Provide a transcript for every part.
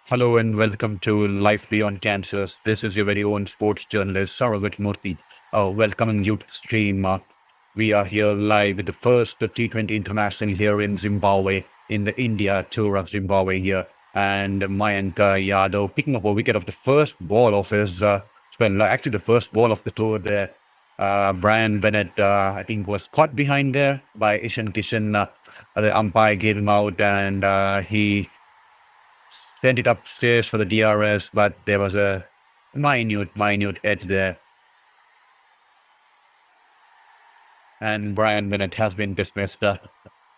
Hello and welcome to Life Beyond Cancers. This is your very own sports journalist, Saravit Murthy, welcoming you to the stream. We are here live with the first T20 International here in Zimbabwe, in the India tour of Zimbabwe here. And Mayank Yadav picking up a wicket of the first ball of his, actually the first ball of the tour there. Brian Bennett, I think, was caught behind there by Ishan Kishan. The umpire gave him out and he sent it upstairs for the DRS, but there was a minute edge there. And Brian Bennett has been dismissed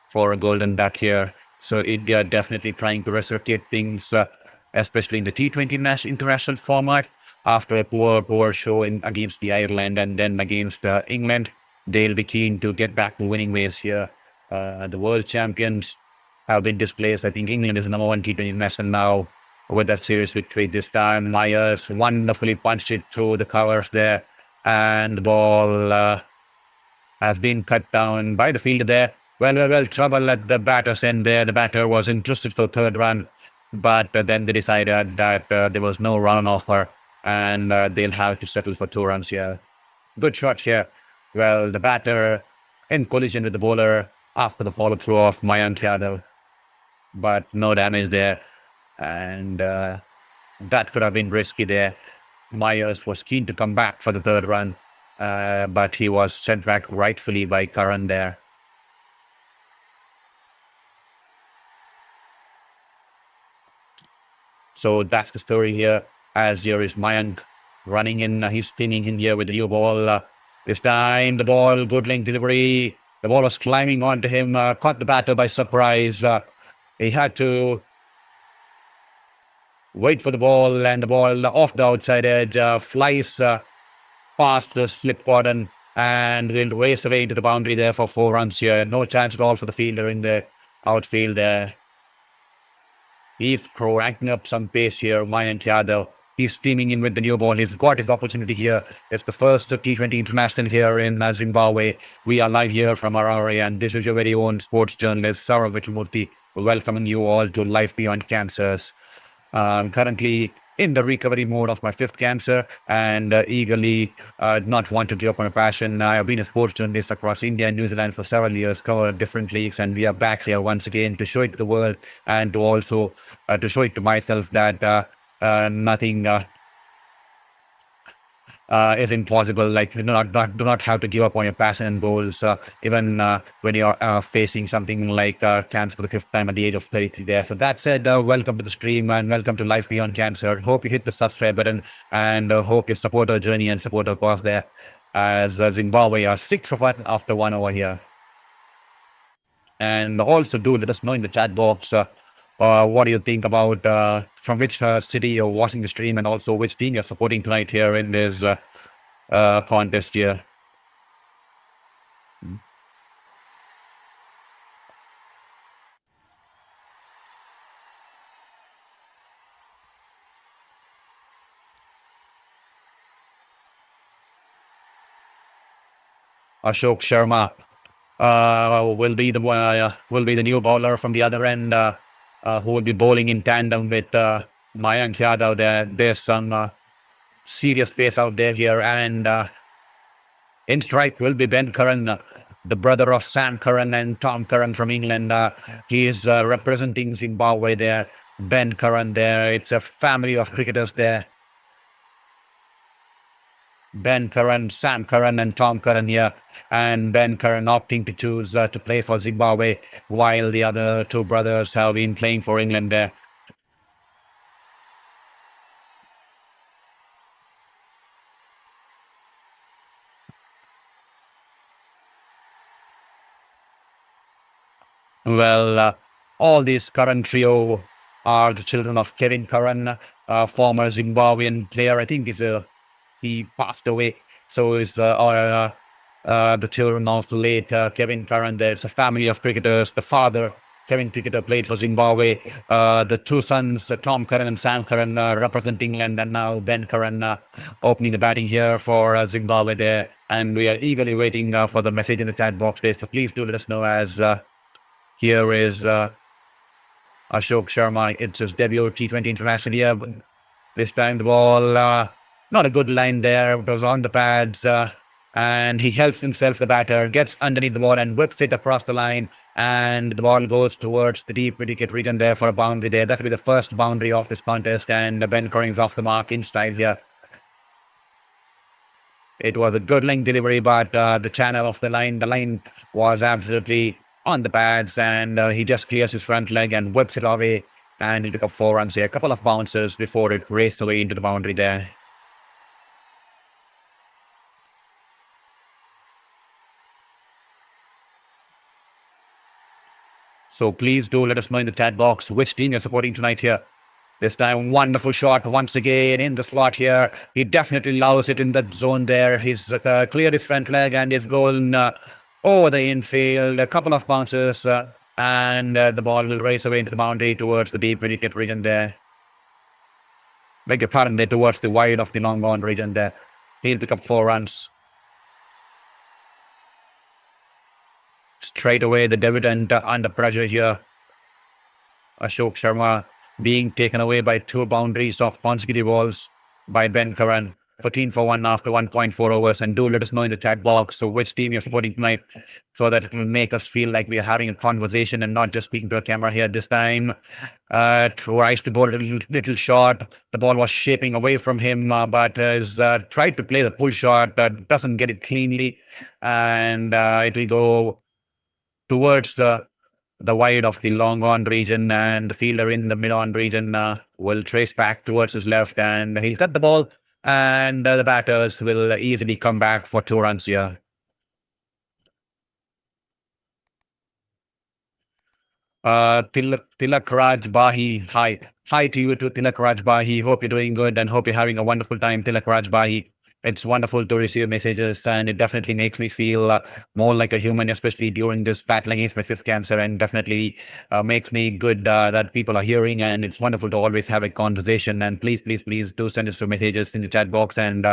for a golden duck here. So India definitely trying to resuscitate things, especially in the T20 international format. After a poor show against the Ireland and then against England, they'll be keen to get back to winning ways here. The world champions have been displaced. I think England is the number one T20 national now with that series victory this time. Myers wonderfully punched it through the covers there, and the ball has been cut down by the fielder there. Well, trouble at the batter's end there. The batter was interested for the third run, but then they decided that there was no run offer, and they'll have to settle for 2 runs here. Good shot here. Well, the batter in collision with the bowler after the follow-through of Mayank Yadav, but no damage there. And that could have been risky there. Myers was keen to come back for the 3rd run, but he was sent back rightfully by Karan there. So that's the story here, as here is Mayank running in. He's spinning in here with the new ball. This time the ball, good length delivery. The ball was climbing onto him, caught the batter by surprise. He had to wait for the ball, and the ball off the outside edge flies past the slip cordon and will race away into the boundary there for 4 runs here. No chance at all for the fielder in the outfield there. He's cranking up some pace here, Mayank Yadav. He's steaming in with the new ball. He's got his opportunity here. It's the first T20 International here in Zimbabwe. We are live here from Harare, and this is your very own sports journalist, Saravit Murthy, welcoming you all to Life Beyond Cancers. I'm currently in the recovery mode of my 5th cancer and eagerly not want to give up on my passion. I have been a sports journalist across India and New Zealand for several years, covered different leagues, and we are back here once again to show it to the world and to also to show it to myself that nothing is impossible. Like, do not have to give up on your passion and goals, even when you're facing something like cancer for the 5th time at the age of 33 there. So that said, welcome to the stream and welcome to Life Beyond Cancer. Hope you hit the subscribe button and hope you support our journey and support our cause there, as Zimbabwe are 6 for 1 after 1 over here. And also do let us know in the chat box what do you think about from which city you're watching the stream, and also which team you're supporting tonight here in this contest here. Abhishek Sharma will be the new bowler from the other end, who will be bowling in tandem with Mayank Yadav there. There's some serious pace out there here, and in strike will be Ben Curran, the brother of Sam Curran and Tom Curran from England. He is representing Zimbabwe there. Ben Curran there. It's a family of cricketers there. Ben Curran, Sam Curran, and Tom Curran here. And Ben Curran opting to choose to play for Zimbabwe, while the other 2 brothers have been playing for England there. Well, all this Curran trio are the children of Kevin Curran, former Zimbabwean player. I think he passed away. So is the children of the late Kevin Curran there. It's a family of cricketers. The father, Kevin Cricketer, played for Zimbabwe. The 2 sons, Tom Curran and Sam Curran, represent England, and now Ben Curran opening the batting here for Zimbabwe there. And we are eagerly waiting for the message in the chat box there. So please do let us know, as here is Ashok Sharma. It's his debut T20 international here. But this time the ball, not a good line there. It was on the pads. And he helps himself, the batter, gets underneath the ball and whips it across the line. And the ball goes towards the deep wicket region there for a boundary there. That will be the first boundary of this contest. And Ben Curring's off the mark in style here. It was a good length delivery, but the channel of the line was absolutely on the pads, and he just clears his front leg and whips it away, and he took up 4 runs here. A couple of bounces before it raced away into the boundary there. So please do let us know in the chat box which team you're supporting tonight here. This time, wonderful shot once again in the slot here. He definitely loves it in that zone there. He's cleared his front leg and is going over the infield. A couple of bounces and the ball will race away into the boundary towards the deep wicket region there. Beg your pardon there, towards the wide of the long on region there. He'll pick up 4 runs. Straight away, the debutant under pressure here. Ashok Sharma being taken away by 2 boundaries of consecutive balls by Ben Curring. 14 for 1 after 1.4 overs. And do let us know in the chat box so which team you're supporting tonight, so that it will make us feel like we are having a conversation and not just speaking to a camera here. This time, tries to bowl a little short. The ball was shaping away from him, but has tried to play the pull shot, doesn't get it cleanly. And it will go towards the wide of the long on region, and the fielder in the mid on region will trace back towards his left, and he'll cut the ball, and the batters will easily come back for 2 runs here. Tilak Raj Bahi, hi to you to Tilak Raj Bahi. Hope you're doing good and hope you're having a wonderful time, Tilak Raj Bahi. It's wonderful to receive messages, and it definitely makes me feel more like a human, especially during this battle against my 5th cancer, and definitely makes me good that people are hearing, and it's wonderful to always have a conversation. And please do send us some messages in the chat box, and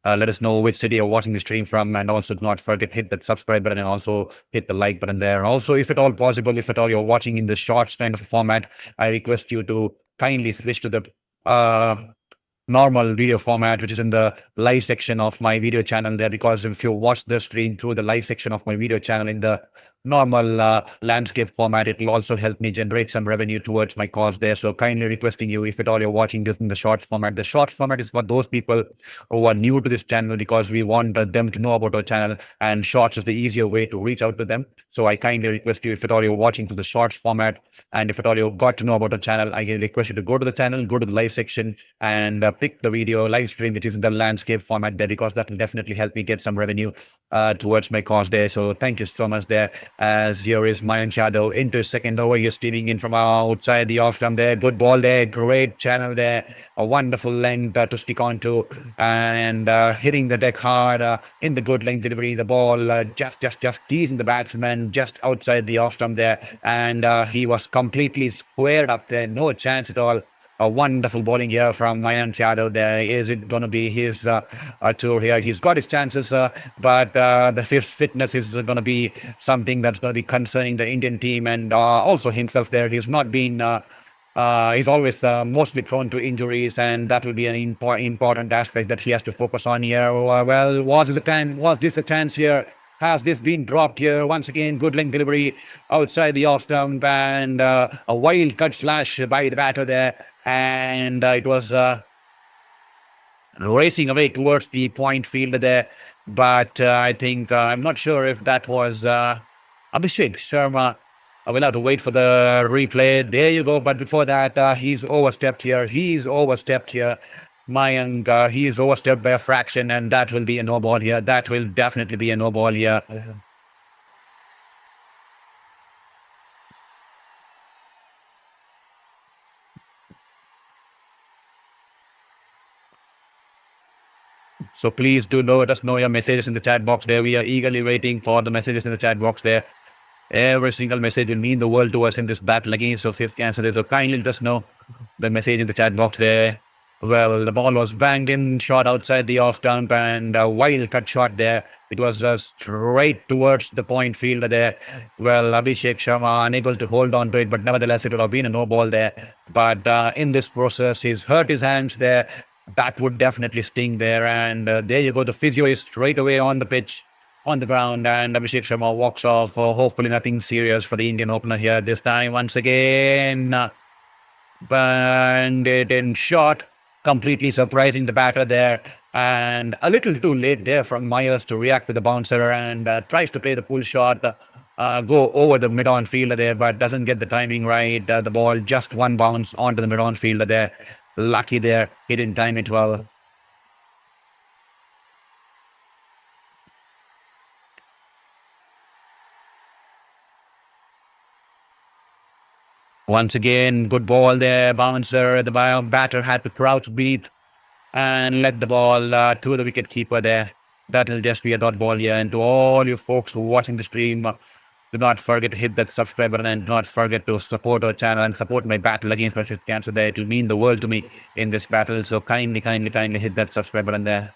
let us know which city you're watching the stream from, and also do not forget hit that subscribe button and also hit the like button there. Also, if at all possible, if at all you're watching in the shorts kind of format, I request you to kindly switch to the normal video format, which is in the live section of my video channel there, because if you watch the stream through the live section of my video channel in the normal landscape format, it will also help me generate some revenue towards my cause there. So kindly requesting you, if at all you're watching this in the short format. The short format is for those people who are new to this channel, because we want them to know about our channel, and shorts is the easier way to reach out to them. So I kindly request you, if at all you're watching to the shorts format, and if at all you got to know about the channel, I request you to go to the channel, go to the live section, and pick the video live stream, which is in the landscape format there, because that will definitely help me get some revenue towards my cause there. So thank you so much there. As here is Mayank Yadav into 2nd over. You're stealing in from outside the off stump there. Good ball there. Great channel there. A wonderful length to stick on to, and hitting the deck hard in the good length delivery. The ball just teasing the batsman just outside the off stump there, and he was completely squared up there. No chance at all. A wonderful bowling here from Mayank Yadav there. Is it going to be his tour here? He's got his chances, but the fitness is going to be something that's going to be concerning the Indian team, and also himself there. He's not been, he's always mostly prone to injuries, and that will be an important aspect that he has to focus on here. Well, was this a chance here? Has this been dropped here? Once again, good length delivery outside the off stump, and a wild cut slash by the batter there. And it was racing away towards the point fielder there. But I think, I'm not sure if that was Abhishek Sharma. I will have to wait for the replay. There you go. But before that, he's overstepped here. Mayank, he is overstepped by a fraction, and that will be a no ball here. That will definitely be a no ball here. So please do let us know your messages in the chat box there. We are eagerly waiting for the messages in the chat box there. Every single message will mean the world to us in this battle against our 5th cancer. So kindly let us know the message in the chat box there. Well, the ball was banged in, shot outside the off stump, and a wild cut shot there. It was straight towards the point fielder there. Well, Abhishek Sharma unable to hold on to it, but nevertheless, it would have been a no ball there. But in this process, he's hurt his hands there. That would definitely sting there. And there you go. The physio is straight away on the pitch, on the ground, and Abhishek Sharma walks off. Hopefully, nothing serious for the Indian opener here this time. Once again, banded in shot, completely surprising the batter there. And a little too late there from Myers to react to the bouncer and tries to play the pull shot, go over the mid-on fielder there, but doesn't get the timing right. The ball just one bounce onto the mid-on fielder there. Lucky there, he didn't time it well. Once again, good ball there, bouncer. The batter had to crouch beat and let the ball to the wicket keeper there. That'll just be a dot ball here. And to all you folks watching the stream, do not forget to hit that subscribe button and do not forget to support our channel and support my battle against my fifth cancer there. It will mean the world to me in this battle. So kindly hit that subscribe button there.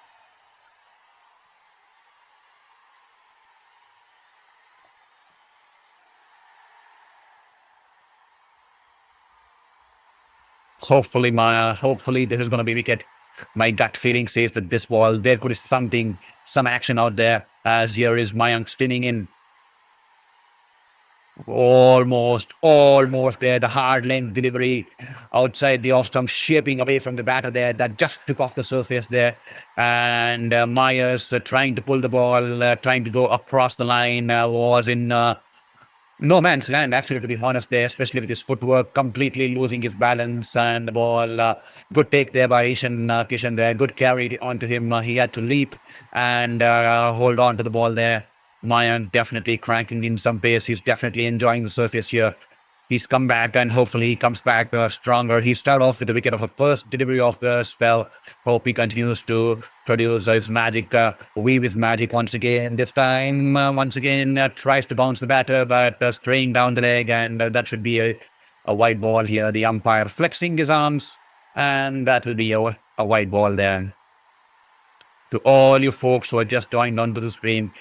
Hopefully this is going to be wicket. My gut feeling says that this ball, there could be some action out there, as here is Mayank spinning in. Almost there. The hard length delivery outside the off stump, shaping away from the batter there. That just took off the surface there. And Myers trying to pull the ball, trying to go across the line, was in no man's land, actually, to be honest, there, especially with his footwork, completely losing his balance. And the ball, good take there by Ishan Kishan there, good carry onto him. He had to leap and hold on to the ball there. Mayan definitely cranking in some pace. He's definitely enjoying the surface here. He's come back and hopefully he comes back stronger. He started off with the wicket of a first delivery of the spell. Hope he continues to produce his magic, weave his magic once again. This time, tries to bounce the batter, but straying down the leg, and that should be a wide ball here. The umpire flexing his arms, and that will be a wide ball there. To all you folks who are just joined onto the stream,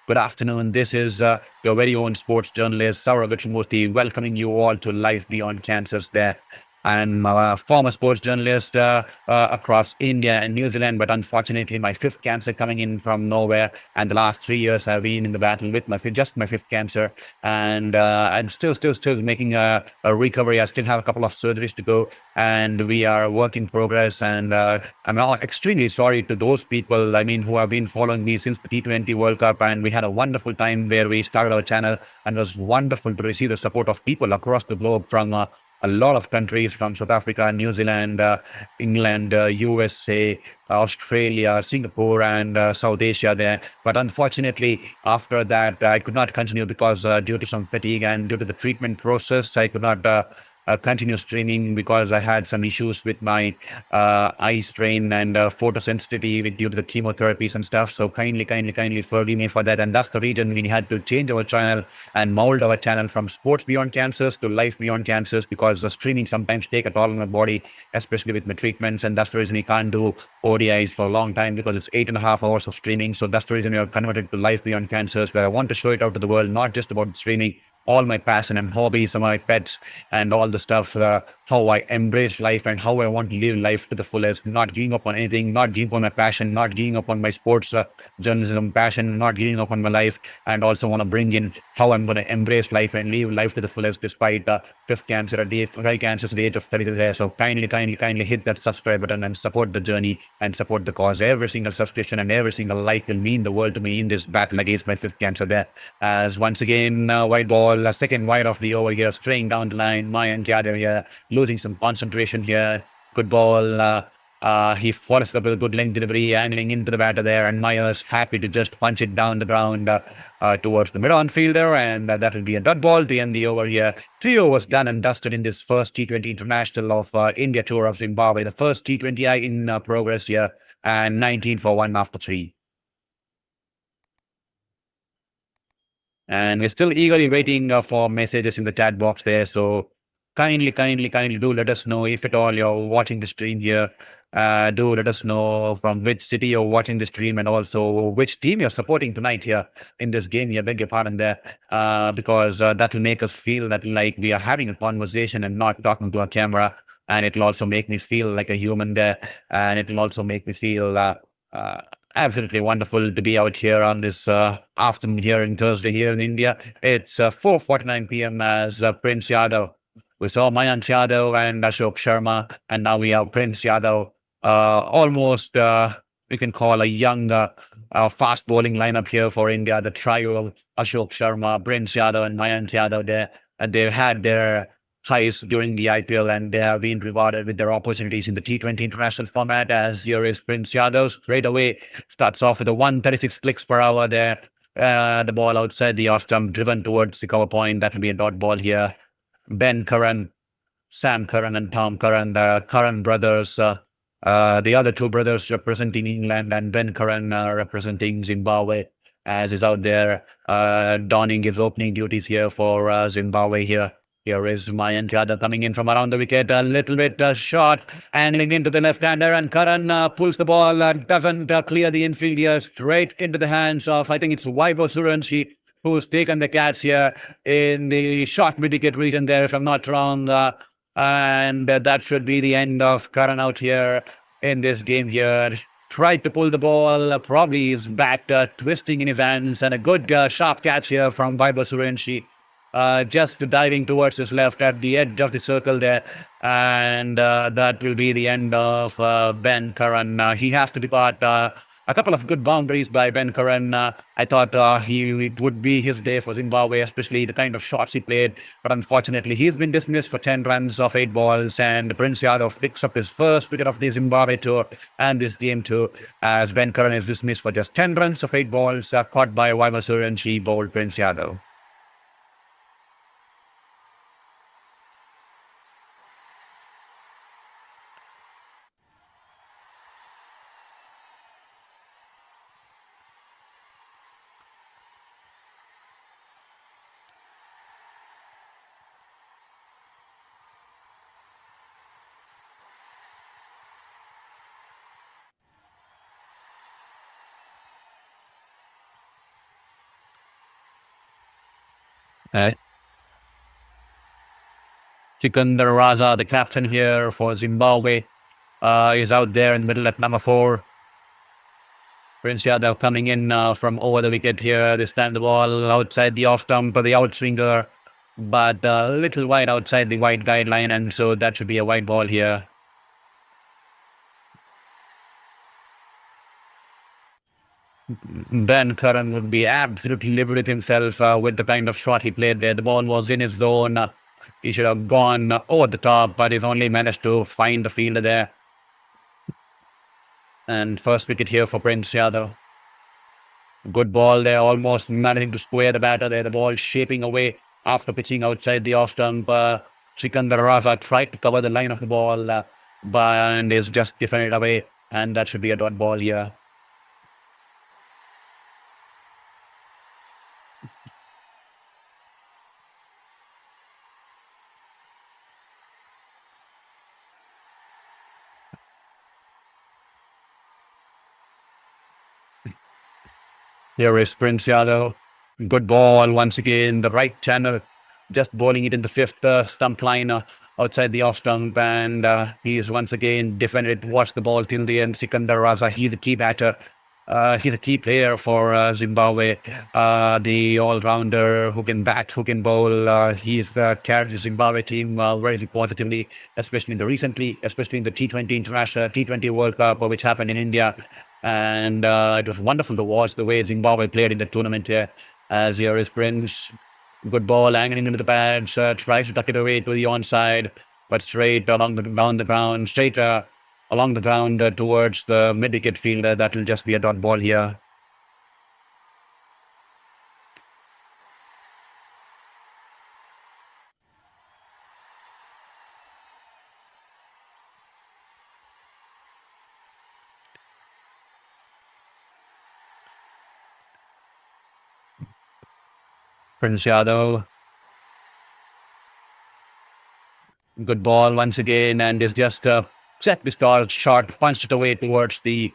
good afternoon. This is your very own sports journalist, Saurabh Murthy, welcoming you all to Life Beyond Cancers there. I'm a former sports journalist across India and New Zealand, but unfortunately, my fifth cancer coming in from nowhere. And the last 3 years, I've been in the battle with my fifth cancer, and I'm still making a recovery. I still have a couple of surgeries to go, and we are a work in progress. And I'm extremely sorry to those people, I mean, who have been following me since the T20 World Cup, and we had a wonderful time where we started our channel, and it was wonderful to receive the support of people across the globe from a lot of countries, from South Africa, New Zealand, England, USA, Australia, Singapore, and South Asia there. But unfortunately, after that, I could not continue because due to some fatigue and due to the treatment process, I could not continue streaming because I had some issues with my eye strain and photosensitivity due to the chemotherapies and stuff. So kindly forgive me for that. And that's the reason we had to change our channel and mold our channel from Sports Beyond Cancers to Life Beyond Cancers, because the streaming sometimes take a toll on my body, especially with my treatments. And that's the reason we can't do ODIs for a long time, because it's 8.5 hours of streaming. So that's the reason we are converted to Life Beyond Cancers, where I want to show it out to the world, not just about streaming, all my passion and hobbies and my pets and all the stuff, how I embrace life and how I want to live life to the fullest, not giving up on anything, not giving up on my passion, not giving up on my sports journalism passion, not giving up on my life, and also want to bring in how I'm going to embrace life and live life to the fullest despite fifth cancer at the cancers at the age of 33. So kindly hit that subscribe button and support the journey and support the cause. Every single subscription and every single like will mean the world to me in this battle against my fifth cancer there. As once again, white ball, second wide of the over here, straying down the line. Mayank Yadav here, losing some concentration here. Good ball. He follows up with a good length delivery, angling into the batter there, and Myers happy to just punch it down the ground towards the mid-on fielder, and that will be a dot ball to end the over here. 3 overs done and dusted in this first T20 International of India tour of Zimbabwe, the first T20I in progress here, and 19 for 1 after 3. And we're still eagerly waiting for messages in the chat box there. So kindly do let us know if at all you're watching the stream here Do let us know from which city you're watching the stream and also which team you're supporting tonight here in this game. Yeah, beg your pardon there, because that will make us feel that like we are having a conversation and not talking to a camera. And it will also make me feel like a human there. And it will also make me feel uh, absolutely wonderful to be out here on this afternoon here in Thursday here in India. It's 4:49 p.m. as Prince Yadav. We saw Mayank Yadav and Ashok Sharma, and now we have Prince Yadav. Almost we can call a young fast bowling lineup here for India. The trio of Ashok Sharma, Prince Yadav, and Mayank Yadav there, and they've had their highs during the IPL, and they have been rewarded with their opportunities in the T20 international format. As here is Prince Yadav straight away starts off with a 136 clicks per hour there. The ball outside the off stump, driven towards the cover point. That will be a dot ball here. Ben Curran, Sam Curran, and Tom Curran, the Curran brothers. The other two brothers representing England, and Ben Curran representing Zimbabwe, as is out there donning his opening duties here for Zimbabwe here. Here is Mayank Yadav coming in from around the wicket, a little bit short, angling into the left-hander, and Curran pulls the ball, doesn't clear the infield here, straight into the hands of, I think it's Vaibhav Suryanshi, who's taken the catch here in the short mid-wicket region there, if I'm not wrong. And that should be the end of Curran out here in this game here. Tried to pull the ball, probably his bat twisting in his hands, and a good sharp catch here from Vaibhav Suryanshi. Just diving towards his left at the edge of the circle there. And that will be the end of Ben Curran. He has to depart. A couple of good boundaries by Ben Curran. I thought it would be his day for Zimbabwe, especially the kind of shots he played. But unfortunately, he's been dismissed for 10 runs off 8 balls. And Prince Yadav picks up his first wicket of the Zimbabwe tour and this game too, as Ben Curran is dismissed for just 10 runs of 8 balls, caught by Vaibhav Suryanshi, bowled Prince Yadav. Sikandar Raza, the captain here for Zimbabwe, is out there in the middle at number 4. Prince Yadav coming in from over the wicket here. This time the ball outside the off stump for the outswinger, but a little wide outside the wide guideline, and so that should be a wide ball here. Ben Curran would be absolutely livid with himself with the kind of shot he played there. The ball was in his zone. He should have gone over the top, but he's only managed to find the fielder there. And first wicket here for Prince Yadav. Good ball there, almost managing to square the batter there. The ball shaping away after pitching outside the off stump. Sikandar Raza tried to cover the line of the ball, and is just defended away. And that should be a dot ball here. Here is Prince Yadav. Good ball once again, the right channel, just bowling it in the 5th stump line outside the off stump, and he is once again defended, watched the ball till the end. Sikandar Raza, he's a key batter. He's a key player for Zimbabwe, the all-rounder who can bat, who can bowl. He's carried the Zimbabwe team very positively, especially in the T20 International, T20 World Cup, which happened in India. And it was wonderful to watch the way Zimbabwe played in the tournament here. As here is Prince. Good ball angling into the pads, tries to tuck it away to the onside, but straight along the ground, along the ground towards the mid-wicket fielder. That will just be a dot ball here. Prince Yadav. Good ball once again, and is just set the start shot, punched it away towards the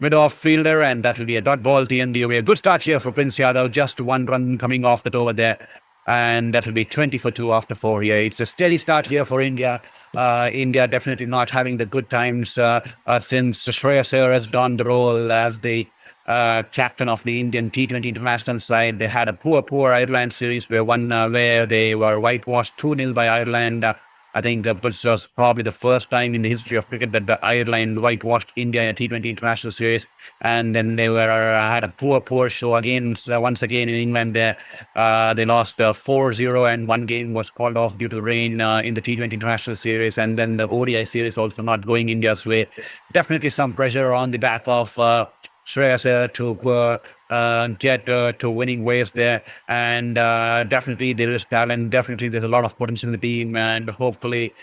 mid-off fielder, and that will be a dot ball. TND away. A good start here for Prince Yadav. Just one run coming off that over there. And that will be 20 for 2 after 4 here. It's a steady start here for India. India definitely not having the good times since Shreyas Iyer has done the role as the captain of the Indian T20 international side. They had a poor Ireland series where they were whitewashed 2-0 by Ireland. I think that was probably the first time in the history of cricket that the Ireland whitewashed India in a T20 international series. And then they had a poor show again. Once again in England, they lost 4-0, and one game was called off due to rain in the T20 international series. And then the ODI series also not going India's way. Definitely some pressure on the back of Shreyas Iyer to get to winning ways there, and definitely there is talent. Definitely there's a lot of potential in the team, and hopefully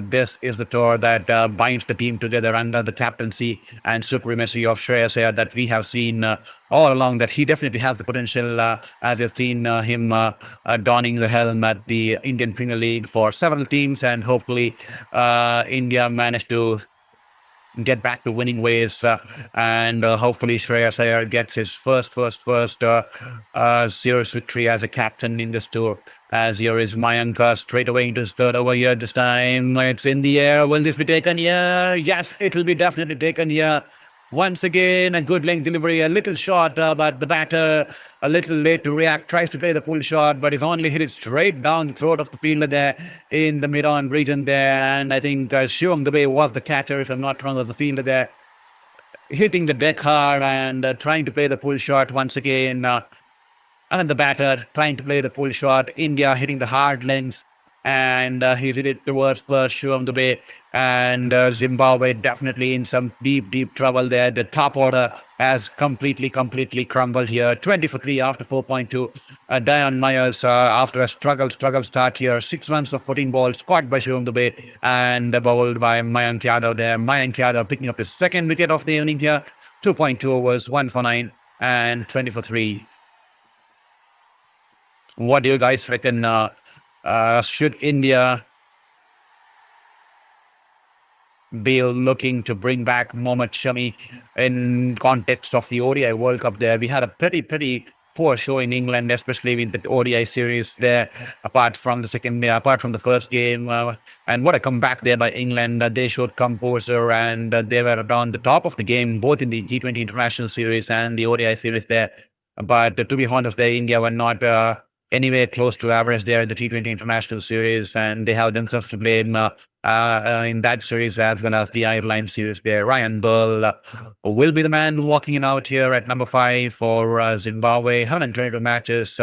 this is the tour that binds the team together under the captaincy and supremacy of Shreyas Iyer that we have seen all along. That he definitely has the potential, as you've seen him donning the helm at the Indian Premier League for several teams, and hopefully India managed to get back to winning ways, and hopefully Shreyas Iyer gets his first serious victory as a captain in this tour. As here is Mayank straight away into his third over here. This time it's in the air. Will this be taken here? Yes, it will be definitely taken here. Once again, a good length delivery, a little short, but the batter a little late to react, tries to play the pull shot, but he's only hit it straight down the throat of the fielder there in the mid-on region there. And I think Shivam Dubey was the catcher, if I'm not wrong, was the fielder there, hitting the deck hard and trying to play the pull shot once again. And the batter trying to play the pull shot. India hitting the hard lengths, and he's hit it towards first Shivam Dubey. And Zimbabwe definitely in some deep trouble there. The top order has completely crumbled here. 20 for 3 after 4.2. Dion Myers after a struggle start here. 6 runs of 14 balls caught by Shivam Dubey and bowled by Mayank Yadav there. Mayank Yadav picking up his second wicket of the evening here. 2.2 overs, 1 for 9 and 20 for 3. What do you guys reckon? Should India be looking to bring back Mohammad Shami in context of the ODI World Cup there? We had a pretty poor show in England, especially with the ODI series there, apart from the first game. And what a comeback there by England. They showed composure, and they were on the top of the game, both in the T20 International Series and the ODI series there. But to be honest, India were not anywhere close to average there in the T20 International Series, and they have themselves to blame in that series as well as the Ireland series there. Ryan Burl will be the man walking out here at number 5 for Zimbabwe. 122 matches,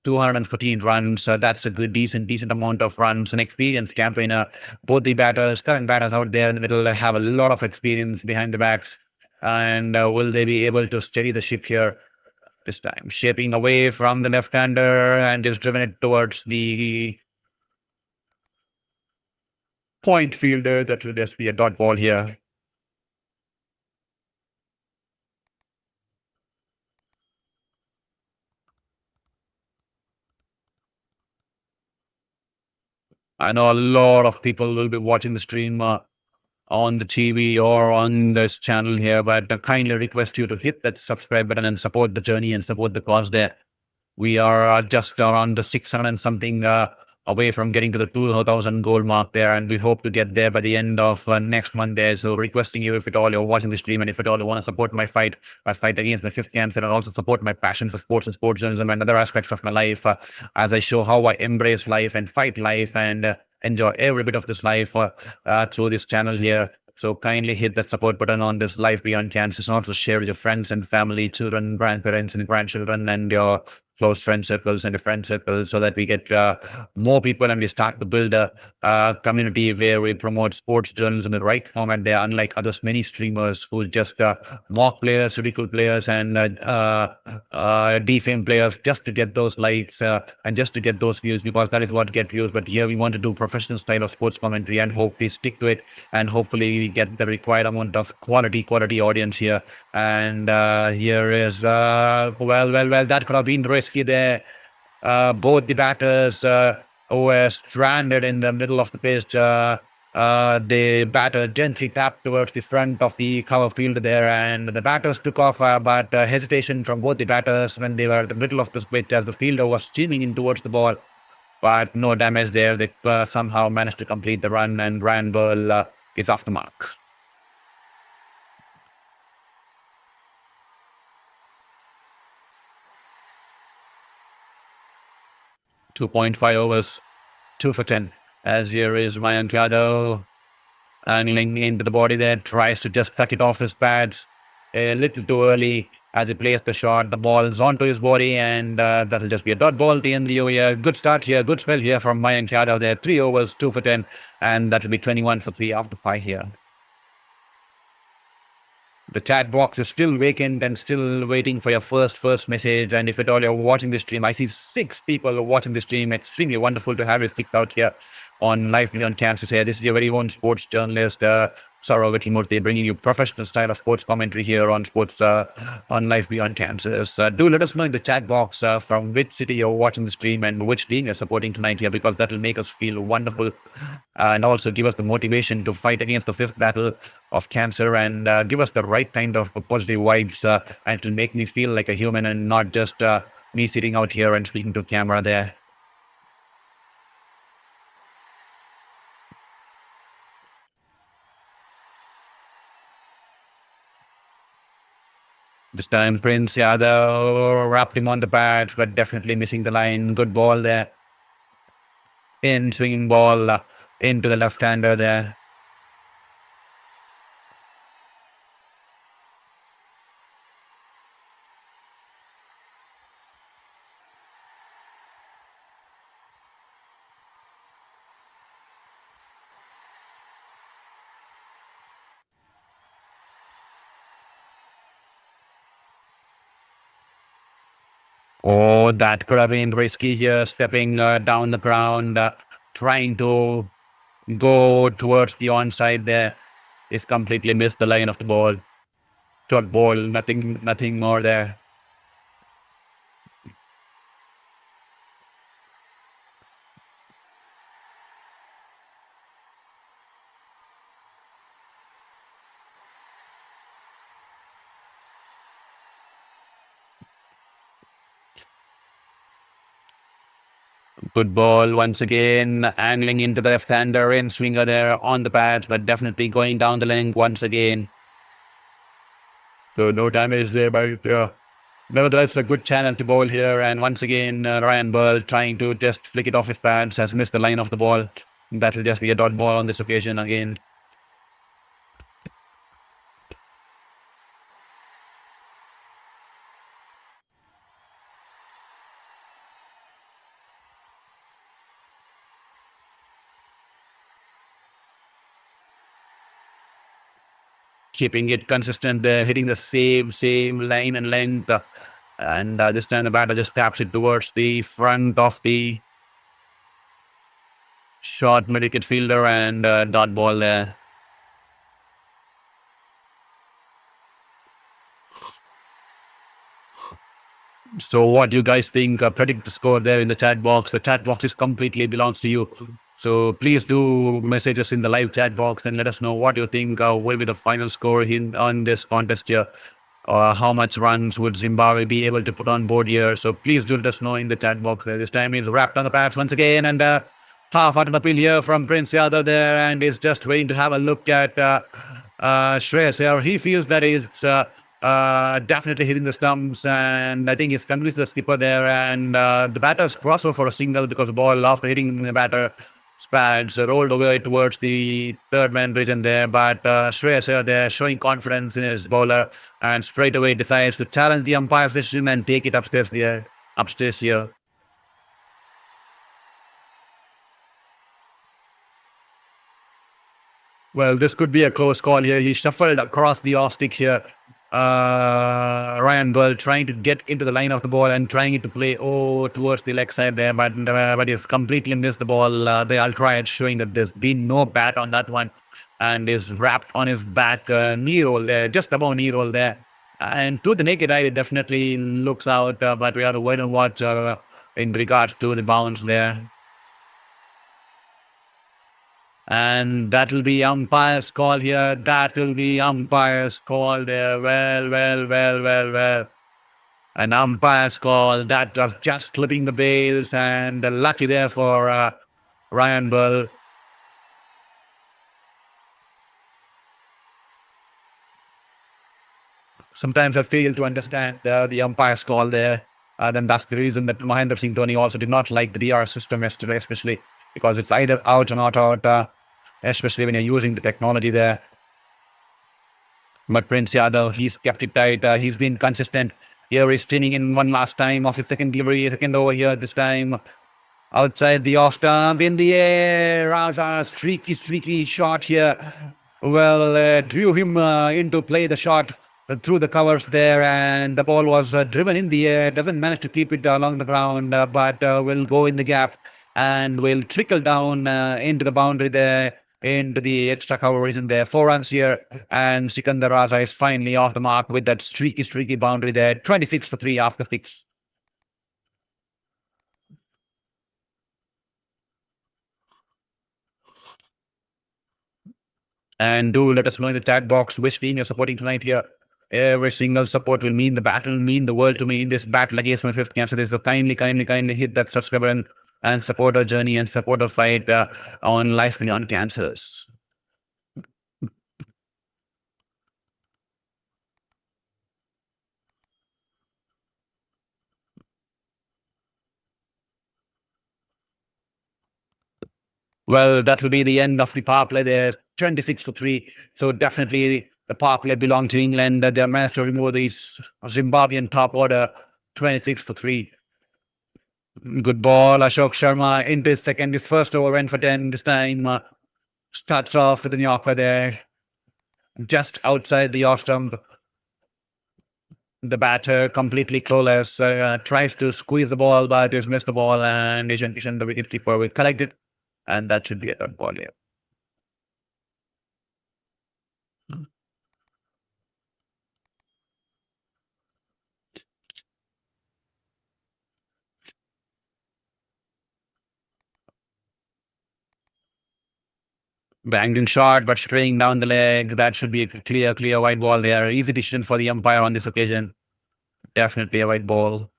214 runs. That's a good, decent amount of runs. An experienced campaigner. Both the current batters out there in the middle have a lot of experience behind the backs. And will they be able to steady the ship here? This time, shaping away from the left-hander and just driven it towards the point fielder. That will just be a dot ball here. I know a lot of people will be watching the stream on the TV or on this channel here, but I kindly request you to hit that subscribe button and support the journey and support the cause there. We are just around the 600 and something away from getting to the 2,000 goal mark there, and we hope to get there by the end of next month there. So requesting you, if at all you're watching the stream and if at all you want to support my fight against the 5th cancer, and also support my passion for sports and sports journalism and other aspects of my life, as I show how I embrace life and fight life and enjoy every bit of this life through this channel here. So kindly hit that support button on this Life Beyond Cancer, and also share with your friends and family, children, grandparents and grandchildren, and your close friend circles and friend circles, so that we get more people and we start to build a community where we promote sports journalism in the right format there, unlike others, many streamers who just mock players, ridicule players and defame players just to get those likes and just to get those views, because that is what gets views. But here we want to do professional style of sports commentary, and hope we stick to it, and hopefully we get the required amount of quality audience here. And here is well, that could have been risky there. Both the batters were stranded in the middle of the pitch. The batter gently tapped towards the front of the cover field there, and the batters took off, but hesitation from both the batters when they were in the middle of the pitch as the fielder was streaming in towards the ball. But no damage there. They somehow managed to complete the run, and Ryan Burl is off the mark. 2.5 overs, 2 for 10. As here is Mayank Yadav angling into the body there, tries to just cut it off his pads a little too early as he plays the shot. The ball is onto his body, and that'll just be a dot ball at the end of the over. Good start here, good spell here from Mayank Yadav there. 3 overs, 2 for 10, and that will be 21 for 3 after 5 here. The chat box is still vacant and still waiting for your first message. And if at all you're watching this stream, I see 6 people watching the stream. Extremely wonderful to have you 6 out here on Live Beyond Cancer. Here, this is your very own sports journalist, Saurav Murthy, bringing you professional style of sports commentary here on sports on Live Beyond Cancer. Do let us know in the chat box from which city you're watching the stream and which team you're supporting tonight here, because that will make us feel wonderful and also give us the motivation to fight against the 5th battle of cancer, and give us the right kind of positive vibes and to make me feel like a human and not just me sitting out here and speaking to camera there. This time Prince Yadav wrapped him on the bat, but definitely missing the line. Good ball there. In swinging ball into the left-hander there. Oh, that could have been risky here, stepping down the ground, trying to go towards the onside there. It's completely missed the line of the ball. Short ball, nothing more there. Good ball once again, angling into the left-hander, in swinger there on the bat, but definitely going down the length once again. So no damage there, but nevertheless a good channel to bowl here. And once again, Ryan Burl trying to just flick it off his pads, has missed the line of the ball. That'll just be a dot ball on this occasion again. Keeping it consistent there, hitting the same line and length. And this time the batter just taps it towards the front of the short mid-wicket fielder, and dot ball there. So what do you guys think? Predict the score there in the chat box. The chat box is completely belongs to you. So please do message us in the live chat box and let us know what you think will be the final score on this contest here. How much runs would Zimbabwe be able to put on board here? So please do let us know in the chat box there. This time he's wrapped on the pads once again, and half-hearted appeal here from Prince Yadav there, and is just waiting to have a look at Shreyas Iyer. He feels that he's definitely hitting the stumps, and I think he's convinced the skipper there, and the batter's crossover for a single because the ball, after hitting the batter pads, rolled away towards the third man region there, but Shreyas Iyer there showing confidence in his bowler, and straight away decides to challenge the umpire's decision and take it upstairs here. Well, this could be a close call here. He shuffled across the off stick here. Ryan Burl trying to get into the line of the ball and trying to play towards the leg side there, but he's completely missed the ball. The ultra showing that there's been no bat on that one, and is wrapped on his back, knee roll there, just above knee roll there. And to the naked eye, it definitely looks out, but we have to wait and watch in regards to the bounce there. And that will be umpire's call here. That will be umpire's call there. Well. An umpire's call. That was just clipping the bails, and lucky there for Ryan Bull. Sometimes I fail to understand the umpire's call there. Then that's the reason that Mahendra Singh Dhoni also did not like the DR system yesterday, especially because it's either out or not out, especially when you're using the technology there. But Prince Yadav, he's kept it tight. He's been consistent. Here he's spinning in one last time off his second delivery, second over here this time. Outside the off stump, in the air. Raza, streaky shot here. Well, drew him into play the shot through the covers there, and the ball was driven in the air. Doesn't manage to keep it along the ground, but will go in the gap and will trickle down into the boundary there, into the extra cover region there. 4 runs here, and Sikandar Raza is finally off the mark with that streaky boundary there. 26 for 3 after 6. And do let us know in the chat box which team you're supporting tonight here. Every single support will mean the battle, mean the world to me in this battle against my fifth cancer. So kindly hit that subscribe button and support our journey and support our fight on life beyond cancers. Well, that will be the end of the power play there. 26 for 3. So definitely the power play belonged to England. They managed to remove these Zimbabwean top order. 26 for 3. Good ball. Abhishek Sharma into his second. His first over went for 10 this time. Starts off with the Yorker there. Just outside the off stump. The batter completely clueless. Tries to squeeze the ball, but just missed the ball. And Ishan Kishan, the wicketkeeper, will collect it. And that should be a third ball here. Banged in short, but straying down the leg. That should be a clear white ball there. Easy decision for the umpire on this occasion. Definitely a white ball.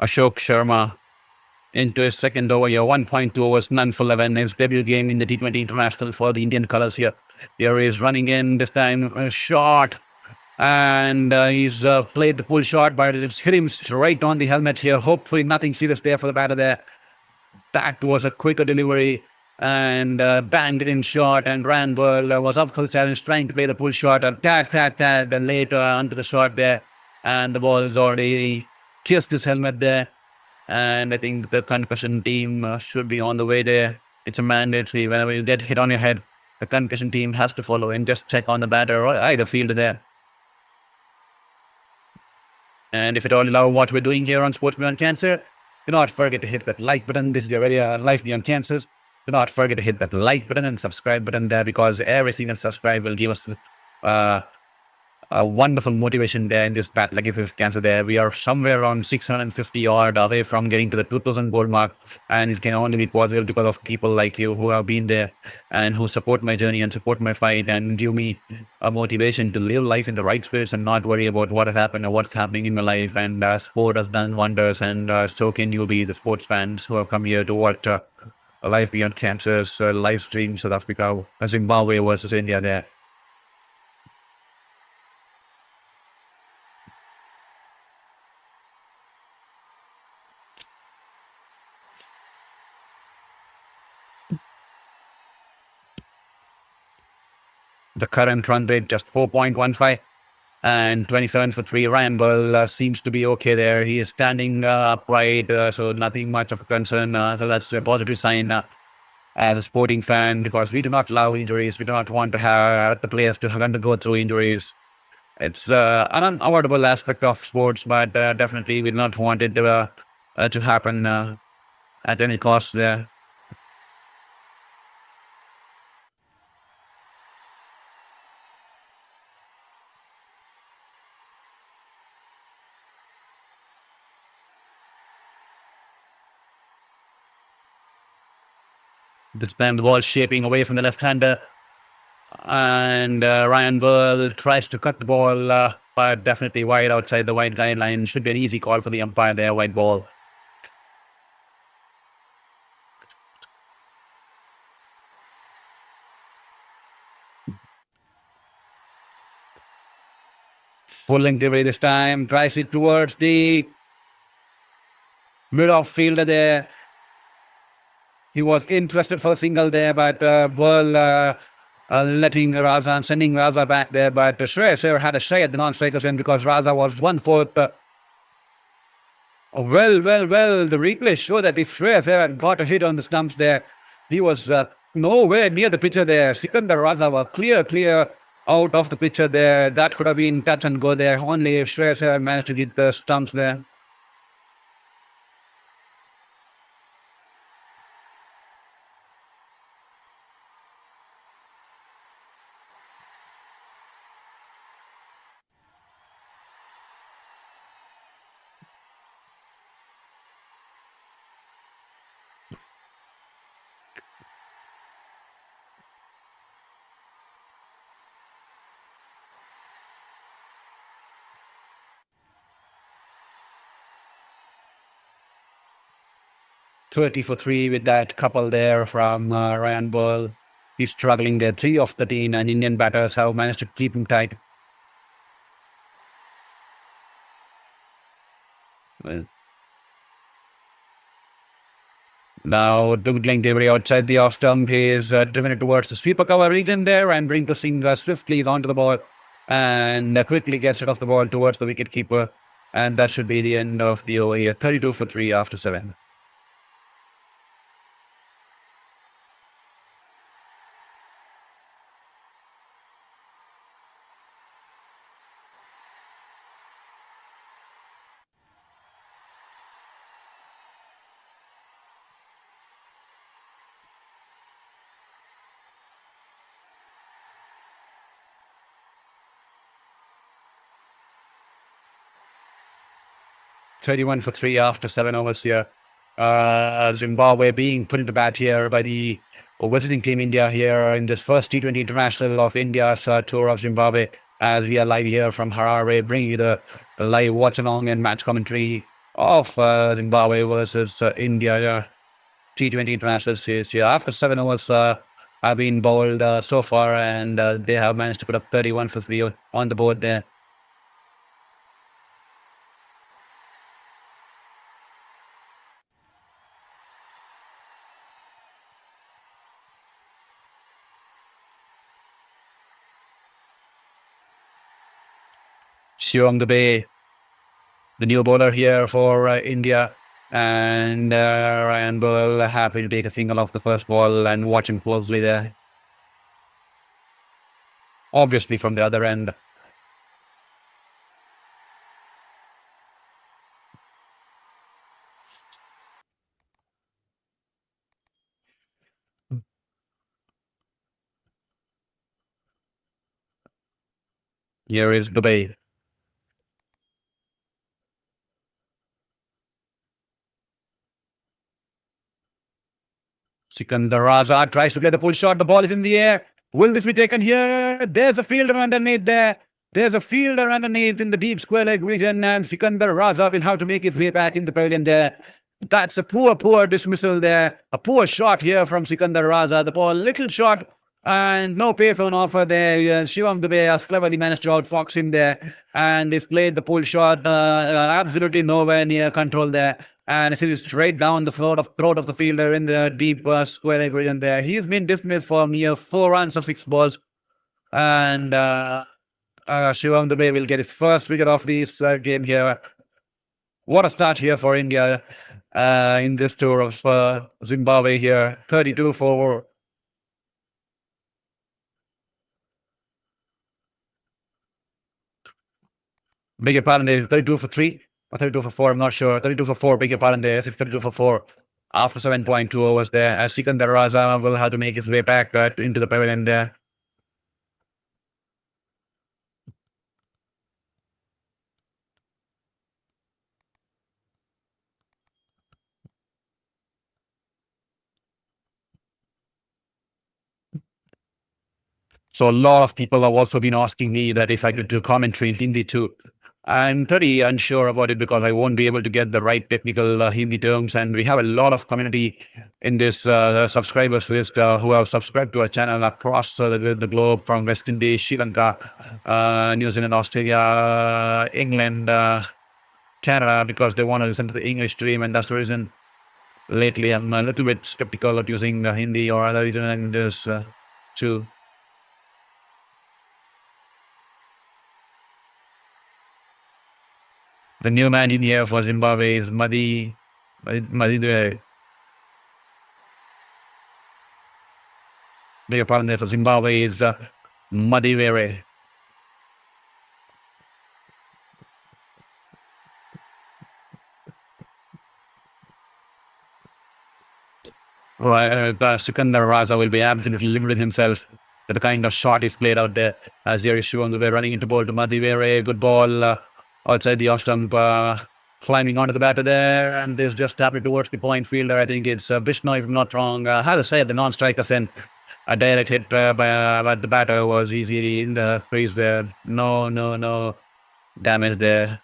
Abhishek Sharma into his second over here. 1.2 overs, none for 11. His debut game in the T20 International for the Indian colours here. Here he is running in this time. Shot. And he's played the pull shot, but it's hit him straight on the helmet here. Hopefully nothing serious there for the batter there. That was a quicker delivery and banged it in short, and Randall was up for the challenge, trying to play the pull shot, and tad, and later onto the shot there, and the ball is already kissed his helmet there, and I think the concussion team should be on the way there. It's a mandatory. Whenever you get hit on your head, the concussion team has to follow and just check on the batter or either fielder there. And if at all you love what we're doing here on Sports Beyond Cancer, do not forget to hit that like button. This is your very Life Beyond Cancers. Do not forget to hit that like button and subscribe button there, because every single subscribe will give us a wonderful motivation there in this battle against cancer there. We are somewhere around 650 odd away from getting to the 2000 goal mark, and it can only be possible because of people like you who have been there and who support my journey and support my fight and give me a motivation to live life in the right space and not worry about what has happened or what's happening in my life. And sport has done wonders, and so can you be, the sports fans who have come here to watch Life Beyond Cancer's live stream South Africa, Zimbabwe versus India there. The current run rate just 4.15 and 27 for 3. Ryan Bull seems to be okay there. He is standing upright, so nothing much of a concern. So that's a positive sign as a sporting fan, because we do not allow injuries. We do not want to have the players to undergo through injuries. It's an unavoidable aspect of sports, but definitely we do not want it to happen at any cost there. This time the ball shaping away from the left-hander, and Ryan Bull tries to cut the ball, but definitely wide outside the white guideline. Should be an easy call for the umpire there, white ball. Full length delivery this time, drives it towards the mid-off fielder there. He was interested for a single there, but Bull letting Raza and sending Raza back there. But Shreyas Iyer had a shy at the non-striker's end because Raza was 1/4. Well, the replay showed that if Shreyas Iyer had got a hit on the stumps there, he was nowhere near the pitcher there. Sikandar Raza was clear out of the pitcher there. That could have been touch and go there. Only if Shreyas Iyer managed to get the stumps there. $30 for 3 with that couple there from Ryan Bull. He's struggling there. 3 of 13, and Indian batters have managed to keep him tight. Well, now doubling delivery outside the off stump. He is driven it towards the sweeper cover region there, and Rinku Singh swiftly is onto the ball and quickly gets it off the ball towards the wicket keeper. And that should be the end of the over here. 32 for 3 after 7. $31 for 3 after 7 overs here. Zimbabwe being put into bat here by the visiting team India here in this first T20 International of India's tour of Zimbabwe, as we are live here from Harare, bringing you the live watch-along and match commentary of Zimbabwe versus India T20 International Series here. After 7 overs have been bowled so far, and they have managed to put up 31 for 3 on the board there. Shivam Dubey, the new bowler here for India, and Ryan Bull happy to take a single off the first ball and watching closely there. Obviously from the other end. Here is Dubey. Sikandar Raza tries to play the pull shot. The ball is in the air. Will this be taken here? There's a fielder underneath there. There's a fielder underneath in the deep square leg region, and Sikandar Raza will have to make his way back in the pavilion there. That's a poor dismissal there. A poor shot here from Sikandar Raza. The ball, little shot, and no pace on offer there. Shivam Dubey has cleverly managed to outfox him there, and he's played the pull shot. Absolutely nowhere near control there. And it is straight down the throat of the fielder in the deep square leg region there. He's been dismissed for mere 4 runs of 6 balls. And Shivam Dubey will get his first wicket of this game here. What a start here for India in this tour of Zimbabwe here. 32 for. Beg your pardon, there. 32 for 3 or 32 for 4, I'm not sure. 32 for 4, beg your pardon there. 32 for 4 after 7.2 overs there. As Sikandar Raza will have to make his way back into the pavilion there. So a lot of people have also been asking me that if I could do commentary in Hindi too. I'm pretty unsure about it because I won't be able to get the right technical Hindi terms. And we have a lot of community in this subscribers list who have subscribed to our channel across the globe, from West Indies, Sri Lanka, New Zealand, Australia, England, Canada, because they want to listen to the English stream. And that's the reason lately I'm a little bit skeptical of using Hindi or other regional languages too. The new man in here for Zimbabwe is Madi Beg your pardon there, for Zimbabwe is Madivere. Sikandar Raza will be absolutely limited himself to the kind of shot he's played out there. As here is shown, we're running into ball to Madivere. Good ball outside the off stump, climbing onto the batter there, and there's just tapped it towards the point fielder. I think it's Bishnoi, if I'm not wrong. How to say it, the non-striker sent a direct hit by the batter was easy in the crease there. No damage there.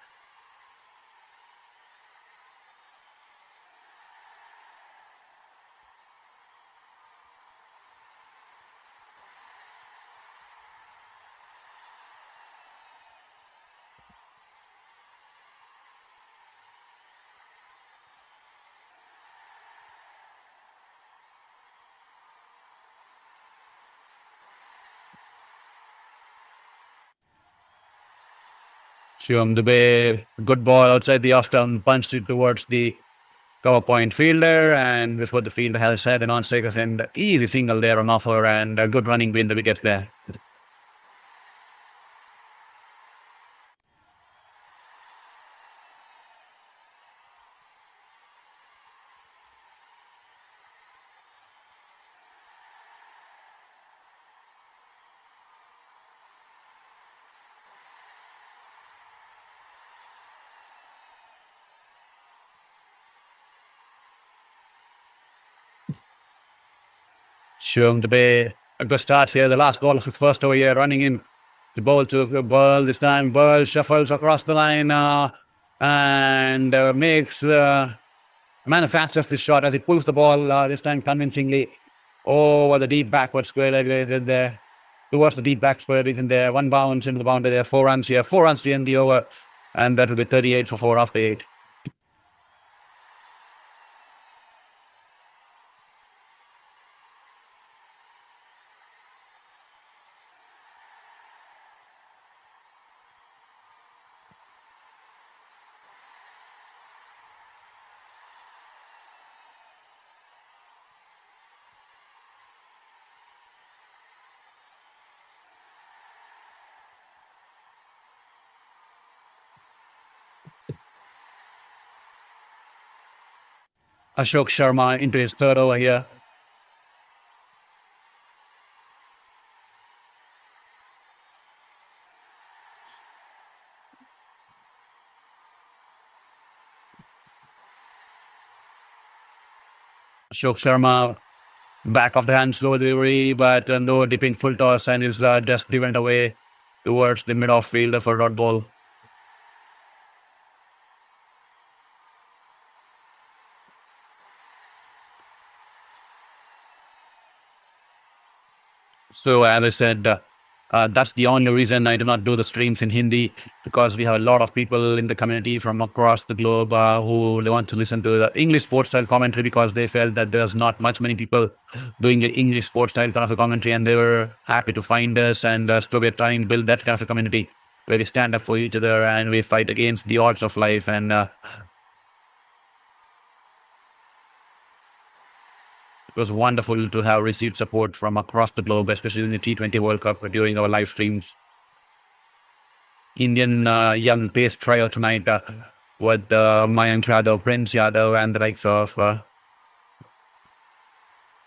Shivam Dubey, good ball outside the off stump, punched it towards the cover point fielder, and before the fielder has said, the non-striker sent easy single there on offer, and a good running win the wickets there. Shivam Dubey, a good start here. The last ball of his first over here, running in. The ball to Burl this time. Burl shuffles across the line and manufactures this shot as he pulls the ball this time convincingly over the deep backward square there. Towards the deep back square region there. One bounce into the boundary there. 4 runs here. 4 runs to end the over. And that will be 38 for 4 after 8. Abhishek Sharma into his third over here. Abhishek Sharma back of the hand, slow delivery, but no dipping full toss, and is just driven away towards the mid-off fielder for dot ball. So as I said, That's the only reason I do not do the streams in Hindi, because we have a lot of people in the community from across the globe who want to listen to the English sports style commentary, because they felt that there's not many people doing the English sports style kind of a commentary, and they were happy to find us, and so we're trying to build that kind of a community where we stand up for each other and we fight against the odds of life. And it was wonderful to have received support from across the globe, especially in the T20 World Cup during our live streams. Indian young pace trio tonight with Mayank Yadav, Prince Yadav, and the likes of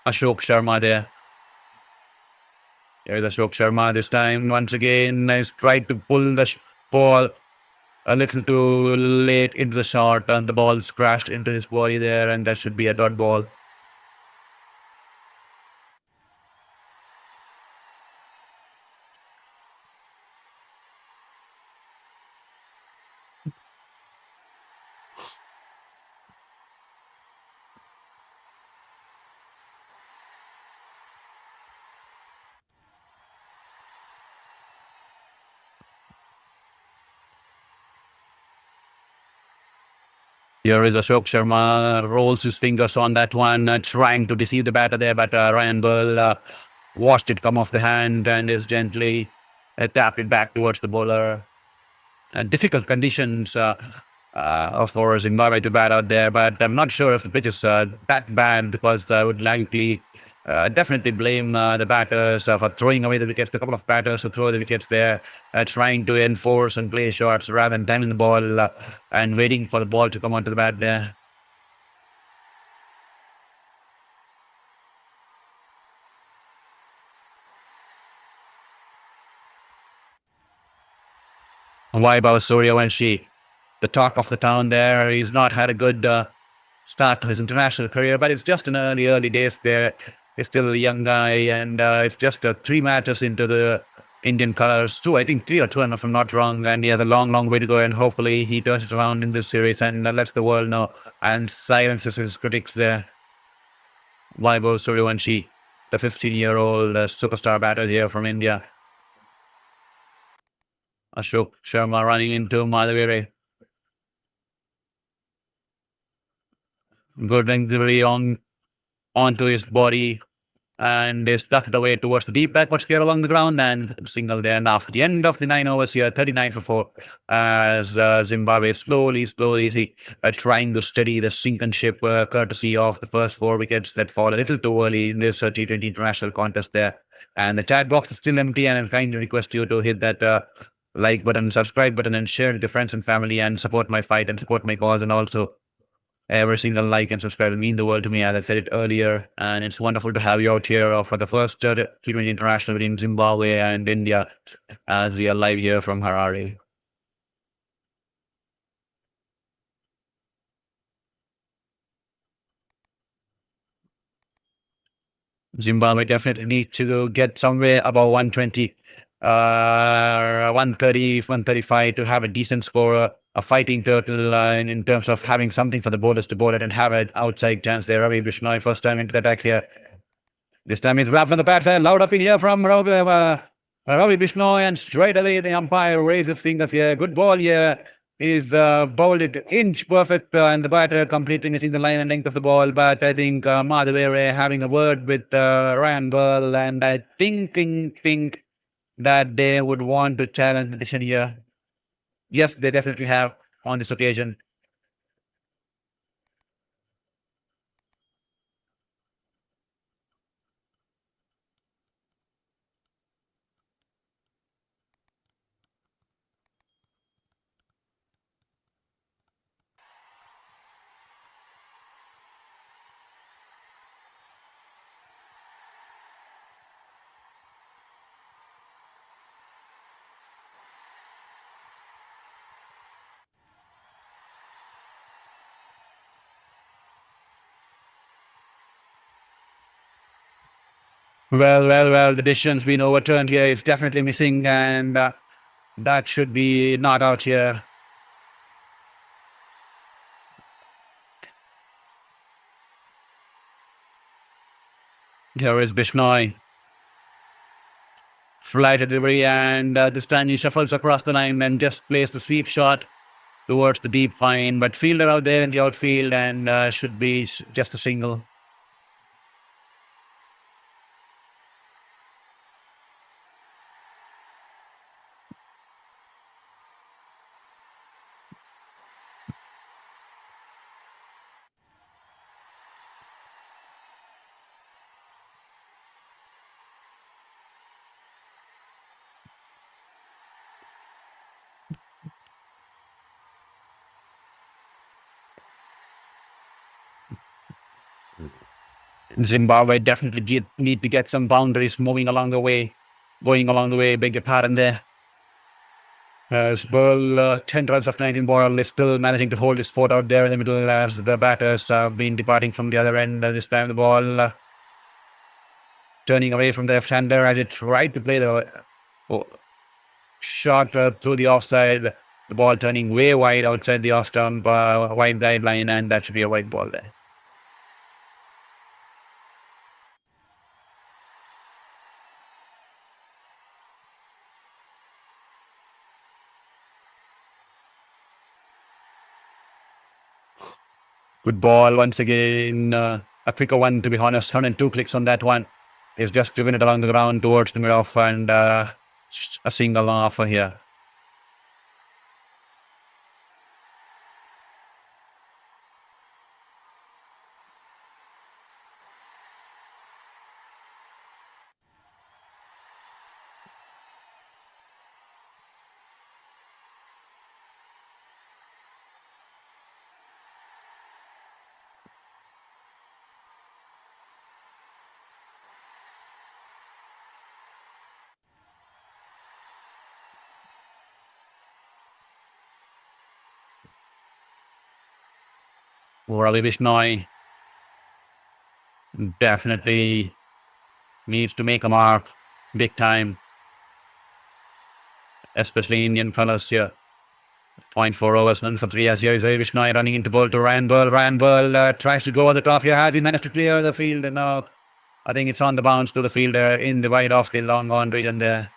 Ashok Sharma there. Here's Ashok Sharma this time. Once again, he's tried to pull the ball a little too late into the shot, and the ball crashed into his body there, and that should be a dot ball. Here is Ashok Sharma, rolls his fingers on that one, trying to deceive the batter there, but Ryan Burl watched it come off the hand and is gently tapped it back towards the bowler. Difficult conditions for Zimbabwe to bat out there, but I'm not sure if the pitch is that bad, because I would likely definitely blame the batters for throwing away the wickets. A couple of batters who throw the wickets there, trying to enforce and play shots rather than timing the ball and waiting for the ball to come onto the bat there. Vaibhav Suryavanshi, the talk of the town there. He's not had a good start to his international career, but it's just in early days there. He's still a young guy, and it's just 3 matches into the Indian colours. I think 3 or 2, if I'm not wrong, and he has a long way to go, and hopefully he turns it around in this series and lets the world know and silences his critics there. Vaibhav Suryavanshi, the 15-year-old superstar batter here from India. Ashok Sharma running into Madhaviri. Good delivery onto his body, and they stuck it away towards the deep backward square along the ground, and single there. And after the end of the 9 overs here, 39 for 4, as Zimbabwe slowly trying to steady the sinking ship, courtesy of the first 4 wickets that fall a little too early in this T20 international contest there. And the chat box is still empty, and I kindly request you to hit that like button, subscribe button, and share it to friends and family, and support my fight and support my cause. And also, every single like and subscribe will mean the world to me, as I said it earlier. And it's wonderful to have you out here for the first T20 international between Zimbabwe and India, as we are live here from Harare. Zimbabwe definitely need to get somewhere above 120, 130, 135 to have a decent score, a fighting total in terms of having something for the bowlers to bowl it and have an outside chance there. Ravi Bishnoi, first time into the attack here. This time he's wrapped on the backside, loud up in here from Ravi Bishnoi, and straight away the umpire raises fingers here. Good ball here. He's bowled it inch perfect, and the batter completely missing the line and length of the ball. But I think Madhaviri having a word with Ryan Burl, and I think that they would want to challenge the decision here. Yes, they definitely have on this occasion. Well, the decision's been overturned here. It's definitely missing, and that should be not out here. Here is Bishnoi. flight delivery, and this time he shuffles across the line and just plays the sweep shot towards the deep fine. But fielder out there in the outfield, and should be just a single. Zimbabwe definitely need to get some boundaries moving along the way, going along the way, beg your pardon there. As well, 10 runs of 19 ball is still managing to hold his fort out there in the middle as the batters have been departing from the other end. This time the ball turning away from the left-hander as it tried to play the shot through the offside. The ball turning way wide outside the off-stump, wide guideline, and that should be a white ball there. Good ball once again. A quicker one, to be honest. 102 clicks on that one. He's just driven it along the ground towards the mid-off, and a single offer here. Ravi Bishnoi definitely needs to make a mark big time, especially Indian colors here. 0.4 overs, none for 3 as here is Bishnoi running into ball to Randall. Randall tries to go over the top here. Has he managed to clear the field? And now I think it's on the bounce to the fielder in the wide off the long on region there.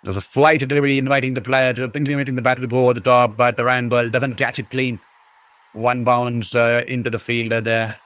There's a flight delivery inviting the player to inviting the batter to go over the top, but the Randall doesn't catch it clean. One bounce into the fielder there.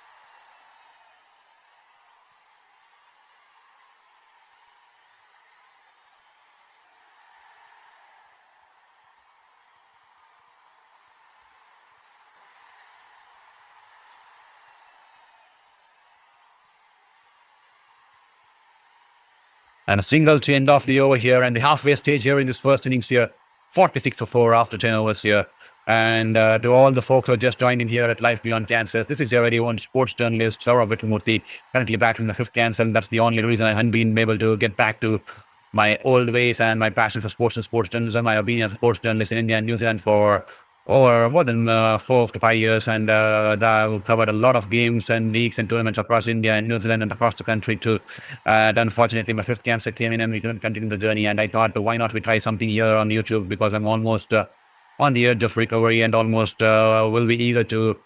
And a single to end off the over here, and the halfway stage here in this first innings here. 46 for 4 after 10 overs here. And to all the folks who are just joined in here at Life Beyond Cancer, this is your very own sports journalist, Saurabh Vittamurthy, currently battling the 5th cancer, and that's the only reason I haven't been able to get back to my old ways and my passion for sports and sports journalism. I have been a sports journalist in India and New Zealand for more than 4 to 5 years, and I've covered a lot of games and leagues and tournaments across India and New Zealand and across the country too. Unfortunately, my 5th cancer came in and we couldn't continue the journey, and I thought, why not we try something here on YouTube, because I'm almost on the edge of recovery and almost will be eager to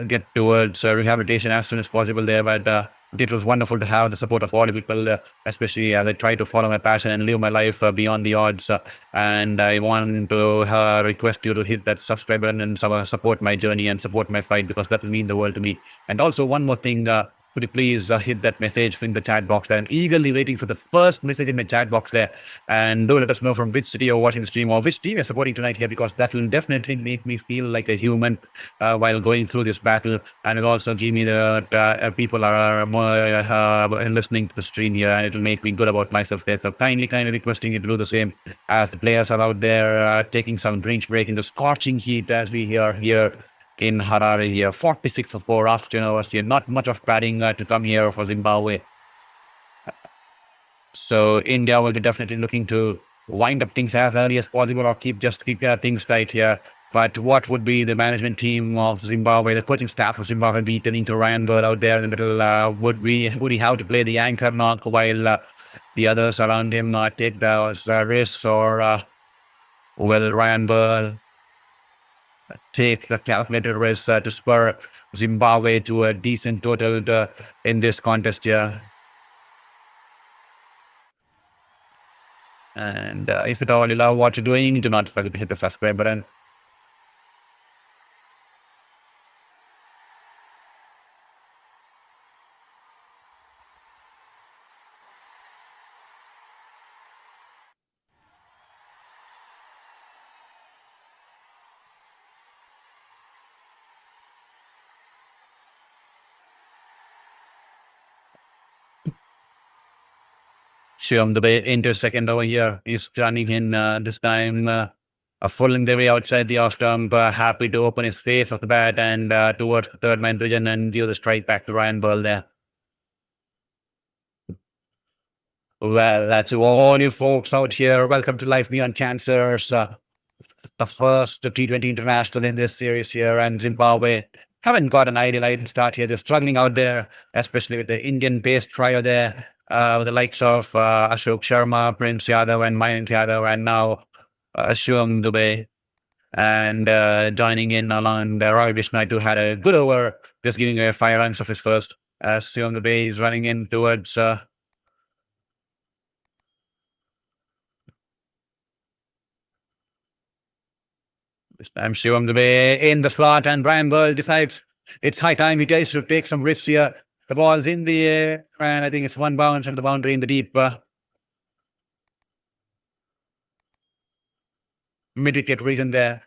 get towards rehabilitation as soon as possible there. But it was wonderful to have the support of all the people, especially as I try to follow my passion and live my life beyond the odds. And I want to request you to hit that subscribe button and support my journey and support my fight, because that will mean the world to me. And also one more thing, could you please hit that message in the chat box there? I'm eagerly waiting for the first message in my chat box there. And do let us know from which city you're watching the stream or which team you're supporting tonight here, because that will definitely make me feel like a human while going through this battle. And it'll also give me the people are more listening to the stream here, and it will make me good about myself there. So kindly requesting you to do the same, as the players are out there taking some drinks break in the scorching heat as we hear here in Harare here. 46 for 4 after 10 overs here. Not much of batting to come here for Zimbabwe. So India will be definitely looking to wind up things as early as possible, or keep things tight here. But what would be the management team of Zimbabwe, the coaching staff of Zimbabwe, be turning to Ryan Bird out there in the middle? Would he have to play the anchor knock while the others around him take those risks, or will Ryan Bird take the calculated risk to spur Zimbabwe to a decent total in this contest here. And if at all you love what you're doing, do not forget to hit the subscribe button. Shivam Dubey into second over here. He's turning in this time, pulling the way outside the off stump, happy to open his face off the bat and towards the third man region and deal the strike back to Ryan Burl there. Well, that's all you folks out here. Welcome to Life Beyond Cancers, the first T20 international in this series here, and Zimbabwe haven't got an ideal start here. They're struggling out there, especially with the Indian-based trio there, with the likes of Abhishek Sharma, Prince Yadav, and Mayank Yadav, and now Shivam Dubey. And joining in along Ravi Bishnaitu, who had a good over, just giving away 5 runs of his first. Shivam Dubey is running in towards this time Shivam Dubey in the slot, and Brian Burl decides it's high time he tries to take some risks here. The ball's in the air, and I think it's one bounce and the boundary in the deep mid-wicket region there.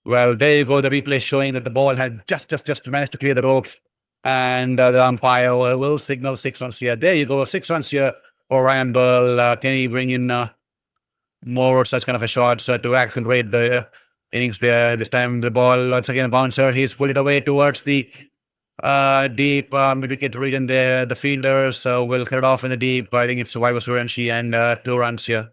Well, there you go. The replay showing that the ball had just managed to clear the ropes, and the umpire will signal 6 runs here. There you go, 6 runs here for Ryan Burl. Can he bring in more such kind of a shot to accelerate the innings there? This time the ball once again a bouncer. He's pulled it away towards the deep mid-wicket region there. The fielders will clear it off in the deep. I think it's Survivor Suranshi and 2 runs here.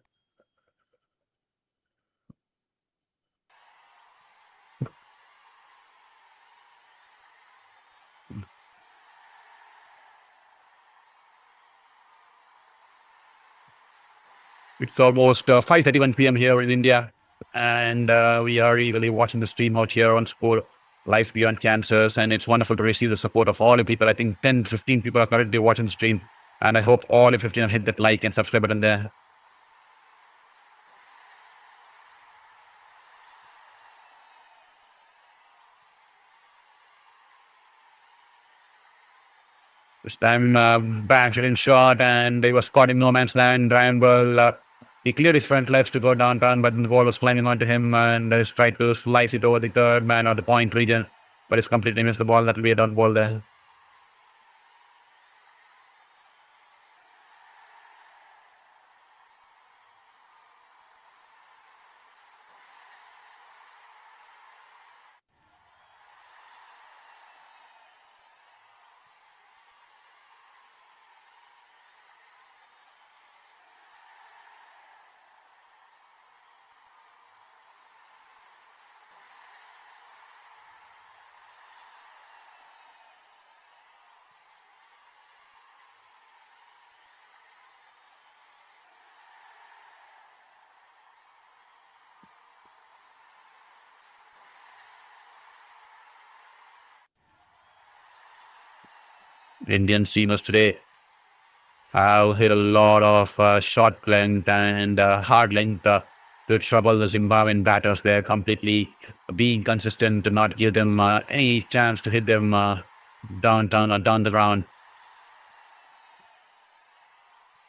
It's almost 5:31 p.m. here in India, and we are eagerly watching the stream out here on Score Life Beyond Cancers, and it's wonderful to receive the support of all the people. I think 10 to 15 people are currently watching the stream, and I hope all the 15 have hit that like and subscribe button there. This time, back in shot, and he was caught in no man's land. Ryan Burl, he cleared his front legs to go downtown, but the ball was climbing onto him, and he's tried to slice it over the third man or the point region, but he's completely missed the ball. That will be a down ball there. Indian seamers today have hit a lot of short length and hard length to trouble the Zimbabwean batters there, completely being consistent to not give them any chance to hit them downtown or down the ground.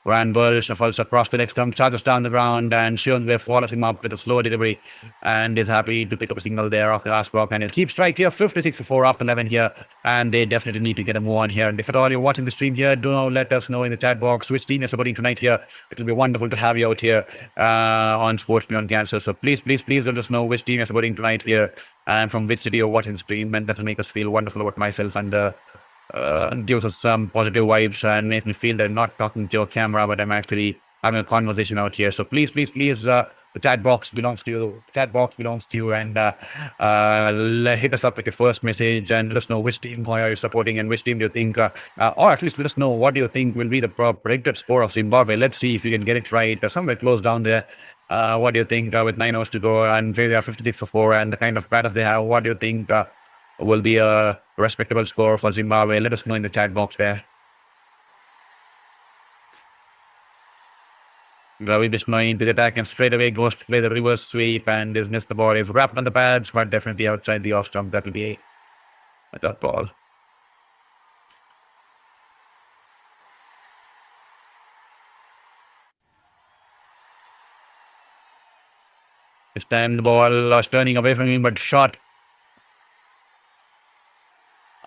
Ryan Burl shuffles across the leg stump, charges down the ground, and Shivam follows him up with a slow delivery and is happy to pick up a single there off the last block. And he'll keep strike here, 56-4 after 11 here, and they definitely need to get a move on here. And if at all you're watching the stream here, do let us know in the chat box which team you're supporting tonight here. It will be wonderful to have you out here on Sports Beyond Cancer. So please let us know which team you're supporting tonight here and from which city you're watching the stream, and that will make us feel wonderful about myself and gives us some positive vibes and makes me feel that I'm not talking to a camera, but I'm actually having a conversation out here. So please The chat box belongs to you. The chat box belongs to you. And hit us up with your first message and let us know which team are you supporting and which team do you think, or at least let us know what do you think will be the predicted score of Zimbabwe. Let's see if you can get it right. Somewhere close down there. What do you think with 9 hours to go and they are 56 for 4 and the kind of batters they have? What do you think will be a respectable score for Zimbabwe? Let us know in the chat box there. Ravi Bishnoi into the attack and straight away goes to play the reverse sweep and is missed the ball. Is wrapped on the pads, but definitely outside the off stump. That will be a dot ball. This time the ball was turning away from him, but shot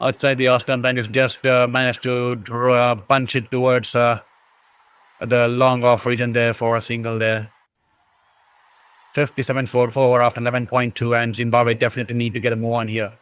outside the off stump and is just managed to punch it towards the long off region there for a single there. 57 for 4 after 11.2, and Zimbabwe definitely need to get a move on here.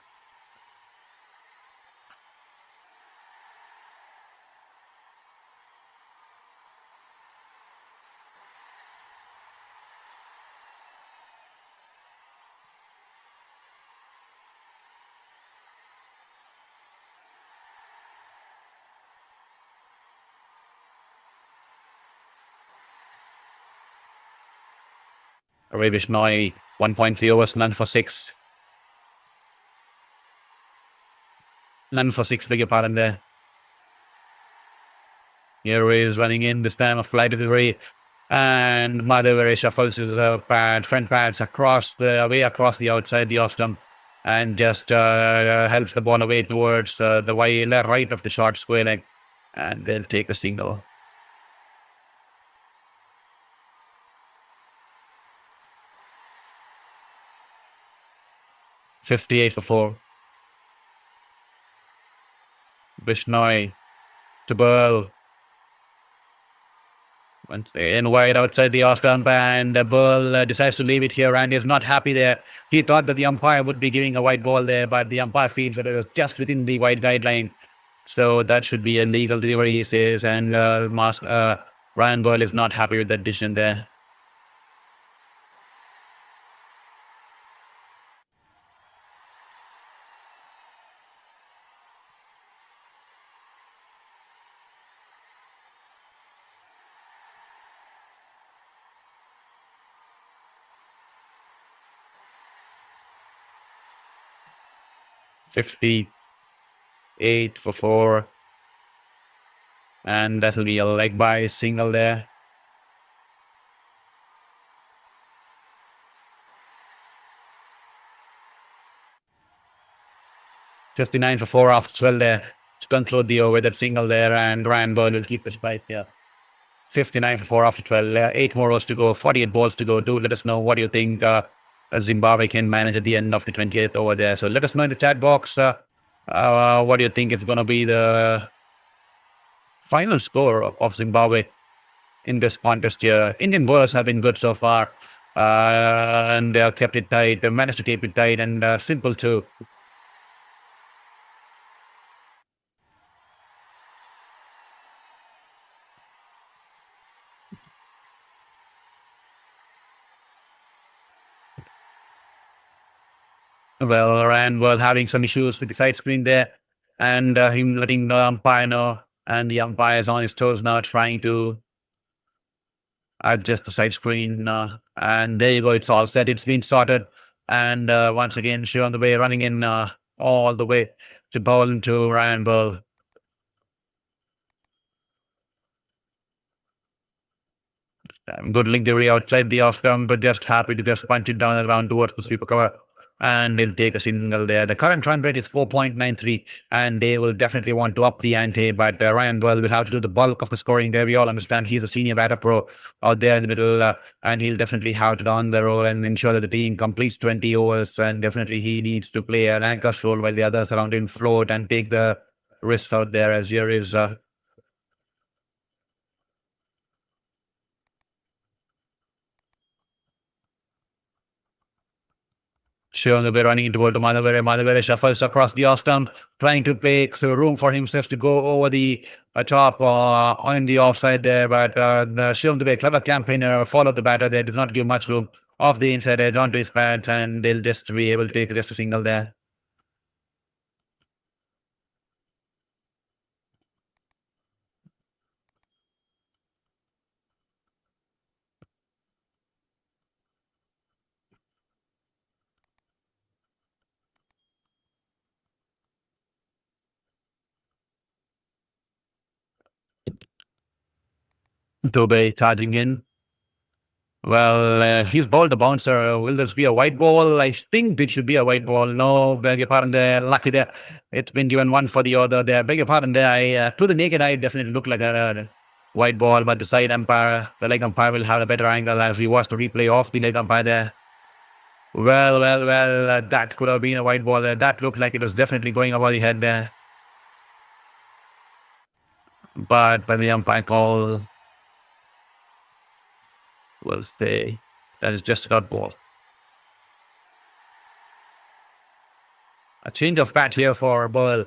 Ravi Bishnoi 1.3 overs, none for 6. None for 6, beg your pardon there. Here he is running in, this time a fly delivery. And Madhavare shuffles his front pads across the outside the off stump and just helps the ball away towards the right of the short square leg. And they'll take a single. .58 for 4. Bishnoi to Burl. In wide outside the off stump, and Burl decides to leave it here and is not happy there. He thought that the umpire would be giving a white ball there, but the umpire feels that it was just within the white guideline. So that should be a legal delivery, he says, and Ryan Burl is not happy with that decision there. .58 for 4. And that'll be a leg by single there. .59 for 4 after 12 there to conclude the over that single there, and Ryan Burl will keep this fight here. 59 for 4 after 12. 8 more overs to go, 48 balls to go. Do let us know what you think Zimbabwe can manage at the end of the 28th over there. So let us know in the chat box what do you think is going to be the final score of Zimbabwe in this contest here. Indian bowlers have been good so far, and they have kept it tight. They managed to keep it tight and simple too. Well, Ryan was having some issues with the side screen there, and him letting the umpire know, and the umpire is on his toes now, trying to adjust the side screen. And there you go, it's all set, it's been sorted. And once again, Shiv on the way, running in all the way to bowl into Ryan Burl. Good link delivery outside the off stump, but just happy to just punch it down around towards the sweeper cover. And they'll take a single there. The current run rate is 4.93, and they will definitely want to up the ante, but Ryan Burl will have to do the bulk of the scoring there. We all understand he's a senior batter pro out there in the middle, and he'll definitely have to don the role and ensure that the team completes 20 overs, and definitely he needs to play an anchor role while the others around him float and take the risks out there, as here is Shionube running into ball to Madhavere. Madhavere shuffles across the off stump, trying to make room for himself to go over the top on the offside there. But the Shionube, clever campaigner, followed the batter there, did not give much room off the inside edge onto his bat, and they'll just be able to take just a single there. Dubey charging in. Well, he's bowled a bouncer. Will this be a white ball? I think it should be a white ball. No, beg your pardon there. Lucky there. It's been given one for the other there. Beg your pardon there. To the naked eye, it definitely looked like a white ball, but the side umpire, the leg umpire will have a better angle as we watch the replay of the leg umpire there. Well, that could have been a white ball there. That looked like it was definitely going over the head there. But by the umpire call, we'll say that is just a dot ball. A change of bat here for Burl.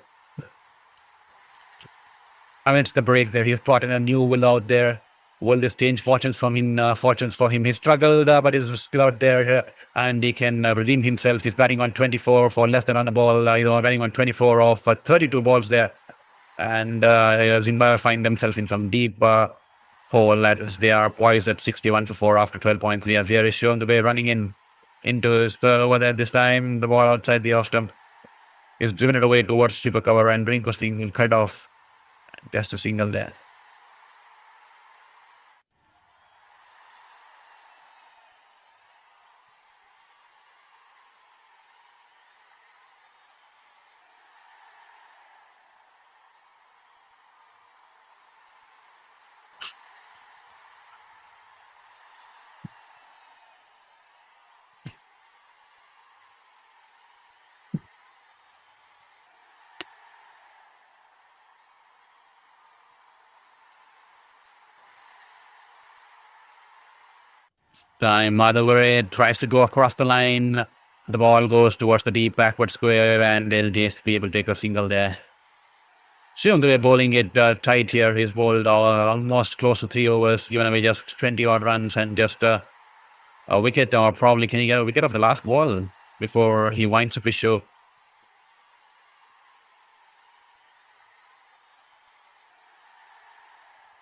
Amidst the break there, he's brought in a new will out there. Will this change fortunes for him? He struggled, but he's still out there, and he can redeem himself. He's batting on 24 for less than on the ball. Batting on 24 off 32 balls there. And Zimbabwe find themselves in some deep hole as they are poised at 61 for 4 after 12.3. As here is shown the way running into his over there this time. The ball outside the off stump is driven it away towards super cover, and Rinku Singh will cut off just a single there. Time Madhavere tries to go across the line. The ball goes towards the deep backward square, and they'll just be able to take a single there. Sikandar bowling it tight here. He's bowled almost close to 3 overs, given away just 20 odd runs and just a wicket, or probably can he get a wicket off the last ball before he winds up his show.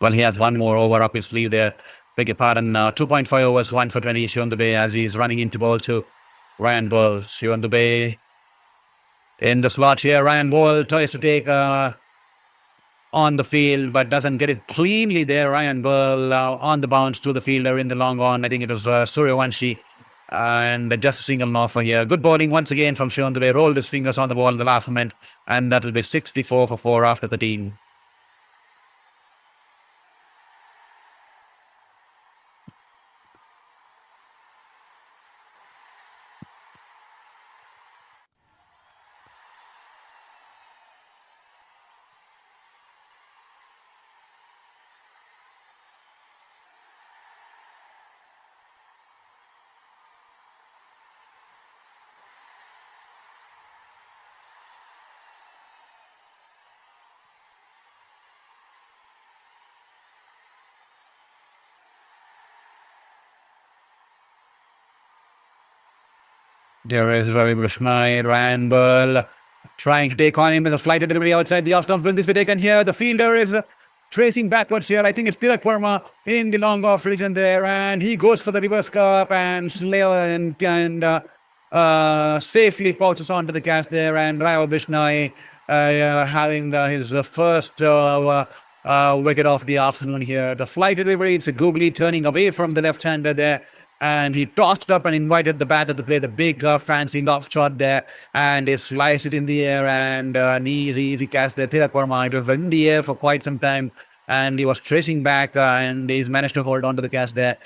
Well, he has one more over up his sleeve there. Beg your pardon, 2.5 overs, 1 for 20, Shivan Dubey as he's running into ball to Ryan Ball. Shivan Dubey in the slot here. Ryan Ball tries to take on the field, but doesn't get it cleanly there. Ryan Ball on the bounce to the fielder in the long on. I think it was Suryavanshi. And just a single offer here. Good bowling once again from Shivan Dubey. Rolled his fingers on the ball in the last moment. And that will be 64 for 4 after 13. There is Ravi Brishmai, Ryan Ball trying to take on him with a flighted delivery outside the off stump. Will this be taken here? The fielder is tracing backwards here. I think it's Tilak Verma in the long off region there, and he goes for the reverse cup and safely pounces onto the cast there. And Ravi Brishmai having his first wicket of the afternoon here. The flight delivery, it's a googly turning away from the left-hander there. And he tossed up and invited the batter to play the big fancy loft shot there, and he sliced it in the air, and an easy cast there. Tilak Verma, it was in the air for quite some time, and he was tracing back, and he's managed to hold on to the cast there,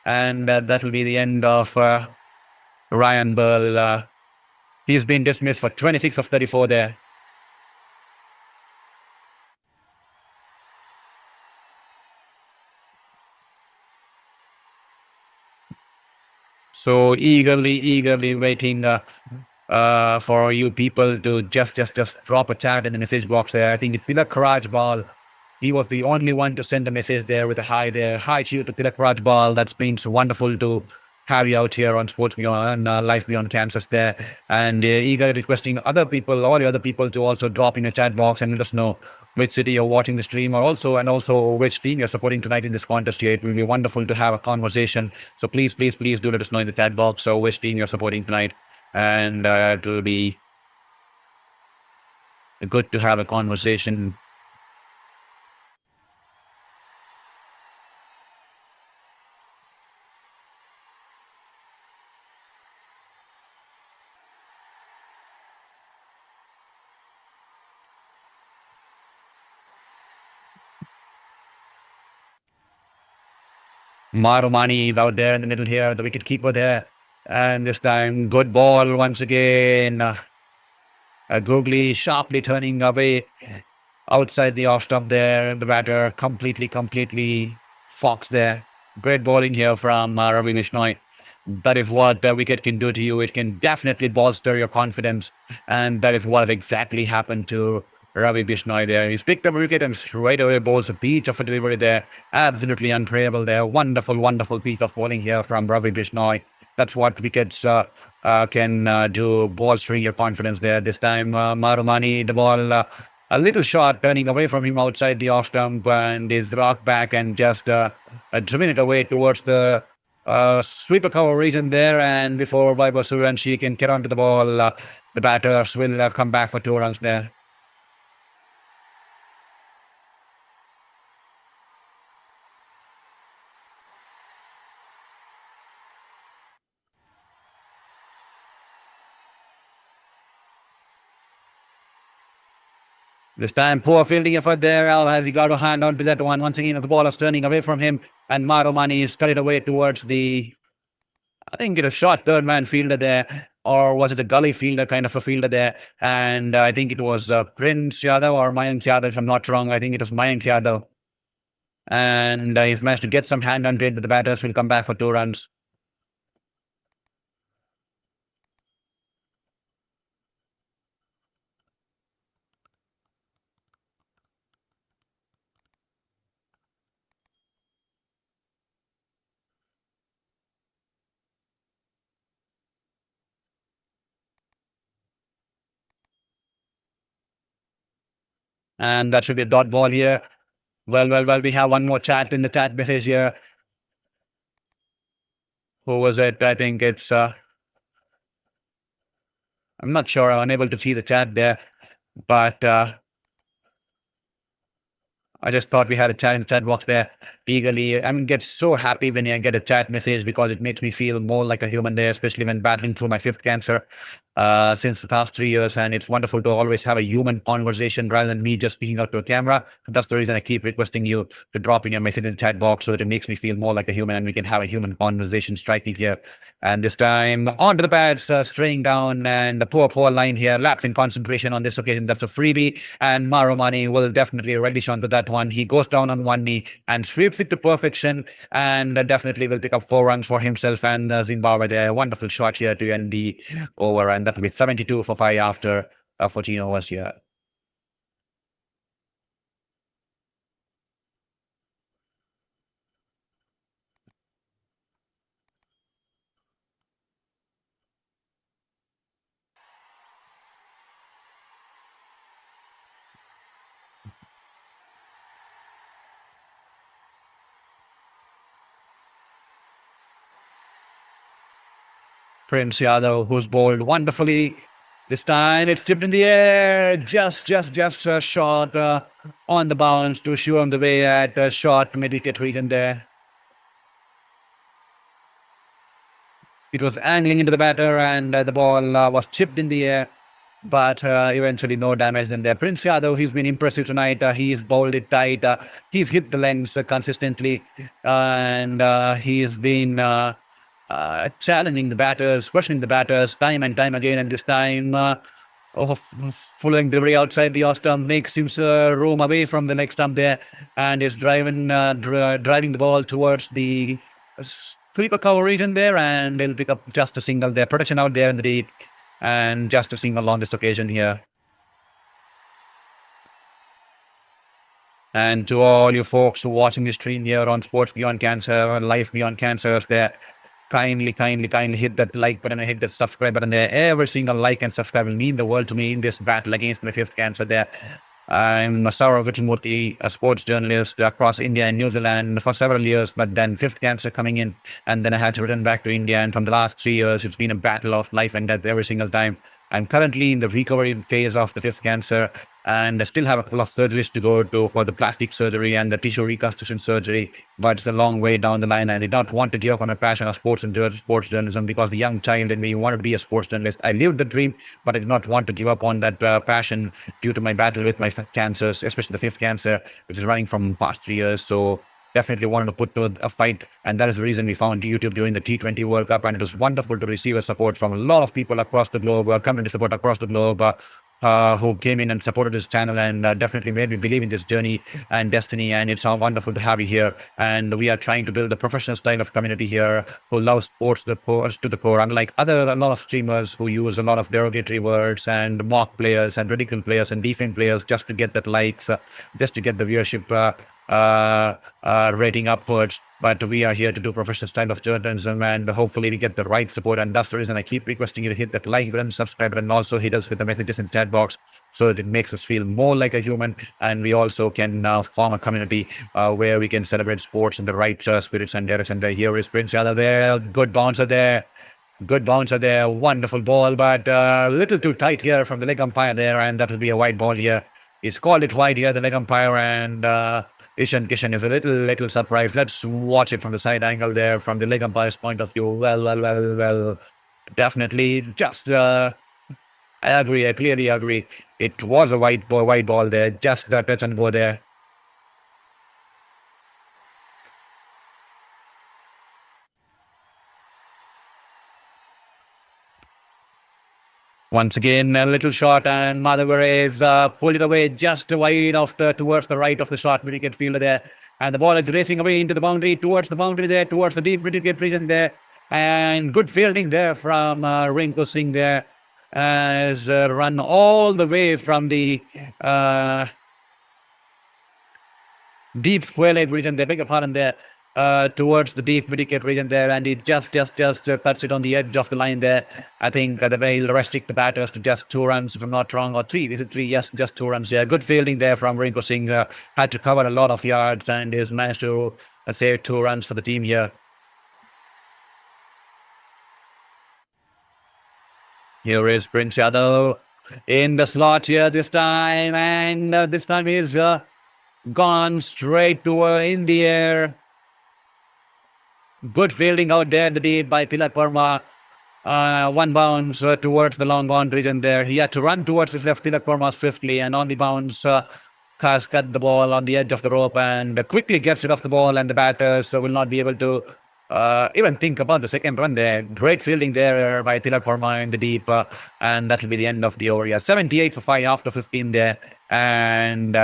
and that will be the end of Ryan Ball. He's been dismissed for 26 of 34 there. So eagerly waiting for you people to just drop a chat in the message box there. I think it's Tilak Rajbal. He was the only one to send a message there with a hi there. Hi to you to Tilak Rajbal. That's been so wonderful to have you out here on Sports Beyond, Life Beyond Kansas there. And eager requesting other people, all the other people to also drop in a chat box and let us know which city you're watching the stream, or also which team you're supporting tonight in this contest here. It will be wonderful to have a conversation. So please do let us know in the chat box. So which team you're supporting tonight, and it will be good to have a conversation. Marumani is out there in the middle here, the wicket keeper there. And this time, good ball once again. Googly sharply turning away outside the off stump there. The batter completely fox there. Great bowling here from Ravi Bishnoi. That is what the wicket can do to you. It can definitely bolster your confidence. And that is what exactly happened to Ravi Bishnoi there. He's picked up a wicket and straight away bowls a beach of a delivery there. Absolutely unplayable there. Wonderful piece of bowling here from Ravi Bishnoi. That's what wickets can do, bolstering your confidence there. This time, Marumani, the ball a little short, turning away from him outside the off stump, and is rocked back and just driven it away towards the sweeper cover region there. And before Vaibhav Suryanshi can get onto the ball, the batters will come back for 2 runs there. This time, poor fielding effort there. As he got a hand onto that one. Once again, the ball is turning away from him, and Marumani is cut it away towards the, I think it was short third man fielder there, or was it a gully fielder, kind of a fielder there? And I think it was Prince Yadav or Mayank Yadav, if I'm not wrong. I think it was Mayank Yadav. And he's managed to get some hand on it, but the batters will come back for 2 runs. And that should be a dot ball here. Well, we have one more chat in the chat message here. Who was it? I think it's, I'm not sure. I'm unable to see the chat there. But I just thought we had a chat in the chat box there eagerly. I mean, get so happy when I get a chat message because it makes me feel more like a human there, especially when battling through my 5th cancer since the past 3 years. And it's wonderful to always have a human conversation rather than me just speaking out to a camera. That's the reason I keep requesting you to drop in your message in the chat box so that it makes me feel more like a human and we can have a human conversation striking here. And this time, onto the pads, straying down, and the poor line here, lapse in concentration on this occasion. That's a freebie, and Marumani will definitely relish onto that one. He goes down on one knee and sweeps it to perfection, and definitely will pick up 4 runs for himself and Zimbabwe there. Wonderful shot here to end the over, and that will be 72 for 5 after 14 overs here. Prince Yadav, who's bowled wonderfully. This time it's tipped in the air, just short on the bounce to show him the way at the short mid-wicket region there. It was angling into the batter, and the ball was chipped in the air, but eventually no damage in there. Prince Yadav, he's been impressive tonight. He's bowled it tight. He's hit the lengths consistently, and he's been challenging the batters, questioning the batters time and time again. And this time, following delivery outside the off stump makes him roam away from the next stump there, and is driving the ball towards the sweeper cover region there, and they'll pick up just a single there. Protection out there in the deep, and just a single on this occasion here. And to all you folks who are watching this stream here on Sports Beyond Cancer, Life Beyond Cancer, there, kindly hit that like button and hit that subscribe button there. Every single like and subscribe will mean the world to me in this battle against my fifth cancer there. I'm Saurav Vitamurthy, a sports journalist across India and New Zealand for several years, but then fifth cancer coming in, and then I had to return back to India. And from the last 3 years, it's been a battle of life and death every single time. I'm currently in the recovery phase of the fifth cancer, and I still have a couple of surgeries to go to for the plastic surgery and the tissue reconstruction surgery, but it's a long way down the line. I did not want to give up on my passion of sports and sports journalism, because the young child in me wanted to be a sports journalist. I lived the dream, but I did not want to give up on that passion due to my battle with my cancers, especially the fifth cancer, which is running from past 3 years. So definitely wanted to put to a fight, and that is the reason we found YouTube during the T20 World Cup, and it was wonderful to receive a support from a lot of people across the globe, community support across the globe, who came in and supported this channel, and definitely made me believe in this journey and destiny. And it's wonderful to have you here. And we are trying to build a professional style of community here who loves sports to the core, unlike a lot of streamers who use a lot of derogatory words and mock players and ridicule players and defend players just to get that likes, just to get the viewership rating upwards. But we are here to do professional style of journalism, and hopefully we get the right support. And that's the reason I keep requesting you to hit that like button, subscribe button, and also hit us with the messages in chat box, so that it makes us feel more like a human. And we also can form a community where we can celebrate sports in the right spirits and direction. Here is Prince Yadav there. Good bouncer there. Good bouncer there. Wonderful ball, but a little too tight here from the leg umpire there, and that will be a white ball here. He's called it wide here, the leg umpire, and Ishan Kishan is a little surprised. Let's watch it from the side angle there, from the leg umpire's point of view. Well. Definitely, just I agree. I clearly agree. It was a white ball there. Just that touch and go there. Once again, a little shot, and Madhavarez pulled it away just wide off towards the right of the shot wicket fielder there. And the ball is racing away into the boundary, towards the boundary there, towards the deep wicket region there. And good fielding there from Rinku Singh there. Has run all the way from the deep square leg region there, beg your pardon there, towards the deep wicket region there, and he just cuts it on the edge of the line there. I think they'll restrict the batters to just 2 runs, if I'm not wrong, or 3. Is it 3? Yes, just 2 runs. Yeah, good fielding there from Rinku Singh. Had to cover a lot of yards, and has managed to save 2 runs for the team here. Here is Prince Yadav in the slot here this time, and this time he's gone straight in the air. Good fielding out there in the deep by Tilak Verma. 1 bounce towards the long boundary region there. He had to run towards his left, Tilak Verma, swiftly, and on the bounce, has cut the ball on the edge of the rope and quickly gets it off the ball, and the batters will not be able to even think about the second run there. Great fielding there by Tilak Verma in the deep, and that will be the end of the over. Yeah, 78 for 5 after 15 there, and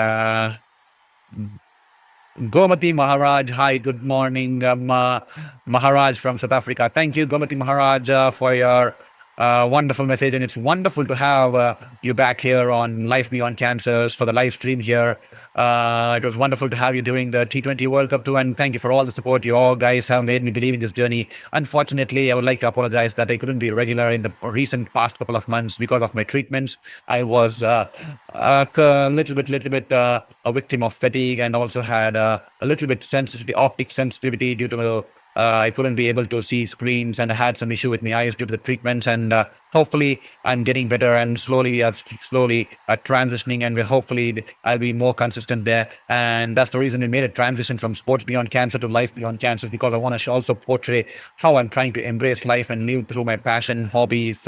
Gomati Maharaj, hi, good morning, Maharaj from South Africa. Thank you, Gomati Maharaj, for your wonderful message, and it's wonderful to have you back here on Life Beyond Cancers for the live stream here. It was wonderful to have you during the T20 World Cup too, and thank you for all the support. You all guys have made me believe in this journey. Unfortunately, I would like to apologize that I couldn't be regular in the recent past couple of months because of my treatments. I was a little bit a victim of fatigue, and also had a little bit optic sensitivity due to I couldn't be able to see screens, and I had some issue with my eyes due to the treatments, and hopefully I'm getting better and slowly transitioning, and hopefully I'll be more consistent there. And that's the reason we made a transition from Sports Beyond Cancer to Life Beyond Cancer, because I want to also portray how I'm trying to embrace life and live through my passion, hobbies,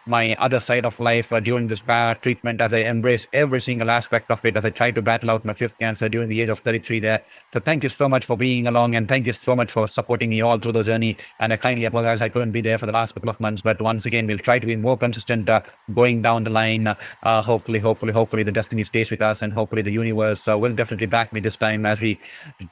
my other side of life during this treatment, as I embrace every single aspect of it, as I try to battle out my 5th cancer during the age of 33 there. So thank you so much for being along, and thank you so much for supporting me all through the journey. And I kindly apologize I couldn't be there for the last couple of months, but once again, we'll try to to be more consistent going down the line. Hopefully, the destiny stays with us, and hopefully the universe will definitely back me this time as we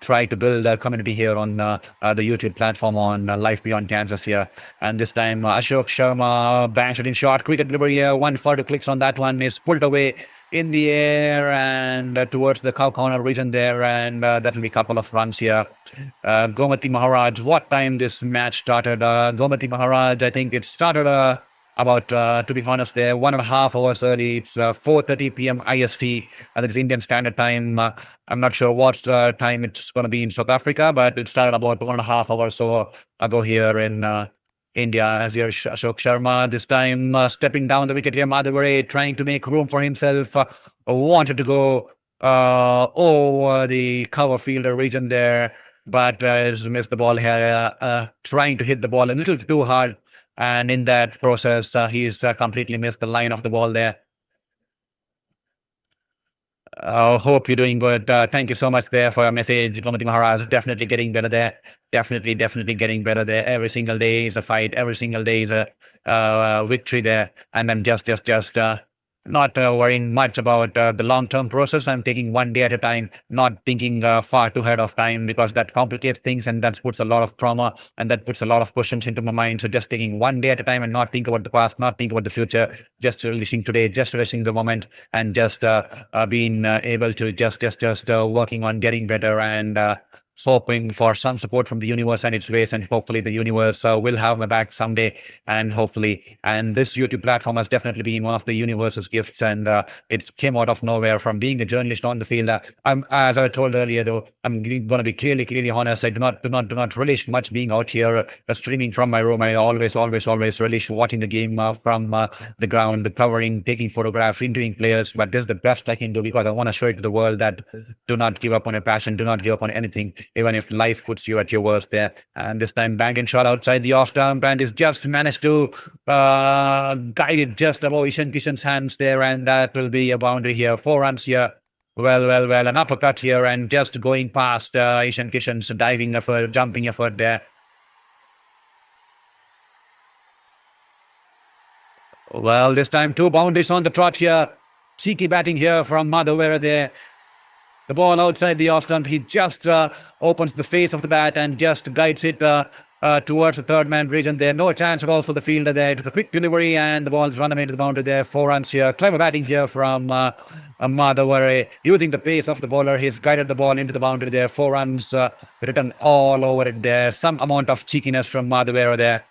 try to build a community here on the YouTube platform on Life Beyond Kansas here. And this time, Ashok Sharma bangs it in short. Cricket delivery here. 140 clicks on that one is pulled away in the air and towards the cow corner region there, and that will be a couple of runs here. Gomati Maharaj, what time this match started? Gomati Maharaj, I think it started about, to be honest, there 1.5 hours early. It's 4:30 p.m. IST, that is Indian Standard Time. I'm not sure what time it's going to be in South Africa, but it started about 1.5 hours or so ago here in India. As here Ashok Sharma this time stepping down the wicket here. Madhavare trying to make room for himself. Wanted to go over the cover fielder region there, but has missed the ball here. Trying to hit the ball a little too hard, and in that process, he's completely missed the line of the ball there. Hope you're doing good. Thank you so much there for your message. Gomati Maharaj, definitely getting better there. Definitely getting better there. Every single day is a fight. Every single day is a victory there. And I'm just not worrying much about the long-term process. I'm taking one day at a time, not thinking far too ahead of time, because that complicates things and that puts a lot of trauma and that puts a lot of questions into my mind. So just taking one day at a time and not think about the past, not think about the future, just relishing today, just relishing the moment, and just being able to just working on getting better and hoping for some support from the universe and its ways, and hopefully the universe will have my back someday. And hopefully, and this YouTube platform has definitely been one of the universe's gifts, and it came out of nowhere from being a journalist on the field. As I told earlier, though, I'm going to be clearly honest. I do not relish much being out here streaming from my room. I always relish watching the game from the ground, the covering, taking photographs, interviewing players. But this is the best I can do, because I want to show it to the world that do not give up on your passion, do not give up on anything, even if life puts you at your worst there. And this time, banging shot outside the off-stump, and he's just managed to guide it just above Ishan Kishan's hands there, and that will be a boundary here. 4 runs here. Well, an uppercut here, and just going past Ishan Kishan's diving effort, jumping effort there. Well, this time 2 boundaries on the trot here. Cheeky batting here from Madhavare there. The ball outside the off stump. He just opens the face of the bat and just guides it towards the third man region there. No chance at all for the fielder there. It was a quick delivery and the ball's run away into the boundary there. 4 runs here. Clever batting here from Madhavare. Using the pace of the bowler, he's guided the ball into the boundary there. 4 runs written all over it there. Some amount of cheekiness from Madhavare there.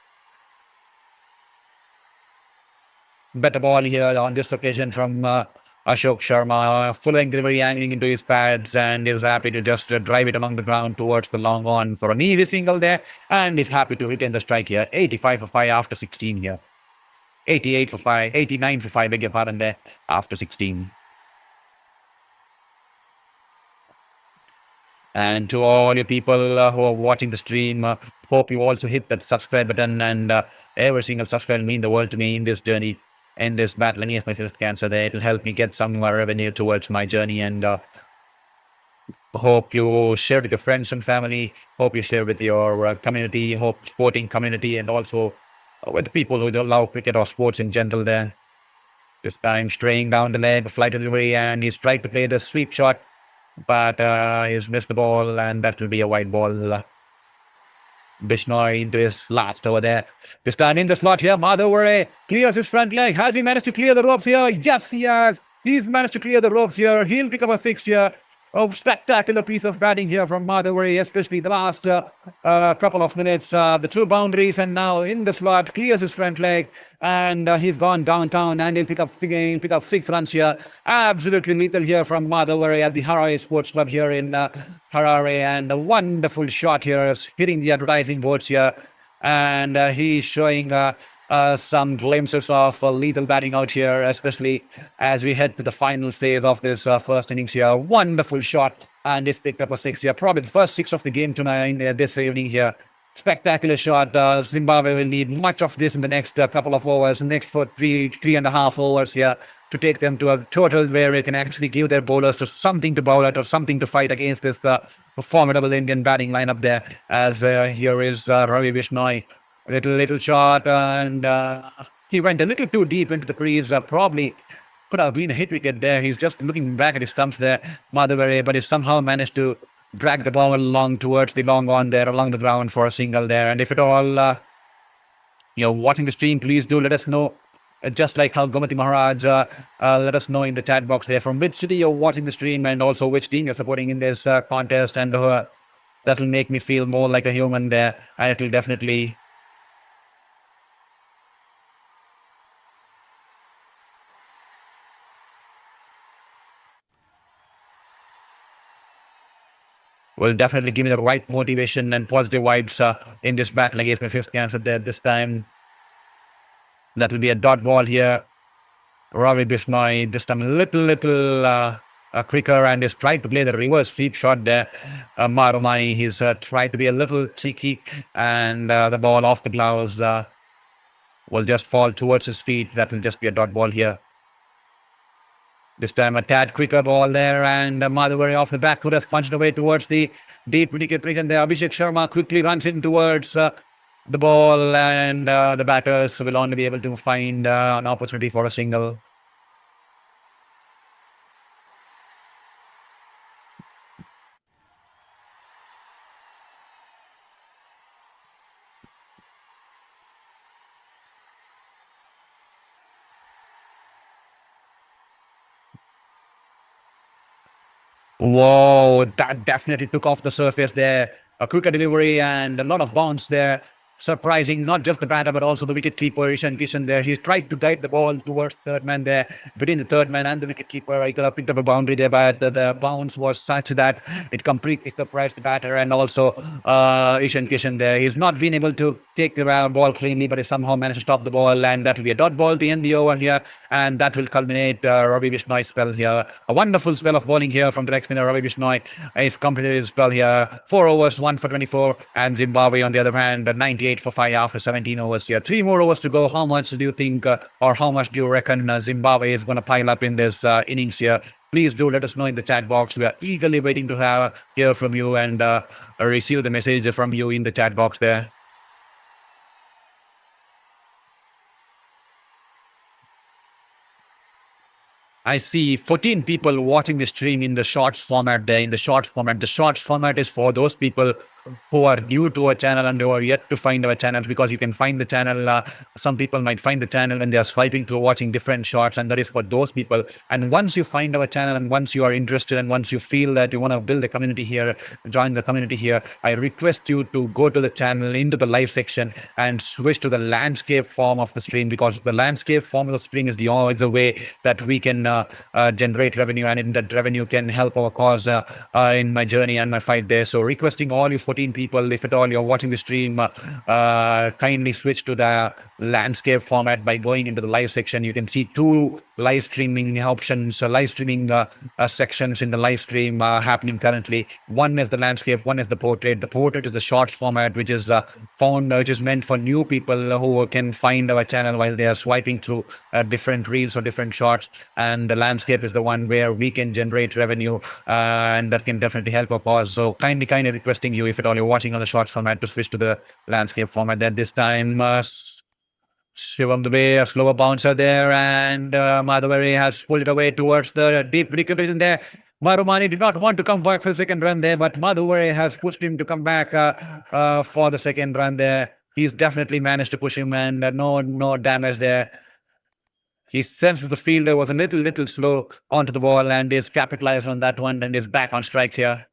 Better ball here on this occasion from Ashok Sharma, full-length delivery, angling into his pads, and is happy to just drive it along the ground towards the long on for an easy single there, and is happy to retain the strike here. 85 for 5 after 16 here. 88 for 5, 89 for 5, beg your pardon there, after 16. And to all you people who are watching the stream, hope you also hit that subscribe button, and every single subscribe will mean the world to me in this journey, in this battle against my fifth cancer there. It'll help me get some revenue towards my journey, and hope you share with your friends and family, hope you share with your community, hope sporting community, and also with the people who don't love cricket or sports in general there. This time straying down the leg, flight delivery, and he's tried to play the sweep shot, but he's missed the ball, and that will be a wide ball. Bishnoi into his last over there. This time in the slot here, Madhavare clears his front leg. Has he managed to clear the ropes here? Yes, he has. He's managed to clear the ropes here. He'll pick up a 6 here. A spectacular piece of batting here from Madhavare, especially the last couple of minutes. The 2 boundaries, and now in the slot, clears his front leg, and he's gone downtown, and he'll pick up 6 runs here. Absolutely lethal here from Madhavare at the Harare Sports Club here in Harare, and a wonderful shot here, hitting the advertising boards here, and he's showing some glimpses of lethal batting out here, especially as we head to the final phase of this first innings here. Wonderful shot, and he's picked up a 6 here, probably the first 6 of the game tonight, this evening here. Spectacular shot. Zimbabwe will need much of this in the next couple of overs, next for 3.5 overs here, to take them to a total where they can actually give their bowlers to something to bowl at or something to fight against this formidable Indian batting lineup there. As here is Ravi Bishnoi. Little shot, and He went a little too deep into the crease. Probably could have been a hit wicket there. He's just looking back at his stumps there, Madhuvare, but he somehow managed to drag the ball along towards the long on there, along the ground for a single there. And if at all, watching the stream, please do let us know. Just like how Gomati Maharaj, let us know in the chat box there from which city you're watching the stream and also which team you're supporting in this contest. And that will make me feel more like a human there. And it will definitely give me the right motivation and positive vibes in this battle against my fifth cancer there this time. That will be a dot ball here. Ravi Bisnoy this time a little quicker and is trying to play the reverse sweep shot there. Marumani, he's tried to be a little cheeky and the ball off the gloves will just fall towards his feet. That will just be a dot ball here. This time a tad quicker ball there and Madhuvare off the back foot has punched away towards the deep wicket region there. Abhishek Sharma quickly runs in towards the ball and the batters will only be able to find an opportunity for a single. Whoa, that definitely took off the surface there. A quicker delivery and a lot of bounce there. Surprising, not just the batter, but also the wicket-keeper, Ishan Kishan there. He's tried to guide the ball towards third man there. Between the third man and the wicket-keeper, he could have picked up a boundary there, but the bounce was such that it completely surprised the batter and also Ishan Kishan there. He's not been able to take the ball cleanly, but he somehow managed to stop the ball, and that will be a dot ball to end the over here, and that will culminate Ravi Bisnoy's spell here. A wonderful spell of bowling here from the leg spinner Ravi Bisnoy. He's completed his spell here. 4 overs, 1 for 24, and Zimbabwe on the other hand, 98 for 5 after 17 overs here. 3 more overs to go. How much do you think, or how much do you reckon Zimbabwe is going to pile up in this innings here? Please do let us know in the chat box. We are eagerly waiting to hear from you and receive the message from you in the chat box there. I see 14 people watching the stream in the shorts format there, the shorts format is for those people who are new to our channel and who are yet to find our channel, because you can find the channel, some people might find the channel and they are swiping through watching different shorts, and that is for those people. And once you find our channel and once you are interested and once you feel that you want to build a community here, join the community here, I request you to go to the channel, into the live section and switch to the landscape form of the stream, because the landscape form of the stream is the way that we can generate revenue, and that revenue can help our cause in my journey and my fight there. So requesting all you 14 people, if at all you're watching the stream, kindly switch to the landscape format by going into the live section. You can see 2 live streaming options, live streaming sections in the live stream happening currently. One is the landscape, one is the portrait. The portrait is the shorts format, which is which is meant for new people who can find our channel while they are swiping through different reels or different shorts. And the landscape is the one where we can generate revenue, and that can definitely help our cause. So kindly requesting you, if at all you're watching on the shorts format, to switch to the landscape format. That this time Shivam Dubey, a slower bouncer there, and Madhuvare has pulled it away towards the deep wicket region there. Marumani did not want to come back for the second run there, but Madhuvare has pushed him to come back for the second run there. He's definitely managed to push him, and no damage there. He sensed the fielder was a little slow onto the ball and is capitalized on that one and is back on strike here.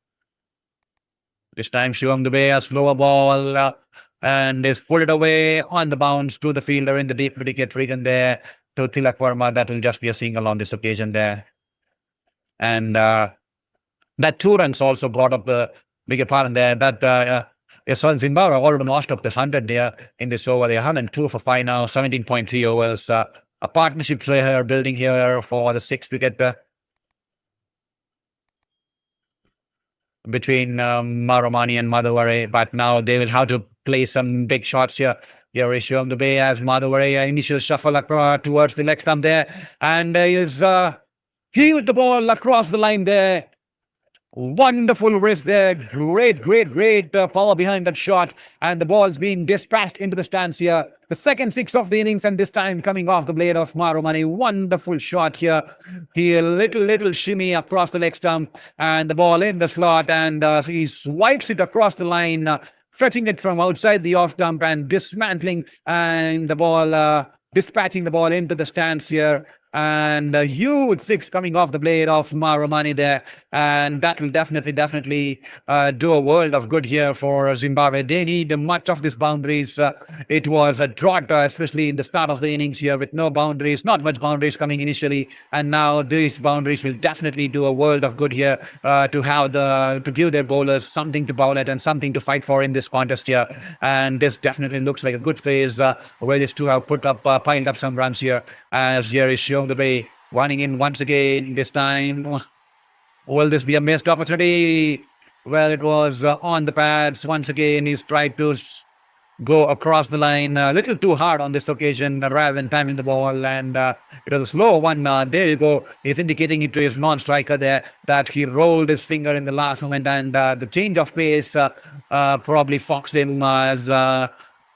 This time Shivam Dubey, a slower ball, and is pulled it away on the bounce to the fielder in the deep wicket region there to Tilak Verma. That will just be a single on this occasion there. And that 2 runs also brought up the bigger part in there. That Zimbabwe already notched up this 100 there in this over. They're 102 for 5 now, 17.3 overs. A partnership player building here for the 6th wicket between Marumani and Madhuvare, but now they will have to play some big shots here. Here is Shivam Dubey as Madhuvare, initial shuffle across towards the leg stump there, and he's heeled the ball across the line there. Wonderful wrist there. Great power behind that shot. And the ball's being dispatched into the stands here. The second six of the innings, and this time coming off the blade of Marumani. Wonderful shot here. He a little shimmy across the leg stump, and the ball in the slot, and he swipes it across the line, stretching it from outside the off stump and dismantling, and the ball dispatching the ball into the stands here. And a huge six coming off the blade of Marumani there. And that will definitely do a world of good here for Zimbabwe. They need much of these boundaries. It was a drought, especially in the start of the innings here, with no boundaries, not much boundaries coming initially. And now these boundaries will definitely do a world of good here to give their bowlers something to bowl at and something to fight for in this contest here. And this definitely looks like a good phase where these two have piled up some runs here, as here is shown the way, running in once again. This time, will this be a missed opportunity? Well, it was on the pads once again. He's tried to go across the line a little too hard on this occasion rather than timing the ball, and it was a slow one. There you go. He's indicating it to his non-striker there that he rolled his finger in the last moment, and the change of pace probably foxed him as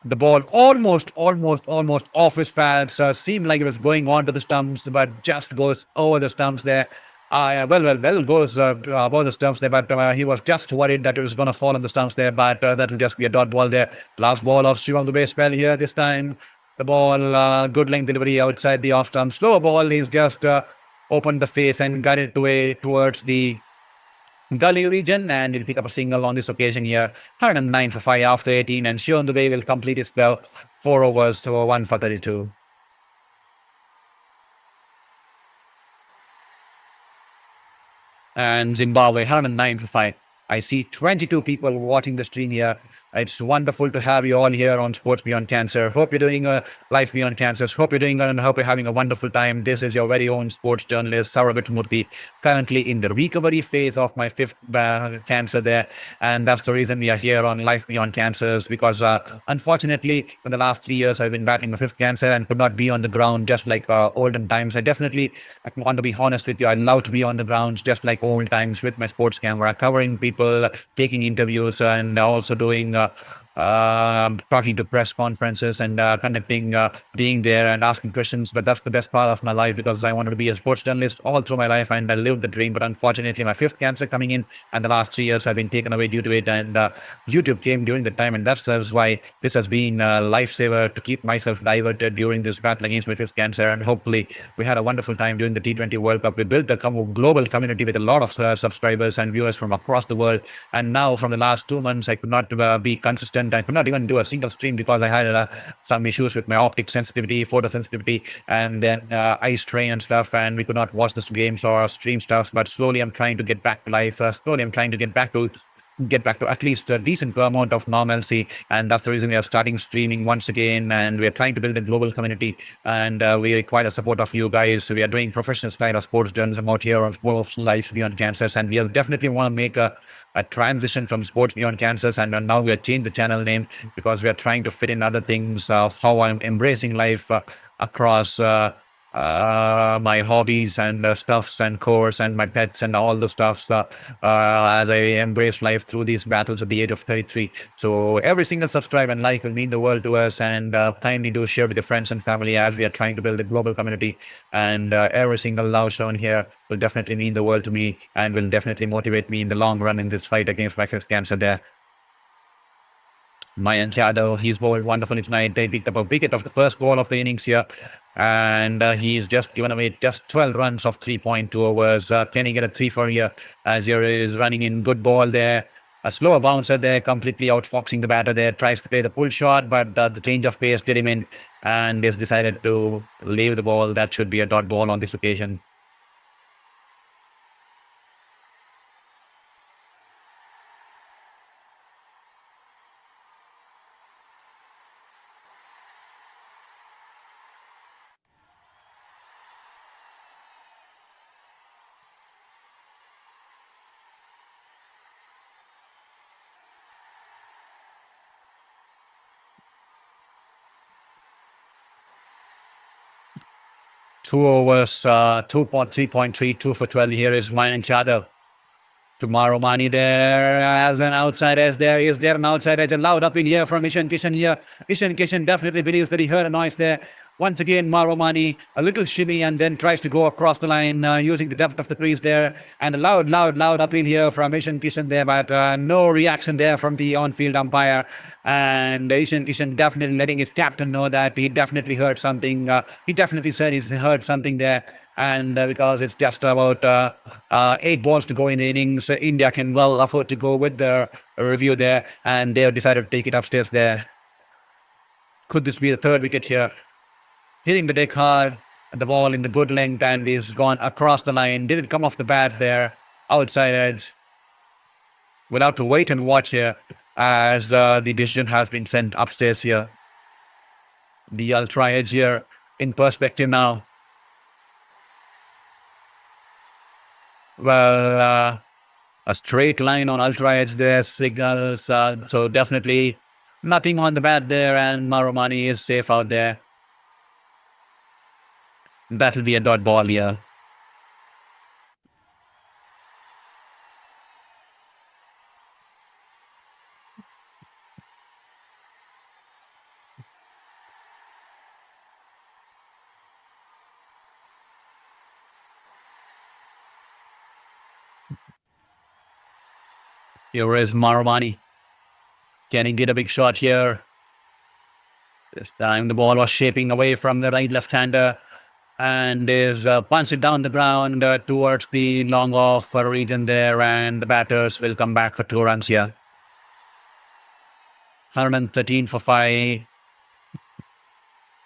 the ball almost off his pads. Seemed like it was going on to the stumps, but just goes over the stumps there. Well, goes above the stumps there, but he was just worried that it was going to fall on the stumps there, but that will just be a dot ball there. Last ball of Shivam Dubey's spell here this time. The ball, good length delivery outside the off stump. Slow ball, he's just opened the face and got it away towards the gully region, and he'll pick up a single on this occasion here. 109 for 5 after 18, and Shivam Dubey will complete his spell. 4 overs to 1 for 32. And Zimbabwe, 109 for 5. I see 22 people watching the stream here. It's wonderful to have you all here on Sports Beyond Cancer. Hope you're doing Life Beyond Cancer. Hope you're doing and hope you're having a wonderful time. This is your very own sports journalist, Saurabh Murthy, currently in the recovery phase of my 5th cancer there. And that's the reason we are here on Life Beyond Cancers, because unfortunately, in the last 3 years, I've been battling my 5th cancer and could not be on the ground just like olden times. I want to be honest with you. I love to be on the ground just like old times with my sports camera, covering people, taking interviews, and also doing talking to press conferences and conducting, being there and asking questions. But that's the best part of my life, because I wanted to be a sports journalist all through my life, and I lived the dream. But unfortunately, my 5th cancer coming in, and the last 3 years have been taken away due to it. And YouTube came during the time, and that's why this has been a lifesaver to keep myself diverted during this battle against my 5th cancer. And hopefully, we had a wonderful time during the T20 World Cup. We built a global community with a lot of subscribers and viewers from across the world. And now, from the last 2 months, I could not be consistent. I could not even do a single stream because I had some issues with my optic sensitivity, photo sensitivity, and then eye strain and stuff, and we could not watch the games or stream stuff. But slowly I'm trying to get back to life. Slowly I'm trying to get back to at least a decent amount of normalcy, and that's the reason we are starting streaming once again, and we are trying to build a global community, and we require the support of you guys. We are doing professional style of sports journalism out here on Sports Life Beyond Cancers, and we definitely want to make a transition from Sports Beyond Cancers, and now we have changed the channel name because we are trying to fit in other things of how I'm embracing life across my hobbies and stuffs and course and my pets and all the stuffs as I embrace life through these battles at the age of 33. So every single subscribe and like will mean the world to us, and kindly do share with your friends and family as we are trying to build a global community. And every single love shown here will definitely mean the world to me and will definitely motivate me in the long run in this fight against my 5th cancer there. Mayank Yadav, he's bowled wonderfully tonight. They picked up a wicket of the first ball of the innings here, and he's just given away just 12 runs of 3.2 overs. Can he get a 3 for here? As here is running in, good ball there. A slower bouncer there, completely outfoxing the batter there. Tries to play the pull shot, but the change of pace did him in, and he's decided to leave the ball. That should be a dot ball on this occasion. Two overs, 3.3, 2 for 12. Here is Mayank Yadav. Tomorrow Mani there as an outside edge there. Is there an outside edge allowed up in here from Ishan Kishan here? Ishan Kishan definitely believes that he heard a noise there. Once again, Maromani, a little shimmy and then tries to go across the line using the depth of the crease there. And a loud appeal here from Ishan Kishan there, but no reaction there from the on-field umpire. And Ishan Kishan definitely letting his captain know that he definitely heard something. He definitely said he's heard something there. And because it's just about 8 balls to go in the innings, India can well afford to go with the review there. And they have decided to take it upstairs there. Could this be the third wicket here? Hitting the deck hard, the ball in the good length, and he's gone across the line. Did it come off the bat there? Outside edge. We'll have to wait and watch here as the decision has been sent upstairs here. The ultra edge here in perspective now. Well, a straight line on ultra edge there signals, so definitely nothing on the bat there, and Maromani is safe out there. That'll be a dot ball here. Here is Maromani. Can he get a big shot here? This time the ball was shaping away from the right left-hander. And is punched it down the ground towards the long off region there, and the batters will come back for 2 runs here. 113 for 5.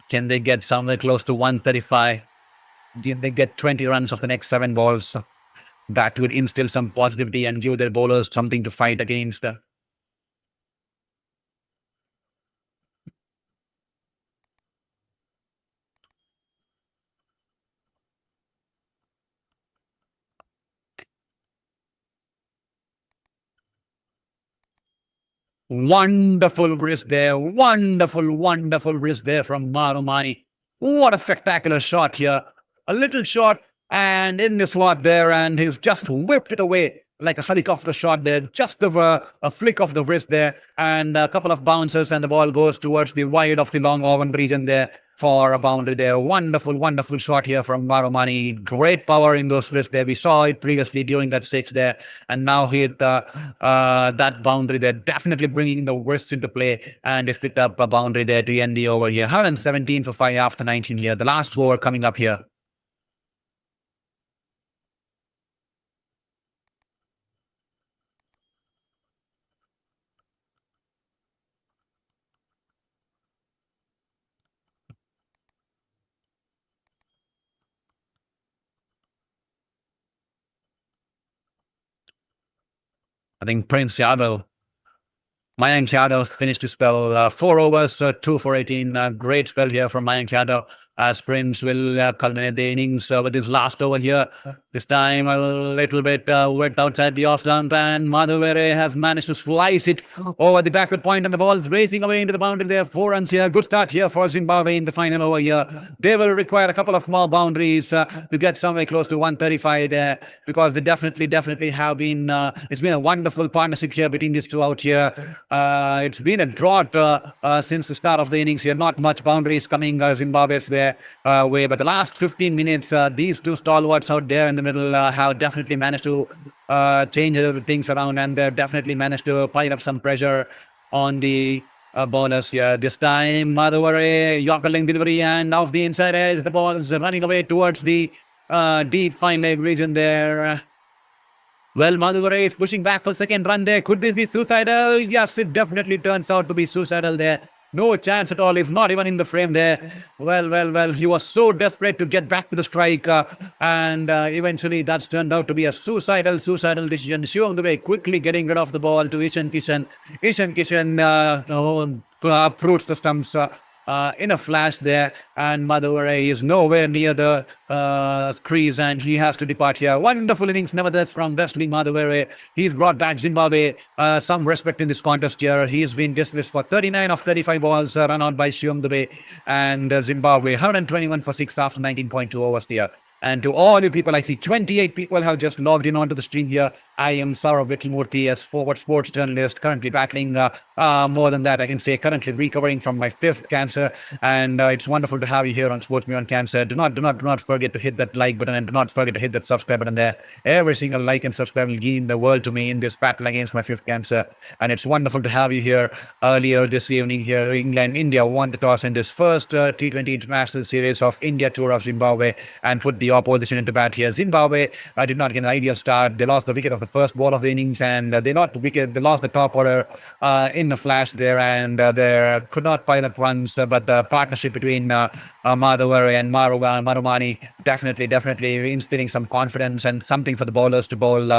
Can they get somewhere close to 135? Can they get 20 runs of the next 7 balls? That would instill some positivity and give their bowlers something to fight against. Wonderful wrist there. Wonderful wrist there from Maromani. What a spectacular shot here. A little shot and in the slot there, and he's just whipped it away like a helicopter shot there. Just a flick of the wrist there, and a couple of bounces, and the ball goes towards the wide of the long oven region there for a boundary there. Wonderful shot here from Maromani. Great power in those wrists there. We saw it previously during that 6 there, and now he hit that boundary there, definitely bringing the wrists into play, and he's picked up a boundary there to end the over here. 117 for 5 after 19 here. The last over coming up here. I think Mayank Yadav finished his spell. 4 overs, 2 for 18. Great spell here from Mayank Yadav, as Prince will culminate the innings with his last over here. This time a little bit wet outside the off stump, and Madhuvere has managed to slice it over the backward point, and the ball is racing away into the boundary there. 4 runs here. Good start here for Zimbabwe in the final over here. They will require a couple of more boundaries to get somewhere close to 135 there, because they definitely have been, it's been a wonderful partnership here between these two out here. It's been a drought since the start of the innings here. Not much boundaries coming Zimbabwe's way, but the last 15 minutes, these two stalwarts out there in the middle have definitely managed to change things around, and they've definitely managed to pile up some pressure on the bowlers here. This time, Madhuvere, Yorker length delivery, and off the inside edge, the ball is running away towards the deep fine leg region there. Well, Madhuvere is pushing back for second run there. Could this be suicidal? Yes, it definitely turns out to be suicidal there. No chance at all. He's not even in the frame there. Well. He was so desperate to get back to the strike, and eventually that's turned out to be a suicidal decision. Shivam Dubey quickly getting rid of the ball to Ishan Kishan. Ishan Kishan approached the stumps in a flash there, and Madhuvere is nowhere near the crease, and he has to depart here. Wonderful innings nevertheless from Wesley Madhuvere. He's brought back Zimbabwe some respect in this contest here. He's been dismissed for 39 of 35 balls run out by Shivam Dubey, and Zimbabwe 121 for 6 after 19.2 overs here. And to all you people, I see 28 people have just logged in onto the stream here. I am Saurav Vitlamurthy, as forward sports journalist, currently battling, more than that, I can say, currently recovering from my fifth cancer. And it's wonderful to have you here on Sports Beyond Cancer. Do not forget to hit that like button, and do not forget to hit that subscribe button there. Every single like and subscribe will mean the world to me in this battle against my fifth cancer. And it's wonderful to have you here. Earlier this evening here, India won the toss in this first T20 international series of India tour of Zimbabwe and put the opposition into bat here. Zimbabwe did not get an ideal start. They lost the wicket of the first ball of the innings, and they lost the top order in a flash there, and they could not pile up runs. But the partnership between Madhawari and Marumani definitely instilling some confidence and something for the bowlers to bowl.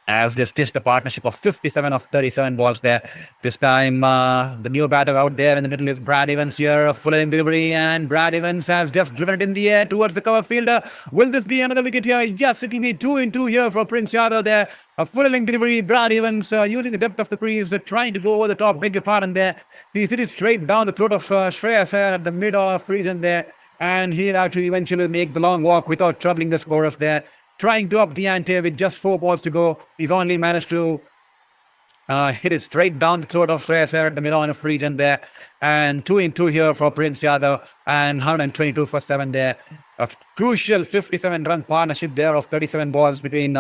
As they stitched a partnership of 57 of 37 balls there. This time, the new batter out there in the middle is Brad Evans here, a full delivery, and Brad Evans has just driven it in the air towards the cover fielder. Will this be another wicket here? Yes, it will be 2-2 here for Prince Yadav there. A full delivery, Brad Evans using the depth of the crease, trying to go over the top, beg your pardon there. He hit it straight down the throat of Shreyas Iyer at the mid-off region there, and he'll actually eventually make the long walk without troubling the scorers there. Trying to up the ante with just 4 balls to go. He's only managed to hit it straight down the throat of Shreyas Iyer at the mid-on region there. And 2-2 here for Prince Yadav, and 122 for 7 there. A crucial 57-run partnership there of 37 balls between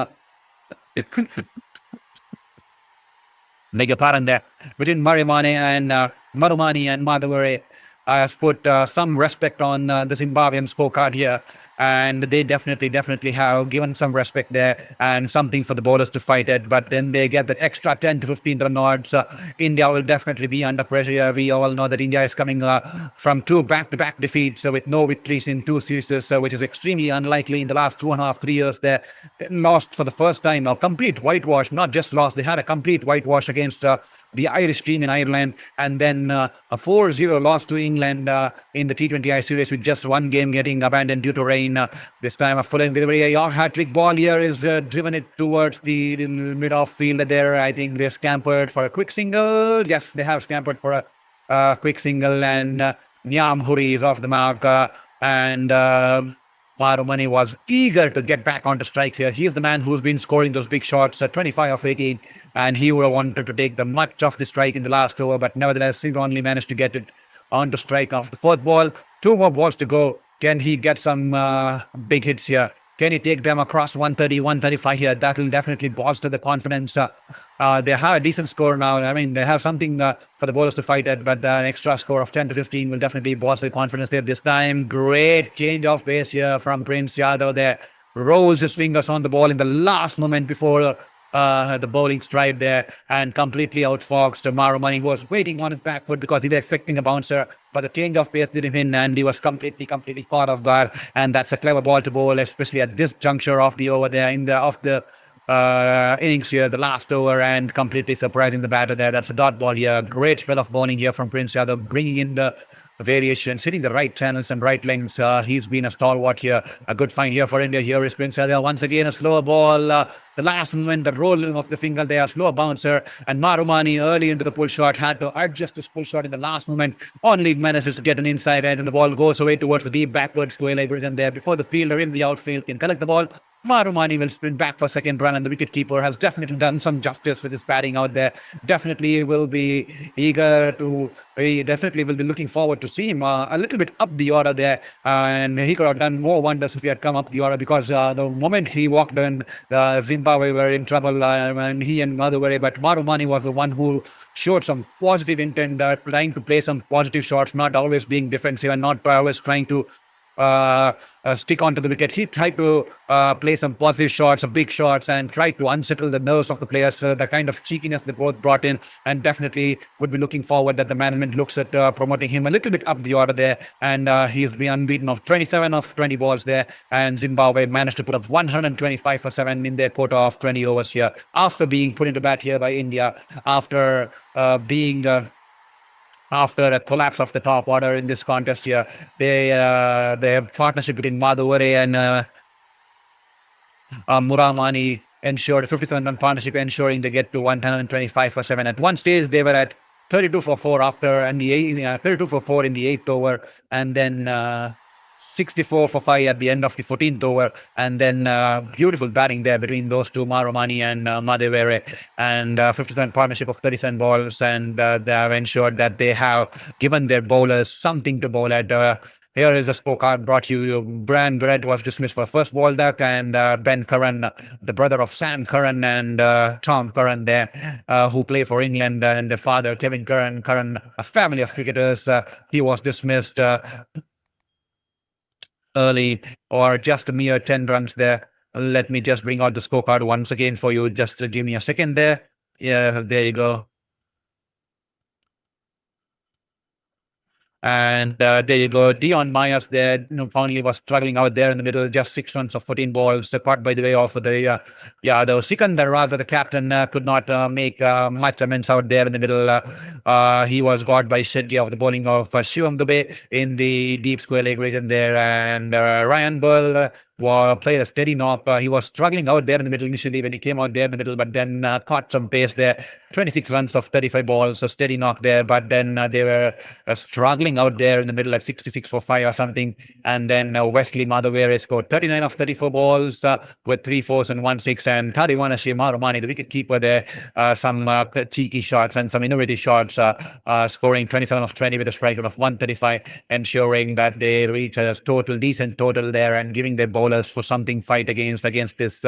beg your pardon there, between Marumani and Madhawari. Has put some respect on the Zimbabwean scorecard here. And they definitely have given some respect there and something for the bowlers to fight at. But then they get that extra 10 to 15 run odds. India will definitely be under pressure. We all know that India is coming from 2 back-to-back defeats with no victories in 2 series, which is extremely unlikely in the last 2.5-3 years. They lost for the first time, a complete whitewash, not just lost. They had a complete whitewash against the Irish team in Ireland, and then a 4-0 loss to England in the T20I series with just 1 game getting abandoned due to rain. This time a full delivery, a York hat-trick ball here is driven it towards the mid-off field there. I think they scampered for a quick single. Yes, they have scampered for a quick single, and Nyam Huri is off the mark, and Marumani was eager to get back onto strike here. He is the man who's been scoring those big shots, 25 of 18, and he would have wanted to take the much of the strike in the last over, but nevertheless, he only managed to get it onto strike off the 4th ball. 2 more balls to go. Can he get some big hits here? Can he take them across 130, 135 here? That will definitely bolster the confidence. They have a decent score now. I mean, they have something for the bowlers to fight at, but an extra score of 10 to 15 will definitely bolster the confidence there. This time, great change of pace here from Prince Yadav there. Rolls his fingers on the ball in the last moment before the bowling stride there, and completely outfoxed Marumani, who was waiting on his back foot because he was expecting a bouncer, but the change of pace did him in, and he was completely caught off guard. And that's a clever ball to bowl, especially at this juncture of the over there of the innings here, the last over, and completely surprising the batter there. That's a dot ball here. Great spell of bowling here from Prince Yadav, bringing in the variations, hitting the right channels and right lengths. He's been a stalwart here. A good find here for India. Here is Prince Yadav. Once again, a slower ball. The last moment, the rolling of the finger there, slow bouncer. And Marumani early into the pull shot had to adjust his pull shot in the last moment. Only manages to get an inside edge, and the ball goes away towards the deep backwards square leg region there before the fielder in the outfield can collect the ball. Marumani will sprint back for second run, and the wicketkeeper has definitely done some justice with his batting out there. Definitely will be looking forward to see him a little bit up the order there, and he could have done more wonders if he had come up the order, because the moment he walked in, Zimbabwe were in trouble, and he and Madhawari, but Marumani was the one who showed some positive intent, trying to play some positive shots, not always being defensive and not always trying to stick onto the wicket. He tried to play some positive shots, some big shots, and try to unsettle the nerves of the players. The kind of cheekiness they both brought in, and definitely would be looking forward that the management looks at promoting him a little bit up the order there. And he's been unbeaten of 27 of 20 balls there, and Zimbabwe managed to put up 125 for 7 in their quota of 20 overs here, after being put into bat here by India, after a collapse of the top order in this contest here. They have partnership between Madhawari and Muramani ensured a 57-run partnership, ensuring they get to 125 for 7. At one stage, they were at 32 for 4 after, and 32 for 4 in the 8th over, and then 64 for 5 at the end of the 14th over. And then beautiful batting there between those two, Maromani and Madhevere, and 57 partnership of 37 balls. And they have ensured that they have given their bowlers something to bowl at. Here is a scorecard brought to you. Brian Barrett was dismissed for first ball duck, and Ben Curran, the brother of Sam Curran and Tom Curran there, who play for England, and the father, Kevin Curran, a family of cricketers, he was dismissed early, or just a mere 10 runs there. Let me just bring out the scorecard once again for you. Just give me a second there. Yeah, there you go. And there you go. Dion Myers there, finally was struggling out there in the middle. Just 6 runs of 14 balls. Caught by the way of the Sikandar, rather the captain, could not make much amends out there in the middle. He was got by Shetty of the bowling of Shivam Dubey in the deep square leg region there. And Ryan Burl played a steady knock. He was struggling out there in the middle initially when he came out there in the middle, but then caught some pace there. 26 runs of 35 balls, a steady knock there. But then they were struggling out there in the middle at 66 for 5 or something. And then Wesley Madhavere scored 39 of 34 balls with 3 fours and 1 6. And Tadiwana Maromani, the wicket keeper there, some cheeky shots and some innovative shots, scoring 27 of 20 with a strike rate of 135, ensuring that they reach a decent total there and giving their bowlers for something fight against this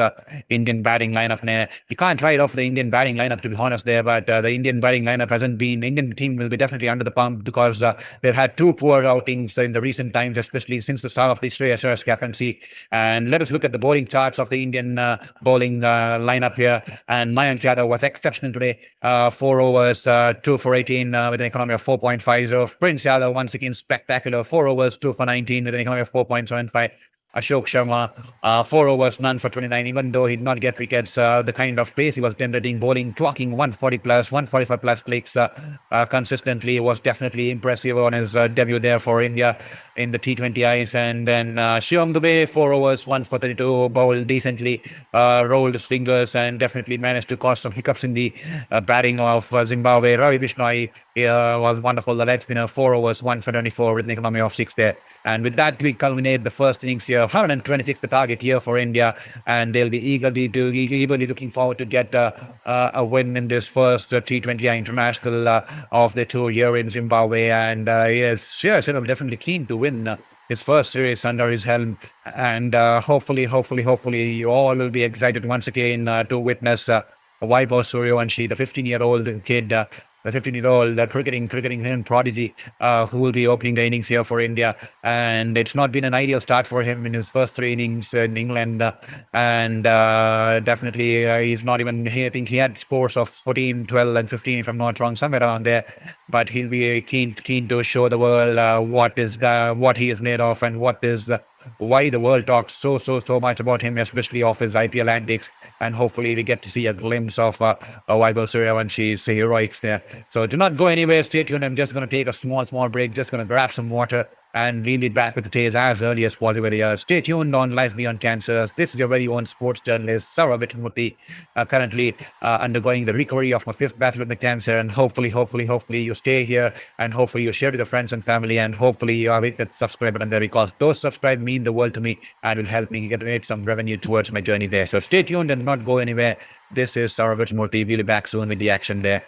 Indian batting lineup there. You can't write off the Indian batting lineup, to be honest there, but the Indian batting lineup hasn't been, Indian team will be definitely under the pump because they've had 2 poor outings in the recent times, especially since the start of the Shreyas Iyer's captaincy. And let us look at the bowling charts of the Indian bowling lineup here. And Mayank Yadav was exceptional today. 4 overs, 2 for 18 with an economy of 4.50. Prince Yadav once again spectacular. 4 overs, 2 for 19 with an economy of 4.75. Ashok Sharma, 4 overs, none for 29, even though he did not get wickets. The kind of pace he was generating, bowling, clocking 140 plus, 145 plus clicks consistently was definitely impressive on his debut there for India in the T20Is. And then Shivam Dubey, 4 overs, 1 for 32, bowled decently, rolled his fingers, and definitely managed to cause some hiccups in the batting of Zimbabwe. Ravi Bishnoi was wonderful. The leg spinner, 4 overs, 1 for 24 with an economy of 6 there. And with that, we culminate the first innings here. 126 the target here for India, and they'll be eagerly looking forward to get a win in this first T20I international of the tour here in Zimbabwe. And yes, Shreyas Iyer definitely keen to win his first series under his helm, and hopefully you all will be excited once again to witness Vaibhav Suryavanshi, the 15-year-old kid, the 15-year-old cricketing prodigy, who will be opening the innings here for India. And it's not been an ideal start for him in his first 3 innings in England. And definitely he's not even here. I think he had scores of 14, 12, and 15, if I'm not wrong, somewhere around there. But he'll be keen to show the world what he is made of, and why the world talks so much about him, especially of his IPL antics. And hopefully we get to see a glimpse of Vaibhav Suryavansh's heroics there. So do not go anywhere. Stay tuned. I'm just going to take a small break. Just going to grab some water and we'll be back with the tales as early as possible. Stay tuned on Life Beyond Cancer. This is your very own sports journalist, Sarah Vitmurthy, currently undergoing the recovery of my 5th battle with the cancer. And hopefully you stay here, and hopefully you share with your friends and family, and hopefully you hit that subscribe button there, because those subscribe mean the world to me and will help me generate some revenue towards my journey there. So stay tuned and not go anywhere. This is Sarah Vitmurthy. We'll be back soon with the action there.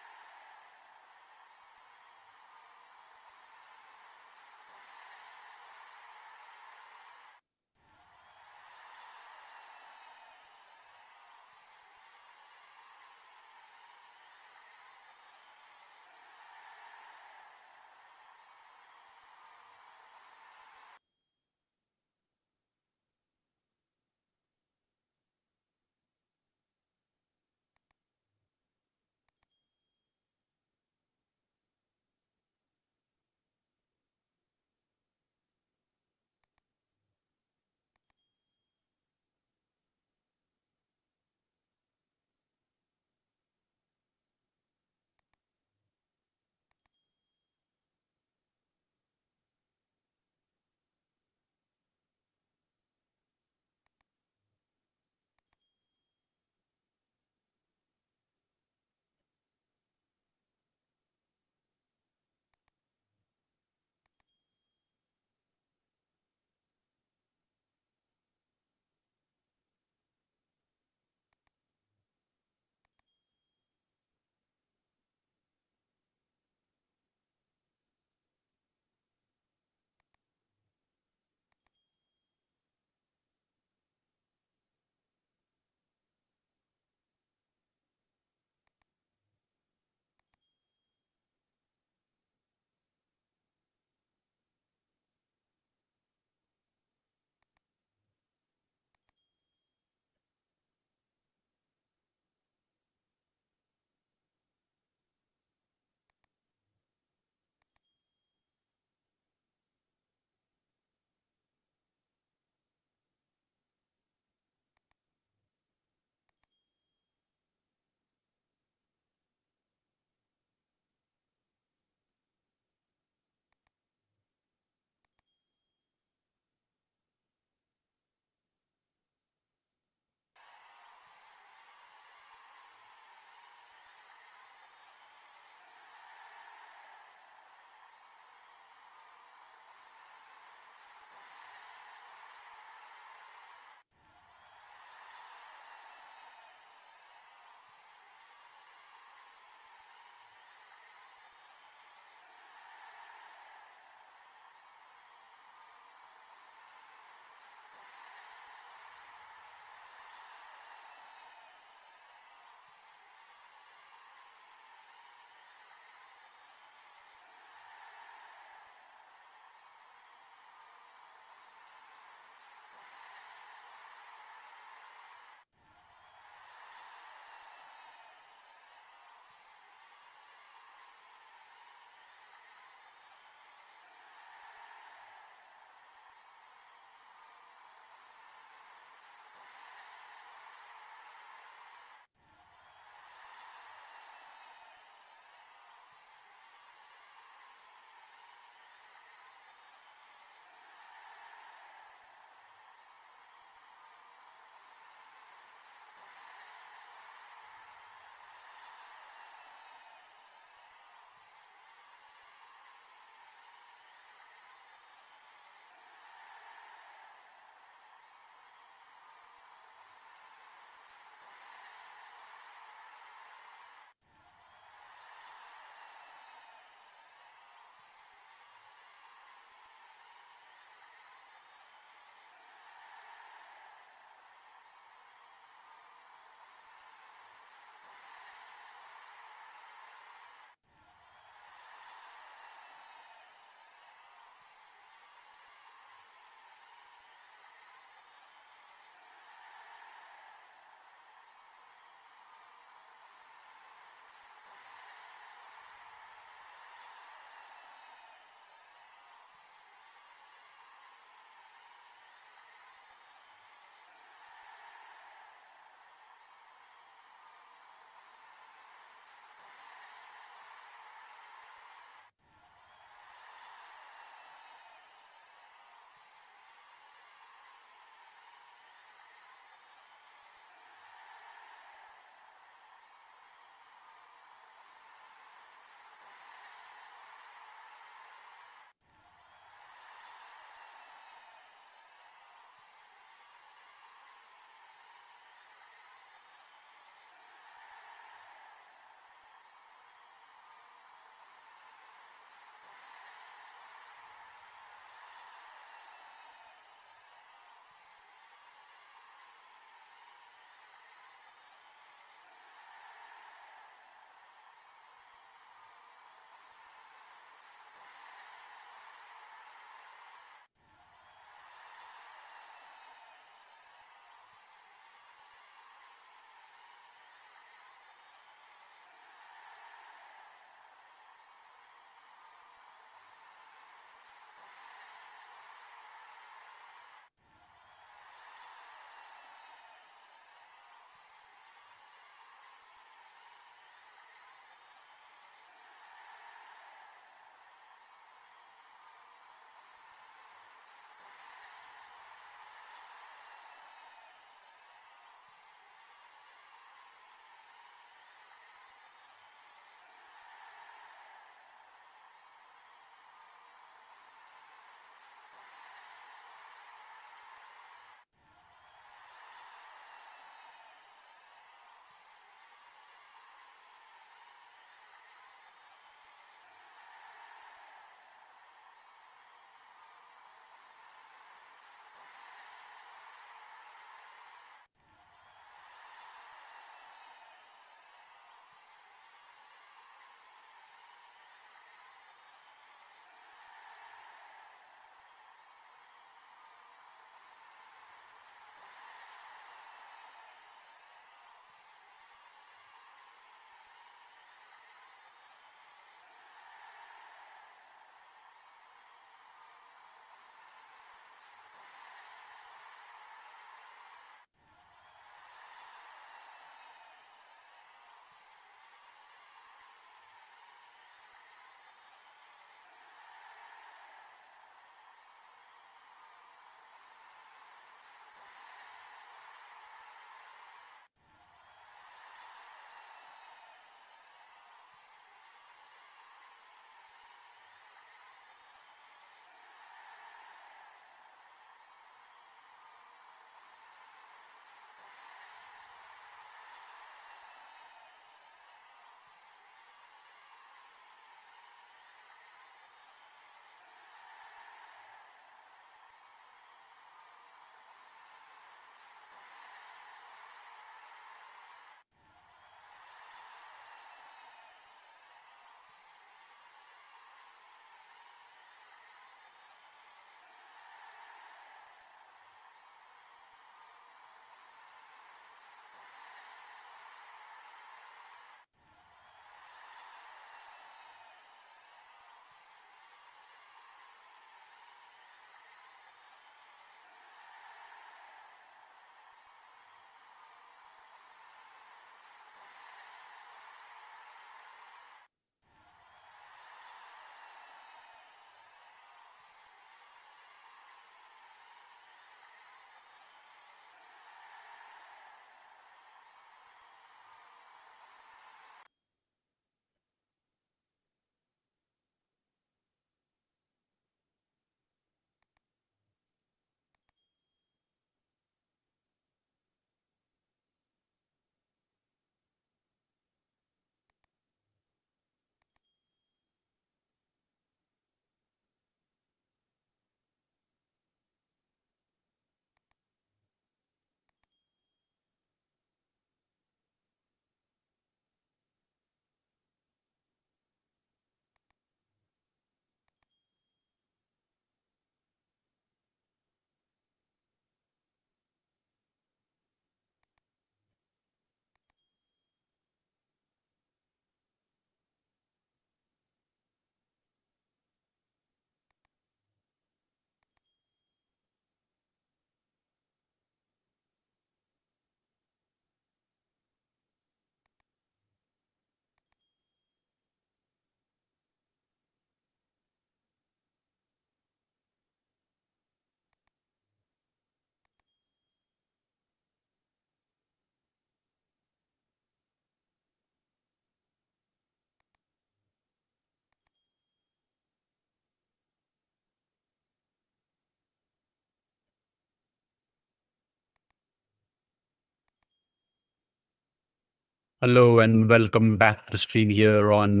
Hello and welcome back to the stream here on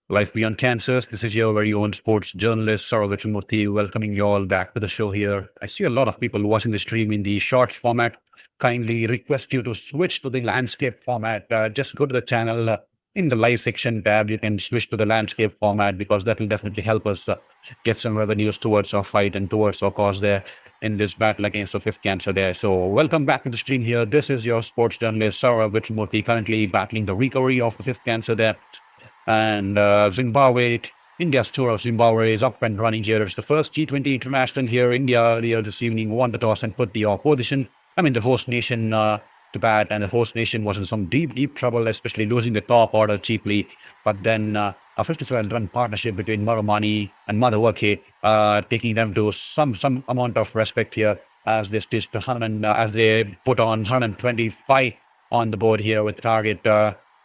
Life Beyond Cancers. This is your very own sports journalist, Saurav Murthy, welcoming you all back to the show here. I see a lot of people watching the stream in the short format. Kindly request you to switch to the landscape format. Just go to the channel in the live section tab. You can switch to the landscape format because that will definitely help us get some revenues towards our fight and towards our cause there in this battle against the fifth cancer there. So welcome back to the stream here. This is your sports journalist, Saurav Murthy, currently battling the recovery of the fifth cancer there. And Zimbabwe, India's tour of Zimbabwe is up and running here. It's the first T20 international here. India earlier this evening won the toss and put the opposition, the host nation, to bat. And the host nation was in some deep trouble, especially losing the top order cheaply. But then a 57-run partnership between Marumani and Madhuwake, taking them to some amount of respect here as they stitched 100, as they put on 125 on the board here with target.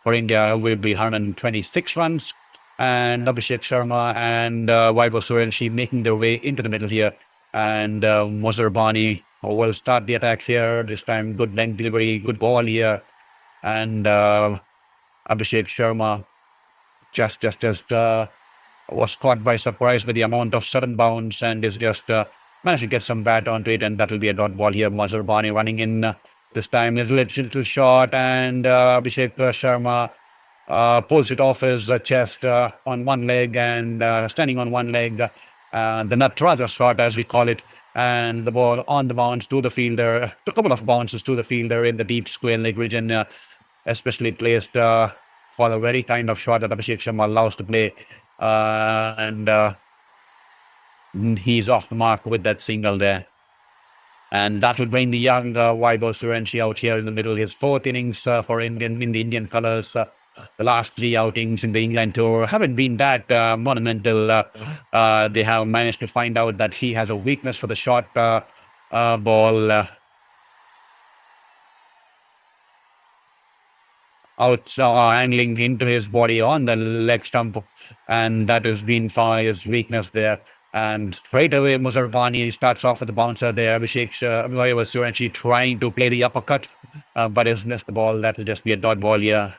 For India, will be 126 runs, and Abhishek Sharma and Vaibhav Suryanshi making their way into the middle here. And Mozarbani will start the attack here. This time, good length delivery, good ball here. And Abhishek Sharma just was caught by surprise with the amount of sudden bounce and is just managed to get some bat onto it. And that will be a dot ball here. Mozarbani running in. This time is a little short, and Abhishek Sharma pulls it off his chest on one leg and standing on one leg, the Raza shot as we call it, and the ball on the bounce to the fielder, a couple of bounces to the fielder in the deep square leg region, especially placed for the very kind of shot that Abhishek Sharma allows to play, and he's off the mark with that single there. And that will bring the young Vaibhav Suryanshi out here in the middle. His fourth innings for Indian in the Indian colours. The last three outings in the England tour haven't been that monumental. They have managed to find out that he has a weakness for the short ball. Angling into his body on the leg stump. And that has been found his weakness there. And straight away, Mozarbani starts off with the bouncer there. Abhishek Suryanshi trying to play the uppercut, but he's missed the ball. That will just be a dot ball here.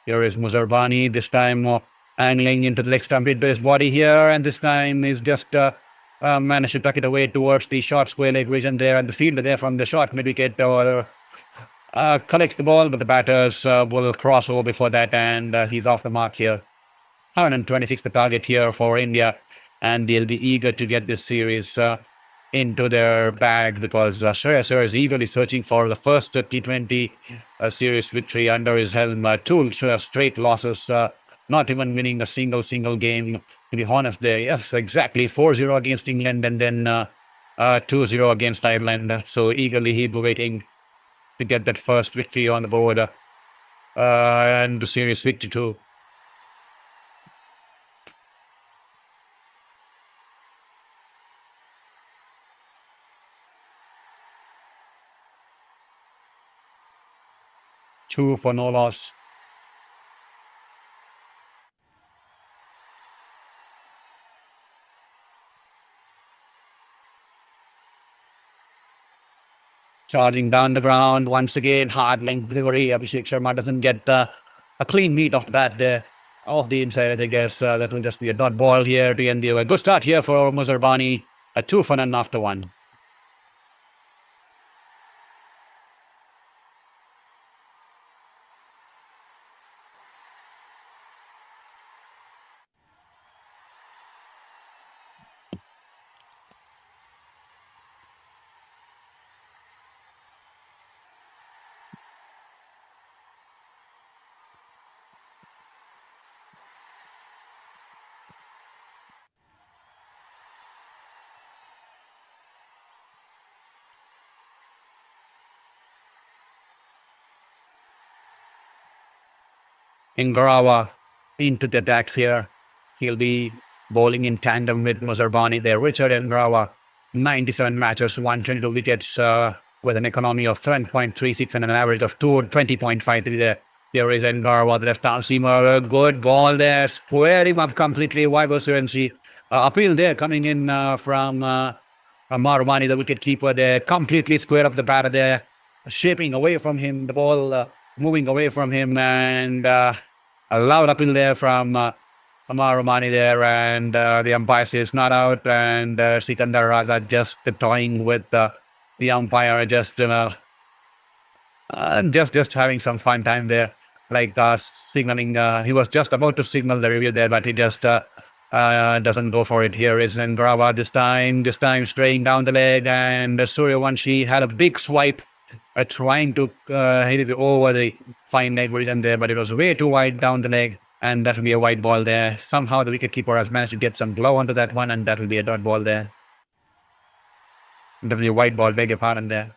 Here is Mozarbani, this time angling into the leg stump into his body here, and this time is just managed to tuck it away towards the short square leg region there, and the fielder there from the short mid-wicket collects the ball, but the batters will cross over before that, and he's off the mark here. 126 the target here for India, and they'll be eager to get this series into their bag because Shreyas Iyer is eagerly searching for the first T20 series victory under his helm. Two straight losses, not even winning a single game. To be honest there, yes, exactly. 4-0 against England and then 2-0 against Ireland. So eagerly he'll be waiting to get that first victory on the board and the series victory too. Two for no loss. Charging down the ground once again, hard length delivery. Abhishek Sharma doesn't get a clean meet off that there. Off the inside, I guess that will just be a dot ball here to end the over. Good start here for Mozarbani. A 2 for none after 1. Ingarawa into the attack here. He'll be bowling in tandem with Mozarbani there. Richard Ingarawa, 97 matches, 122 wickets with an economy of 7.36 and an average of 220.53 there. Here is Ngarwa, the left-arm seamer. Good ball there. Squared him up completely. Why was Surensi? Appeal there coming in from Marumani, the wicket keeper there. Completely squared up the batter there. Shaping away from him. The ball moving away from him. And a loud appeal there from Marumani there. And the umpire says not out. And Sikandar Raza just toying with the umpire. Just having some fun time there, like signaling. He was just about to signal the review there, but he just doesn't go for it. Here is Ndrava this time straying down the leg, and Suryavanshi had a big swipe, trying to hit it over the fine leg region there, but it was way too wide down the leg, and that will be a white ball there. Somehow the wicketkeeper has managed to get some glow onto that one, and that will be a dot ball there. Definitely a white ball, beg your pardon there.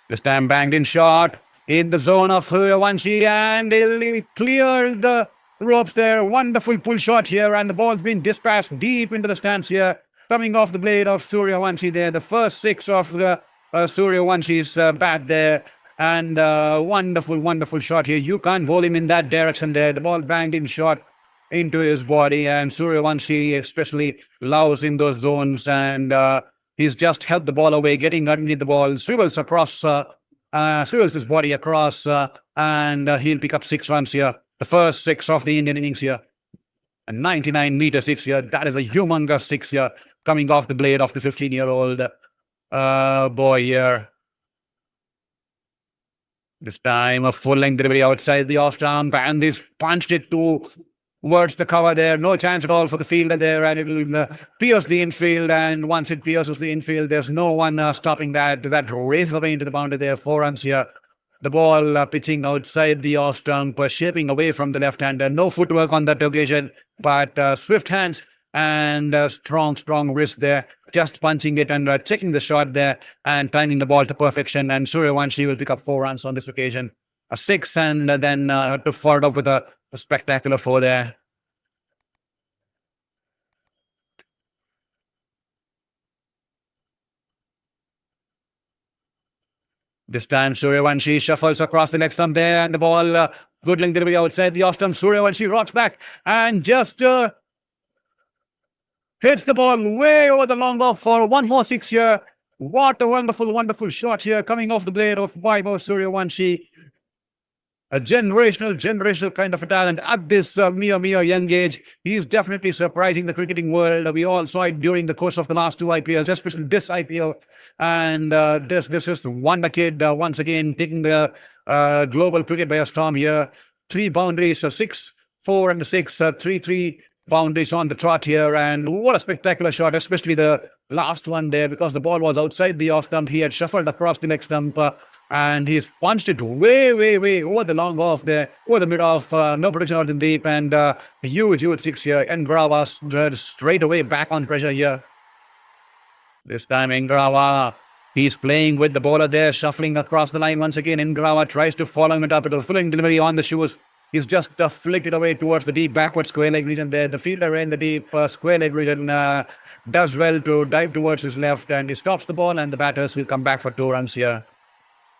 This time banged in shot in the zone of Suryavanshi, and he cleared the ropes there. Wonderful pull shot here, and the ball's been dispatched deep into the stands here, coming off the blade of Suryavanshi there. The first six of the Suryavanshi's bat there, and wonderful shot here. You can't bowl him in that direction there. The ball banged in shot into his body, and Suryavanshi especially loves in those zones, and he's just held the ball away, getting underneath the ball, swivels his body across, and he'll pick up 6 runs here. The first 6 of the Indian innings here. A 99-meter 6 here. That is a humongous 6 here, coming off the blade of the 15-year-old boy here. This time a full-length delivery outside the off-stump, and he's punched it towards the cover there. No chance at all for the fielder there, and it will pierce the infield. And once it pierces the infield, there's no one stopping that. That races away into the boundary there. 4 runs here. The ball pitching outside the off stump, shaping away from the left-hander. No footwork on that occasion, but swift hands and strong wrist there. Just punching it and checking the shot there and timing the ball to perfection. And Suryavanshi will pick up 4 runs on this occasion. A 6, and then to follow up with a spectacular 4 there. This time Suryavanshi shuffles across the leg stump there, and the ball, good length delivery outside the off stump. Suryavanshi rocks back and just hits the ball way over the long off for 1 more 6 here. What a wonderful shot here, coming off the blade of Vaibhav Suryavanshi. A generational kind of a talent at this mere young age. He's definitely surprising the cricketing world. We all saw it during the course of the last 2 IPLs, especially this IPL. And this is the wonder kid once again taking the global cricket by a storm here. 3 boundaries, 6, 4 and 6, 3 boundaries on the trot here. And what a spectacular shot, especially the last one there, because the ball was outside the off stump. He had shuffled across the leg stump. And he's punched it way over the long off there, over the mid off, no protection out in deep, and huge 6 here. Ngarwa straight away back on pressure here. This time Ngarwa, he's playing with the bowler there, shuffling across the line once again. Ngarwa tries to follow him up with a filling delivery on the shoes. He's just flicked it away towards the deep backward square leg region there. The fielder in the deep square leg region does well to dive towards his left, and he stops the ball, and the batters will come back for 2 runs here.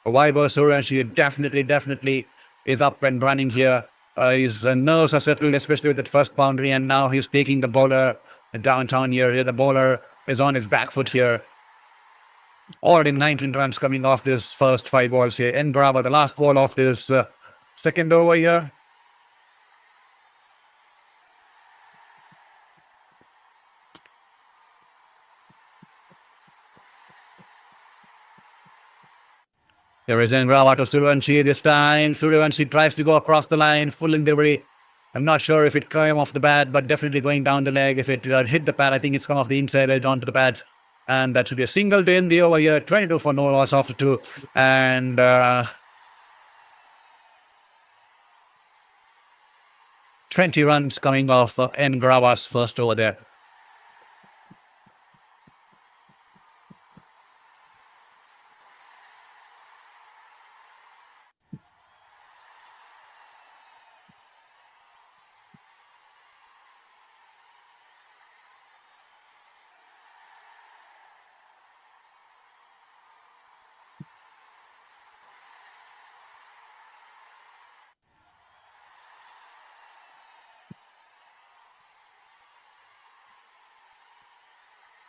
Vaibhav Suryavanshi definitely is up and running here. His nerves are settled, especially with that first boundary, and now he's taking the bowler downtown here. The bowler is on his back foot here. Already 19 runs coming off this first 5 balls here. Ngarwa, the last ball of this second over here. Here is Ngarwa to Suryavanshi this time. Suryavanshi tries to go across the line, full in delivery. I'm not sure if it came off the bat, but definitely going down the leg. If it hit the pad, I think it's come off the inside edge onto the pads. And that should be a single to end the over here. 22 for no loss after 2. And 20 runs coming off Ngarwa's first over there.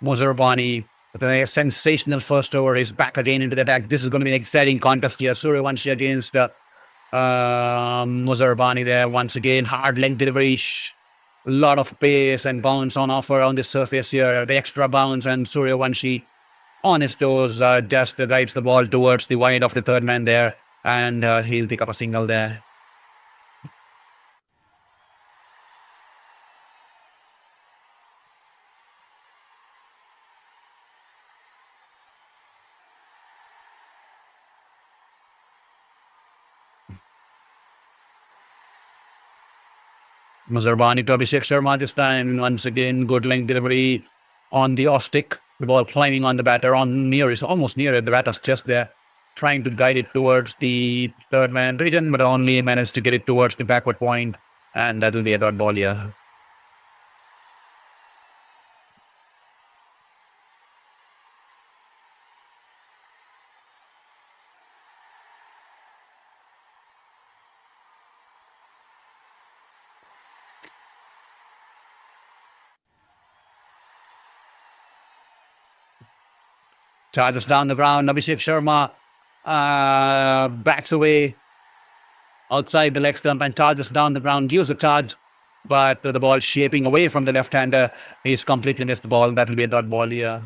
Muzarbani, the sensational first over, is back again into the attack. This is going to be an exciting contest here. Suryavanshi against Muzarbani there once again. Hard length delivery. A lot of pace and bounce on offer on the surface here. The extra bounce, and Suryavanshi on his toes just drives the ball towards the wide of the third man there. And he'll pick up a single there. Muzarbani to Abhishek Sharma this time. Once again, good length delivery on the off stick. The ball climbing on the batter, almost near the batter's chest there, trying to guide it towards the third man region, but only managed to get it towards the backward point, and that will be a dot ball here. Charges down the ground. Abhishek Sharma backs away outside the leg stump and charges down the ground. Gives a charge, but the ball shaping away from the left-hander. He's completely missed the ball. That will be a dot ball here.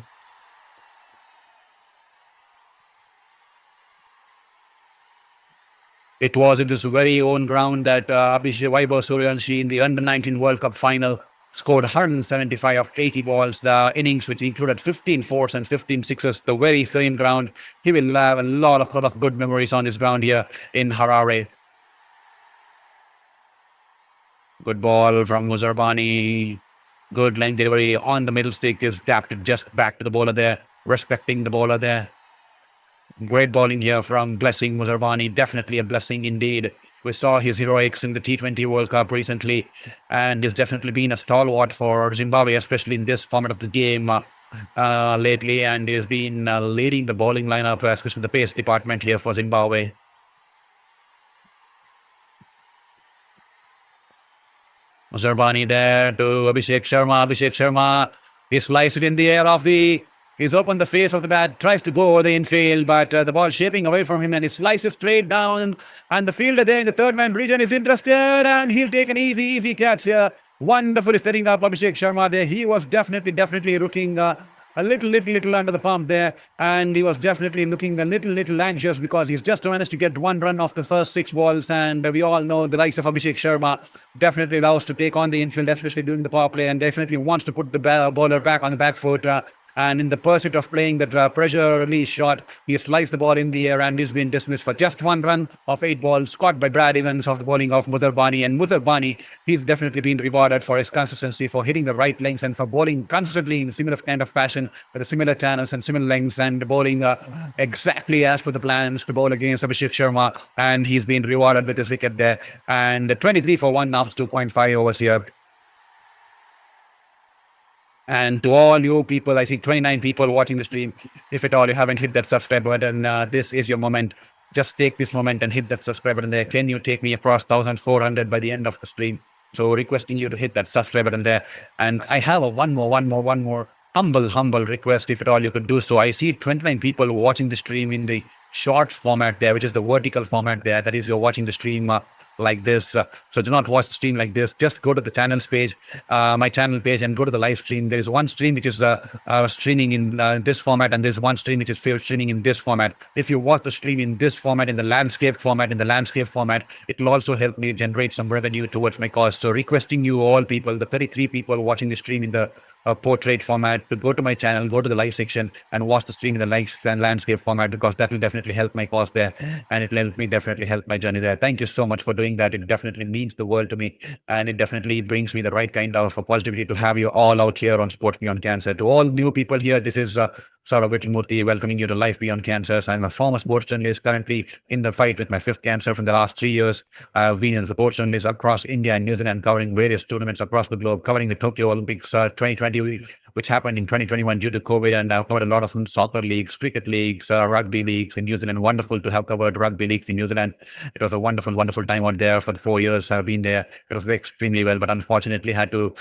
It was in this very own ground that Abhishek Suryavanshi in the Under-19 World Cup final scored 175 of 80 balls, the innings which included 15 fours and 15 sixes, the very same ground. He will have a lot of good memories on this ground here in Harare. Good ball from Muzarbani. Good length delivery on the middle stick. Is tapped it just back to the bowler there, respecting the bowler there. Great bowling here from Blessing Muzarbani. Definitely a blessing indeed. We saw his heroics in the T20 World Cup recently, and he's definitely been a stalwart for Zimbabwe, especially in this format of the game lately, and he's been leading the bowling lineup, especially the pace department here for Zimbabwe. Muzarbani there to Abhishek Sharma. Abhishek Sharma, he sliced it in the air he's opened the face of the bat, tries to go over the infield, but the ball shaping away from him, and he slices straight down, and the fielder there in the third man region is interested, and he'll take an easy catch here. Wonderfully setting up Abhishek Sharma there. He was definitely looking a little under the pump there, and he was definitely looking a little anxious because he's just managed to get one run off the first 6 balls, and we all know the likes of Abhishek Sharma definitely loves to take on the infield, especially during the power play, and definitely wants to put the bowler back on the back foot. And in the pursuit of playing that pressure release shot, he sliced the ball in the air and he's been dismissed for just 1 run of 8 balls, caught by Brad Evans of the bowling of Muzarbani. And Muzarbani, he's definitely been rewarded for his consistency, for hitting the right lengths and for bowling consistently in a similar kind of fashion with the similar channels and similar lengths, and bowling exactly as per the plans to bowl against Abhishek Sharma. And he's been rewarded with his wicket there. And 23 for 1 after 2.5 overs here. And to all you people, I see 29 people watching the stream. If at all you haven't hit that subscribe button, this is your moment. Just take this moment and hit that subscribe button there. Can you take me across 1,400 by the end of the stream? So requesting you to hit that subscribe button there. And I have a one more humble request, if at all you could do so. I see 29 people watching the stream in the short format there, which is the vertical format there. That is, you're watching the stream like this. So do not watch the stream like this. Just go to the channels page, my channel page, and go to the live stream. There is one stream which is streaming in this format, and there's one stream which is streaming in this format. If you watch the stream in this format, in the landscape format, it will also help me generate some revenue towards my cause. So requesting you all people, the 33 people watching the stream in the portrait format, to go to my channel, go to the live section and watch the stream in the live and landscape format, because that will definitely help my cause there, and it will help me definitely help my journey there. Thank you so much for doing that. It definitely means the world to me, and it definitely brings me the right kind of positivity to have you all out here on Sports Beyond Cancer. To all new people here, this is Saurabh Murthy welcoming you to Life Beyond Cancer. I'm a former sports journalist, currently in the fight with my 5th cancer from the last 3 years. I've been a sports journalist across India and New Zealand, covering various tournaments across the globe, covering the Tokyo Olympics 2020, which happened in 2021 due to COVID, and I've covered a lot of soccer leagues, cricket leagues, rugby leagues in New Zealand. Wonderful to have covered rugby leagues in New Zealand. It was a wonderful time out there for the 4 years I've been there. It was extremely well, but unfortunately had to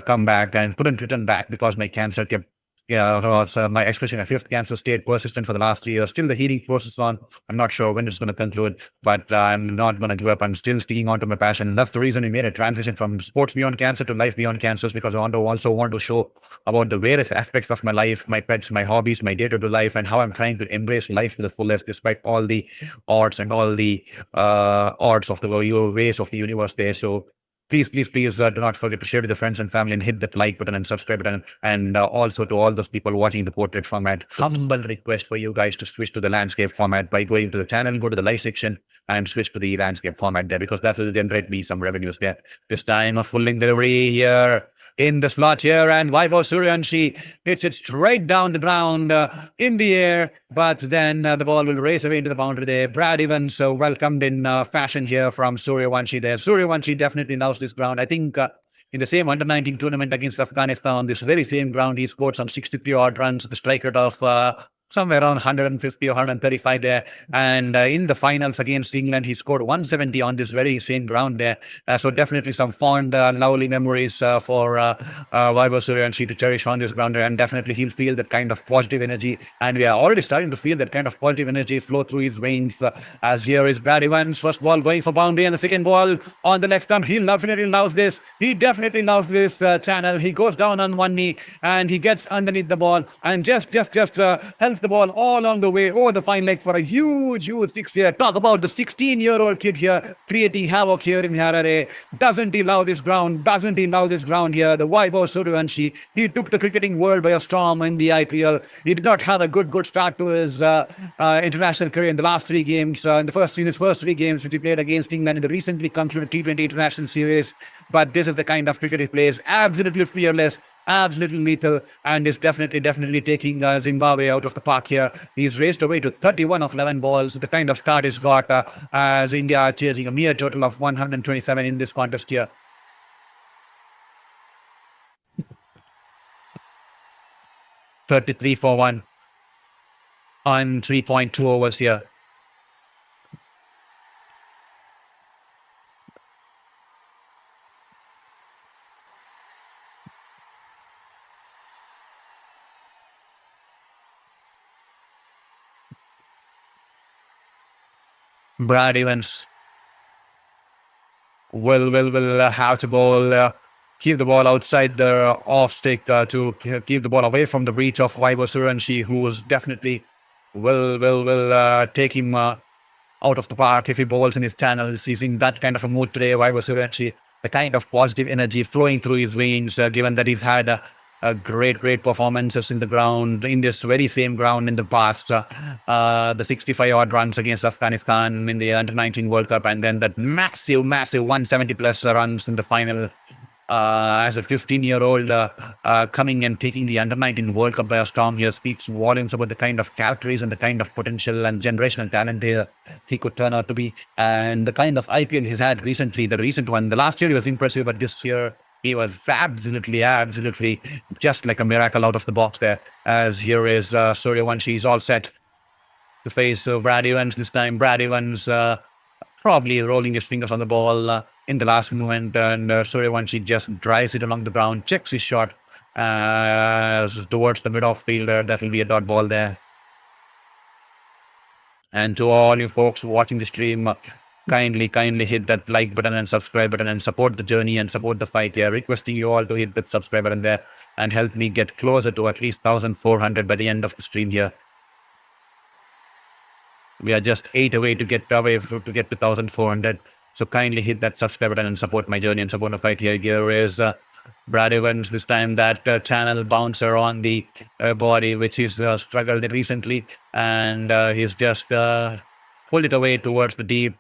come back and couldn't return back because my cancer kept Yeah, was my expression, a fifth cancer state persistent for the last 3 years. Still the healing process on. I'm not sure when it's going to conclude, but I'm not going to give up. I'm still sticking on to my passion. And that's the reason we made a transition from sports beyond cancer to life beyond cancers, because I also want to show about the various aspects of my life, my pets, my hobbies, my day-to-day life, and how I'm trying to embrace life to the fullest, despite all the odds and all the odds of the ways of the universe there. So please do not forget to share with your friends and family and hit that like button and subscribe button. And also to all those people watching the portrait format, humble request for you guys to switch to the landscape format by going to the channel, go to the live section and switch to the landscape format there, because that will generate me some revenues there. This time a full link delivery here in the slot here, and Vaibhav Suryavanshi hits it straight down the ground in the air, but then the ball will race away into the boundary there. Brad Evans welcomed in fashion here from Suryavanshi there. Suryavanshi definitely knows this ground. I think in the same under-19 tournament against Afghanistan, on this very same ground, he scored some 63 odd runs, the strike rate of somewhere around 150 or 135 there. And in the finals against England, he scored 170 on this very same ground there. So definitely some fond, lovely memories for Vaibhav Suryavanshi to cherish on this ground. And definitely he'll feel that kind of positive energy. And we are already starting to feel that kind of positive energy flow through his veins. As here is Brad Evans, first ball going for boundary, and the second ball on the left stump. He definitely loves this. He definitely loves this channel. He goes down on one knee and he gets underneath the ball and just helps the ball all along the way over the fine leg for a huge six here. Talk about the 16-year-old kid here creating havoc here in Harare. Doesn't he love this ground? Doesn't he love this ground here? The Vaibhav Suryavanshi, he took the cricketing world by a storm in the IPL. He did not have a good start to his international career in the last 3 games. In his first 3 games, which he played against England in the recently concluded T20 international series. But this is the kind of cricket he plays. Absolutely fearless, absolutely lethal, and is definitely taking Zimbabwe out of the park here. He's raced away to 31 of 11 balls. The kind of start he's got as India are chasing a mere total of 127 in this contest here. $33 for 1 on 3.2 overs here. Brad Evans will have to bowl, keep the ball outside the off stick to keep the ball away from the reach of Vaibhav Suryavanshi, who was definitely will take him out of the park if he bowls in his channels. He's in that kind of a mood today, Vaibhav Suryavanshi. The kind of positive energy flowing through his veins, given that he's had great performances in the ground, in this very same ground in the past. The 65 odd runs against Afghanistan in the under-19 World Cup, and then that massive 170 plus runs in the final. As a 15-year-old coming and taking the under-19 World Cup by a storm here speaks volumes about the kind of characters and the kind of potential and generational talent he could turn out to be, and the kind of IPL he's had recently. The recent one, the last year he was impressive, but this year he was absolutely just like a miracle out of the box there. As here is Suryavanshi, he's all set to face Brad Evans this time. Brad Evans probably rolling his fingers on the ball in the last moment, and Suryavanshi just drives it along the ground, checks his shot towards the mid-off fielder. That will be a dot ball there. And to all you folks watching the stream, kindly hit that like button and subscribe button and support the journey and support the fight here. Requesting you all to hit that subscribe button there and help me get closer to at least 1,400 by the end of the stream here. We are just 8 away to get to 1,400. So kindly hit that subscribe button and support my journey and support the fight here. Here is Brad Evans, this time that channel bouncer on the body, which he's struggled recently, and he's just pulled it away towards the deep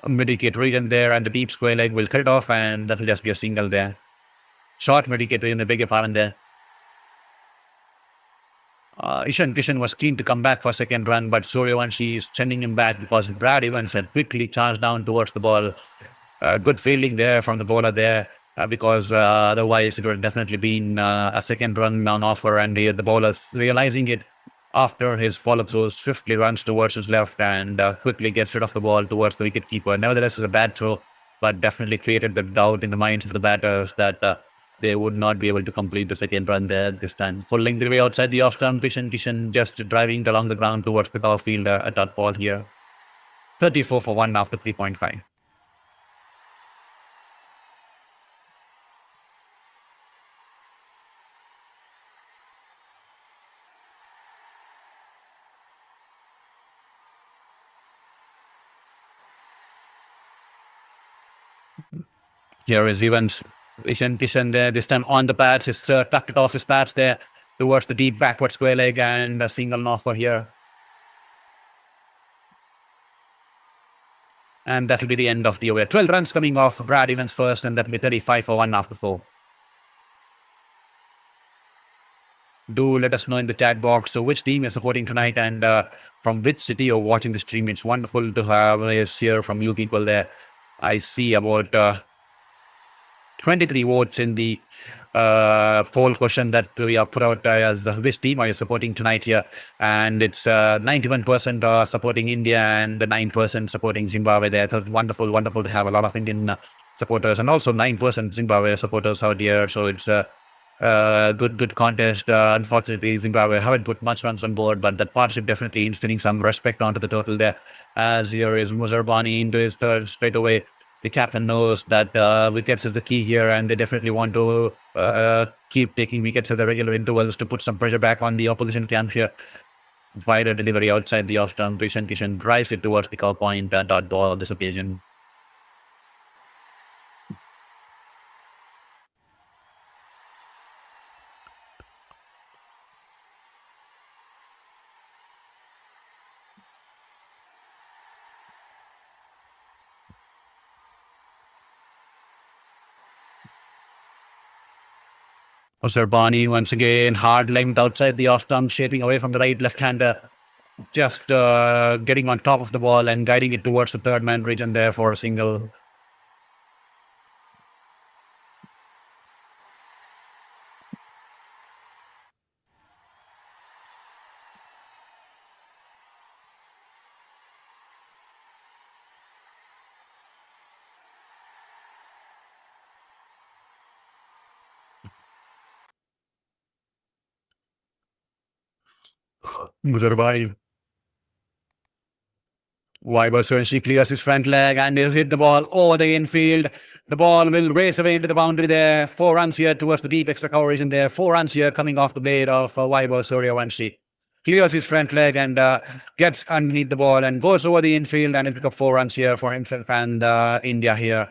mid-wicket region there, and the deep square leg will cut it off, and that will just be a single there. Short mid-wicket in the bigger pardon there. Ishan Kishan was keen to come back for a second run, but Suryavanshi is sending him back because Brad Evans had quickly charged down towards the ball. Good fielding there from the bowler there, because otherwise it would have definitely been a second run on offer, and the bowler's realizing it after his follow-through swiftly runs towards his left and quickly gets rid of the ball towards the wicket-keeper. Nevertheless, it was a bad throw, but definitely created the doubt in the minds of the batters that they would not be able to complete the second run there this time. Full length away outside the off-stump, Ishan Kishan just driving along the ground towards the cover field at that ball here. 34 for 1 after 3.5. Here is Evans. Ishan Kishan there, this time on the pads. He's tucked it off his pads there towards the deep backward square leg and a single offer here. And that will be the end of the over. 12 runs coming off Brad Evans first, and that will be 35 for 1 after 4. Do let us know in the chat box so which team you're supporting tonight and from which city you're watching the stream. It's wonderful to have us hear from you people there. I see about 23 votes in the poll question that we have put out as which team are you supporting tonight here, and it's 91% supporting India and the 9% supporting Zimbabwe there. So wonderful to have a lot of Indian supporters and also 9% Zimbabwe supporters out here. So it's a good contest. Unfortunately, Zimbabwe haven't put much runs on board, but that partnership definitely instilling some respect onto the total there. As here is Muzarbani into his third straight away. The captain knows that wickets is the key here, and they definitely want to keep taking wickets at the regular intervals to put some pressure back on the opposition camp here. Wider delivery outside the off-stump. Ishan Kishan drives it towards the cow point and dot ball on this occasion. Zerbani once again, hard length outside the off-stump, shaping away from the right left-hander. Just getting on top of the ball and guiding it towards the third man region there for a single. Zerbani. Weiber she clears his front leg and he's hit the ball over the infield. The ball will race away into the boundary there. 4 runs here towards the deep extra coverage in there. 4 runs here coming off the blade of Weiber Suryavanshi. Clears his front leg and gets underneath the ball and goes over the infield, and it picks up 4 runs here for himself and India here.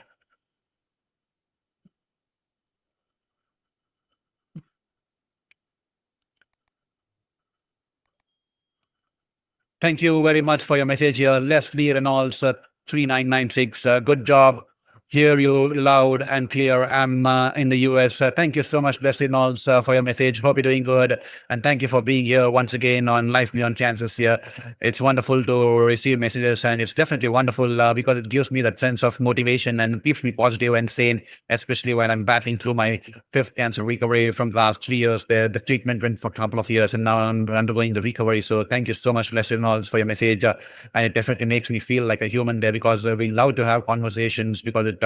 Thank you very much for your message here, Leslie Reynolds, 3996. Good job. Hear you loud and clear. I'm in the US. Thank you so much, Leslie Reynolds, for your message. Hope you're doing good. And thank you for being here once again on Life Beyond Chances here. It's wonderful to receive messages, and it's definitely wonderful because it gives me that sense of motivation and keeps me positive and sane, especially when I'm battling through my 5th cancer recovery from the last 3 years. The treatment went for a couple of years, and now I'm undergoing the recovery. So thank you so much, Leslie Reynolds, for your message. And it definitely makes me feel like a human there, because we love to have conversations, because it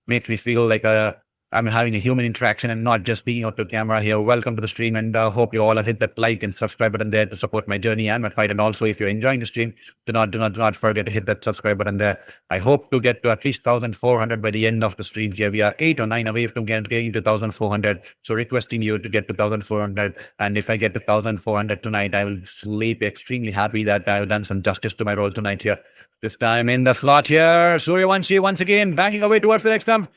makes me feel like I'm having a human interaction and not just being out to camera here. Welcome to the stream, and hope you all have hit that like and subscribe button there to support my journey and my fight. And also, if you're enjoying the stream, do not forget to hit that subscribe button there. I hope to get to at least 1,400 by the end of the stream here. We are 8 or 9 away from getting to 1,400. So requesting you to get to 1,400. And if I get to 1,400 tonight, I will sleep extremely happy that I've done some justice to my role tonight here. This time in the slot here, Suryavanshi once again backing away towards the next stump.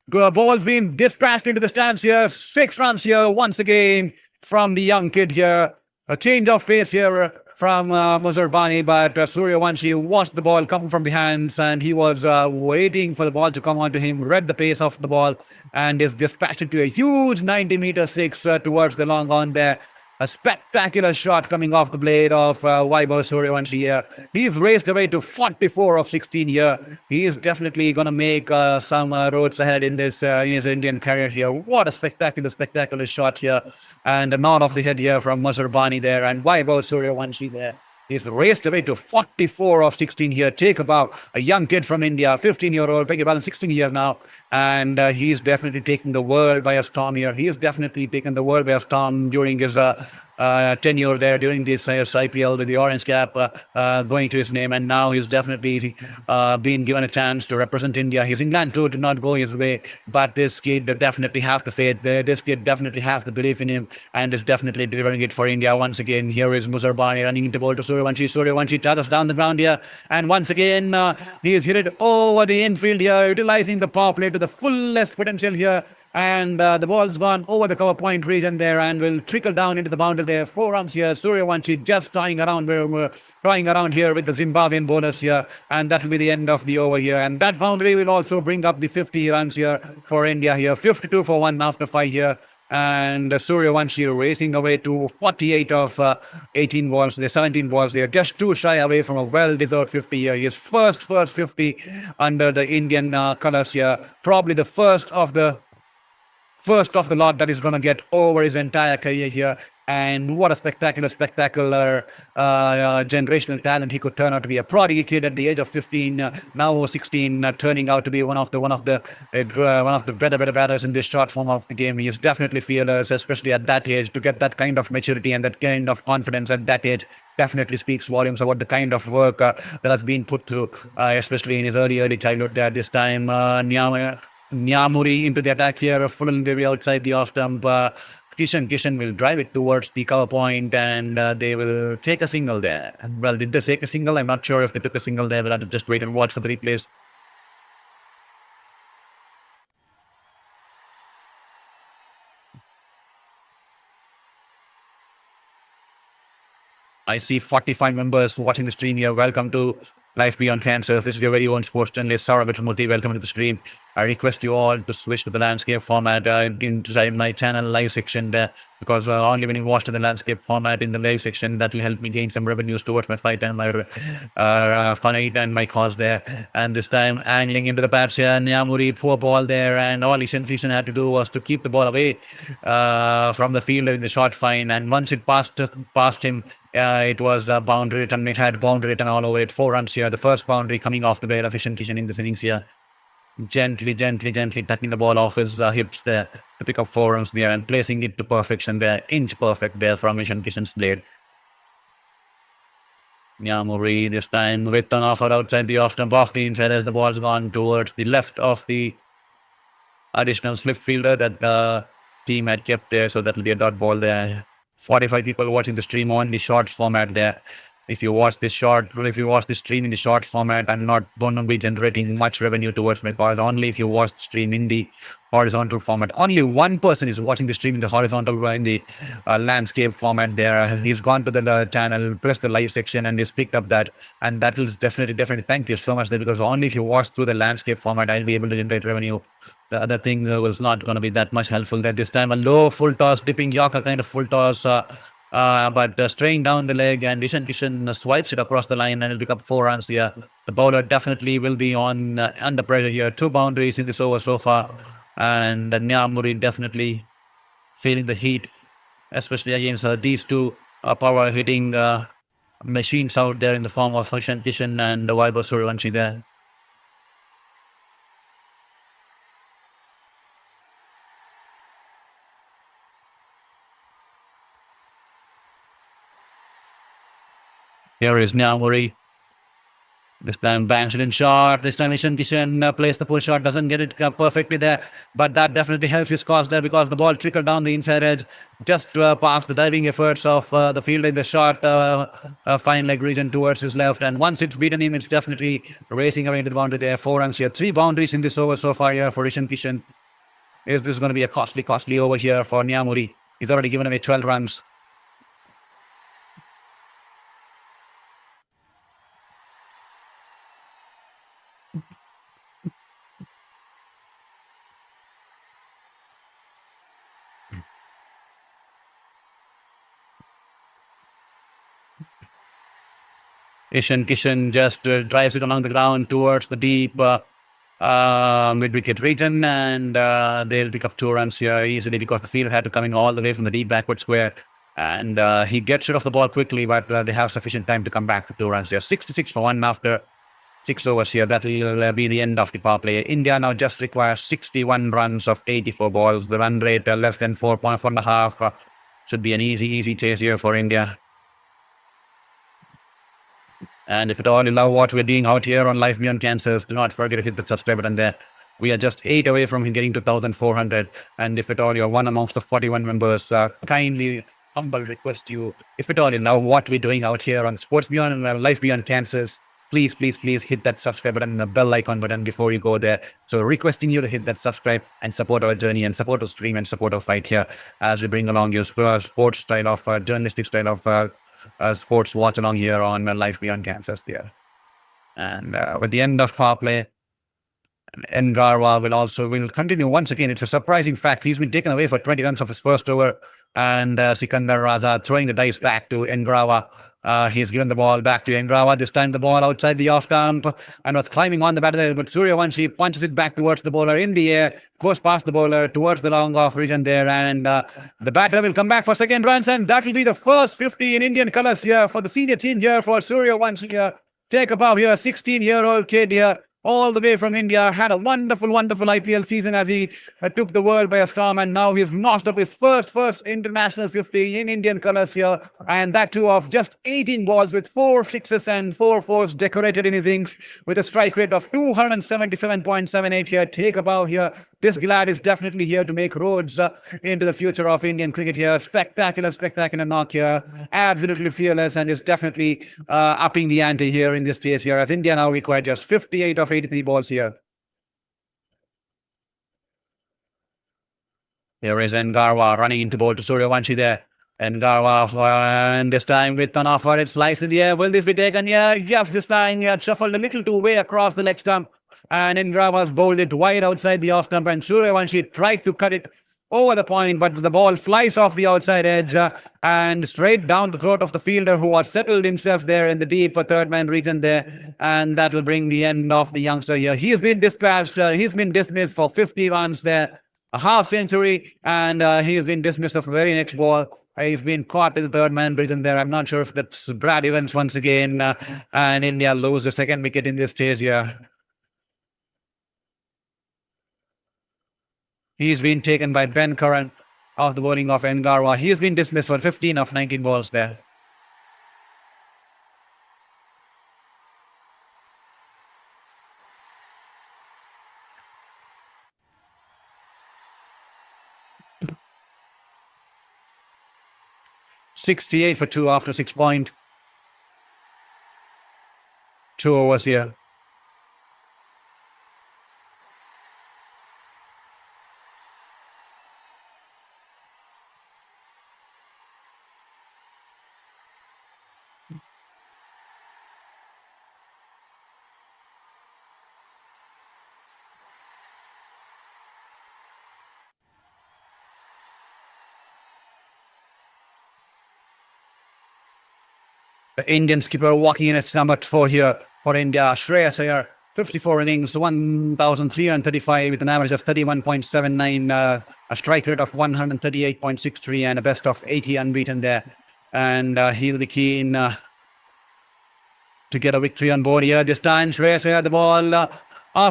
Ball's being dispatched into the stands here. 6 runs here once again from the young kid here. A change of pace here from Muzarbani, but Suryavanshi watched the ball come from the hands, and he was waiting for the ball to come onto him, read the pace of the ball, and is dispatched into a huge 90-meter 6 towards the long on there. A spectacular shot coming off the blade of Weiber Suryavanshi here. He's raced away to 44 of 16 here. He is definitely going to make some roads ahead in this in his Indian career here. What a spectacular shot here. And a nod off the head here from Muzarbani there. And Weiber Suryavanshi there He's raced away to 44 of 16 here. Take about a young kid from India, 15-year-old, beg your pardon, 16 years now. And he's definitely taking the world by a storm here. He has definitely taken the world by a storm during his tenure there, during this IPL with the orange cap going to his name. And now he's definitely been given a chance to represent India. His England tour did not go his way, but this kid definitely has the faith there. This kid definitely has the belief in him and is definitely delivering it for India once again. Here is Muzarbani running into ball to Suryavanshi. Suryavanshi touches down the ground here. And once again, he is hit it over the infield here, utilizing the power play to the fullest potential here. And the ball's gone over the cover point region there and will trickle down into the boundary there. 4 runs here. Suryavanshi just trying around here with the Zimbabwean bowlers here. And that will be the end of the over here. And that boundary will also bring up the 50 runs here for India here. 52 for 1 after 5 here. And Suryavanshi racing away to 48 of 18 balls. They're 17 balls. They're just too shy away from a well-deserved 50 here. His first 50 under the Indian colours here. Probably the first of the lot that is going to get over his entire career here. And what a spectacular generational talent. He could turn out to be a prodigy kid at the age of 15, now 16, turning out to be one of the better batters in this short form of the game. He is definitely fearless, especially at that age. To get that kind of maturity and that kind of confidence at that age definitely speaks volumes about the kind of work that has been put through, especially in his early childhood. This time, Nyamuri into the attack here, full in the way outside the off stump. Kishan will drive it towards the cover point and they will take a single there. Well, did they take a single? I'm not sure if they took a single there. We'll have to just wait and watch for the replays. I see 45 members watching the stream here. Welcome to Life Beyond Cancer. This is your very own sports journalist, Sarah Vitramuthi. Welcome to the stream. I request you all to switch to the landscape format inside my channel live section there, because only when you watch the landscape format in the live section, that will help me gain some revenues towards my fight and my fight and my cause there. And this time, angling into the bats here, Nyamuri, poor ball there, and all Ishan Kishan had to do was to keep the ball away from the fielder in the short fine. And once it passed him, it was a boundary return. It had boundary return all over it. 4 runs here. The first boundary coming off the bat of Ishan Kishan in this innings here. Gently touching the ball off his hips there to pick up 4 runs there and placing it to perfection there. Inch perfect there from Ishan Kishan's blade. Nyamuri this time with an offer outside the off stump off the inside as the ball's gone towards the left of the additional slip fielder that the team had kept there. So that will be a dot ball there. 45 people watching the stream on the short format there. If you watch this stream in the short format, I'm not going to be generating much revenue towards my cause. Only if you watch the stream in the horizontal format. Only one person is watching the stream in the horizontal, in the landscape format there. He's gone to the channel, pressed the live section, and he's picked up that. And that is definitely thank you so much there, because only if you watch through the landscape format, I'll be able to generate revenue. The other thing was not going to be that much helpful there. This time, a low full toss, dipping Yorker kind of full toss. But straying down the leg, and Ishan Kishan swipes it across the line and will pick up 4 runs here. The bowler definitely will be on under pressure here. 2 boundaries in this over so far, and Nyamuri definitely feeling the heat, especially against these 2 power hitting machines out there in the form of Ishan Kishan and the Vaibhav Suryavanshi there. Here is Nyamuri. This time bangs it in short. This time Ishan Kishan plays the full shot. Doesn't get it perfectly there. But that definitely helps his cause there, because the ball trickled down the inside edge just past the diving efforts of the fielder in the short fine leg region towards his left. And once it's beaten him, it's definitely racing away into the boundary there. 4 runs here. 3 boundaries in this over so far here for Ishan Kishan. Is this going to be a costly over here for Nyamuri? He's already given away 12 runs. Ishan Kishan just drives it along the ground towards the deep mid-wicket region, and they'll pick up 2 runs here easily, because the field had to come in all the way from the deep backward square And he gets rid of the ball quickly, but they have sufficient time to come back for 2 runs. They're 66 for 1 after 6 overs here. That will be the end of the power play. India now just requires 61 runs of 84 balls. The run rate less than 4.5. Should be an easy chase here for India. And if at all you love what we're doing out here on Life Beyond Cancers, do not forget to hit the subscribe button there. We are just 8 away from getting to 1,400. And if at all you're one amongst the 41 members, kindly humble request you, if at all you know what we're doing out here on Sports Beyond and Life Beyond Cancers, please hit that subscribe button and the bell icon button before you go there. So requesting you to hit that subscribe and support our journey and support our stream and support our fight here as we bring along your sports style of journalistic style of sports watch along here on Life Beyond Cancers there. And with the end of power play, Ngarwa will continue once again. It's a surprising fact. He's been taken away for 20 runs of his first over. And Sikandar Raza throwing the dice back to Ngarwa. He's given the ball back to Ngarwa. This time the ball outside the off stump and was climbing on the batter, but Suryavanshi punches it back towards the bowler in the air, goes past the bowler towards the long off region there, and the batter will come back for second runs, and that will be the first 50 in Indian colours here for the senior team here for Suryavanshi here. Take a bow here, 16-year-old kid here, all the way from India, had a wonderful IPL season as he took the world by a storm, and now he's notched up his first international 50 in Indian colours here, and that too of just 18 balls with 4 sixes and 4 fours decorated in his innings with a strike rate of 277.78 here. Take a bow here. This lad is definitely here to make roads into the future of Indian cricket here. Spectacular knock here. Absolutely fearless, and is definitely upping the ante here in this stage here, as India now require just 58 of 83 balls here. Here is Ngarwa running into ball to Suryavanshi there. Ngarwa, and this time with an offer, it flies in the air. Will this be taken? Yeah, yes, this time he had shuffled a little too way across the leg stump. And Ngarwa's bowled it wide outside the off stump, and Suryavanshi tried to cut it over the point, but the ball flies off the outside edge and straight down the throat of the fielder, who had settled himself there in the deep third man region there, and that will bring the end of the youngster here. He's been dispatched, he's been dismissed for 50 runs there, a half century, and he's been dismissed of the very next ball. He's been caught in the third man region there. I'm not sure if that's Brad Evans once again, and India lose the second wicket in this stage here. He's been taken by Ben Curran of the bowling of Ngarwa. He's been dismissed for 15 of 19 balls there. $68 for 2 after 6.2 overs here. The Indian skipper walking in at number 4 here for India. Shreyas Iyer, 54 innings, 1,335 with an average of 31.79, a strike rate of 138.63 and a best of 80 unbeaten there. And he'll be keen to get a victory on board here. This time Shreyas Iyer, the ball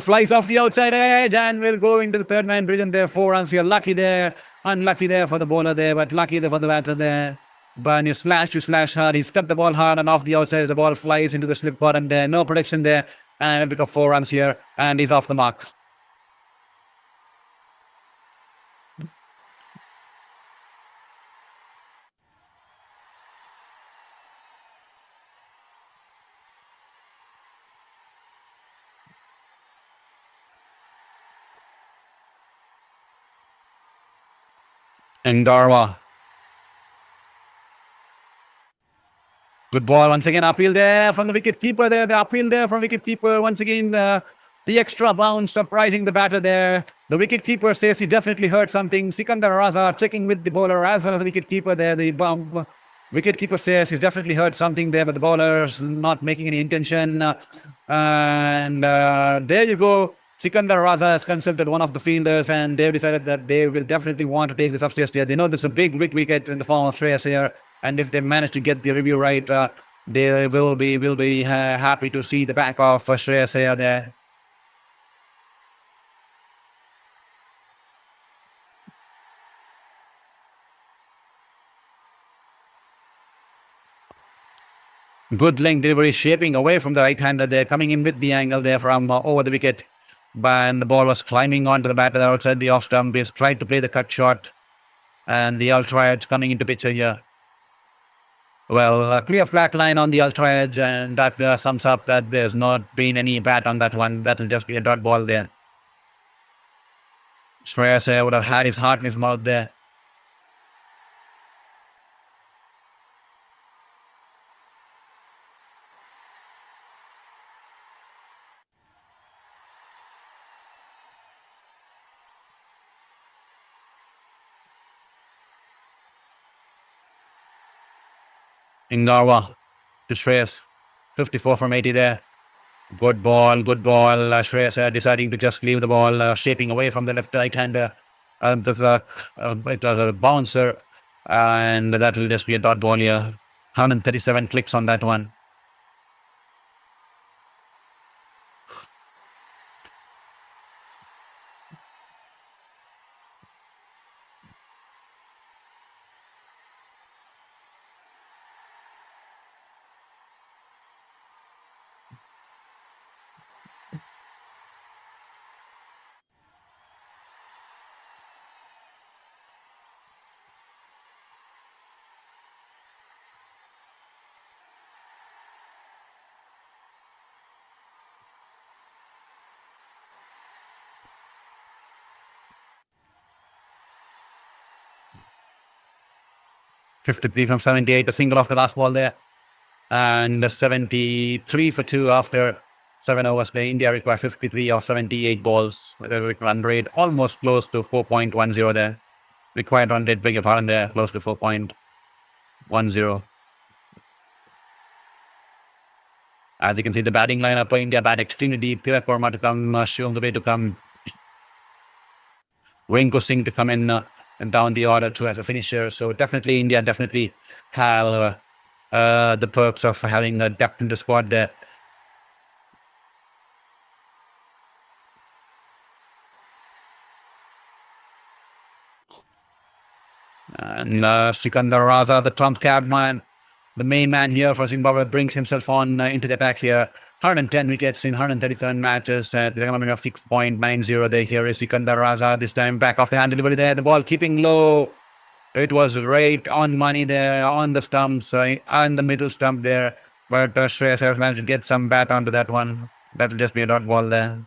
flies off the outside edge and will go into the third man region there. 4 runs here. Lucky there, unlucky there for the bowler there, but lucky there for the batter there. But you slash hard. He's cut the ball hard and off the outside. The ball flies into the slip bottom there. No protection there. And a bit of 4 runs here. And he's off the mark. Ngarwa. Good ball once again, uphill there from the wicket keeper there. The uphill there from wicket keeper once again. The extra bounce surprising the batter there. The wicket keeper says he definitely heard something. Sikandar Raza checking with the bowler as well as the wicket keeper there. The wicket keeper says he's definitely heard something there, but the bowler's not making any intention. And there you go. Sikandar Raza has consulted one of the fielders, and they've decided that they will definitely want to take this upstairs there. They know this is a big wicket in the form of Shreyas Iyer, and if they manage to get the review right, they will be happy to see the back of Shreyas Iyer there. Good length delivery, shaping away from the right-hander there, coming in with the angle there from over the wicket. And the ball was climbing onto the batter outside the off stump. He's tried to play the cut shot, and the ultra edge coming into picture here. Well, a clear flat line on the ultra edge, and that sums up that there's not been any bat on that one. That'll just be a dot ball there. Shreyas Iyer would have had his heart in his mouth there. Ingarwa to Shreyas. 54 from 80 there. Good ball, good ball. Shreyas deciding to just leave the ball, shaping away from the left-right-hander. It was a bouncer, and that will just be a dot ball here. 137 clicks on that one. .53 from 78, a single off the last ball there. And 73 for 2 after 7 overs. The India require 53 or 78 balls with a run rate almost close to 4.10 there. Required run rate, beg your pardon there, close to 4.10. As you can see, the batting lineup for India bat extremely deep. Tilak Verma to come, shown the way to come. Rinku Singh to come in and down the order too as a finisher. So definitely India definitely have the perks of having the depth in the squad there. And Sikandar Raza, the trump card man, the main man here for Zimbabwe, brings himself on into the attack here. 110 wickets in 137 matches. The economy of 6.90 there. Here is Sikandar Raza, this time back off the hand delivery there. The ball keeping low. It was right on money there, on the stumps, on the middle stump there. But Shreyas Iyer managed to get some bat onto that one. That'll just be a dot ball there.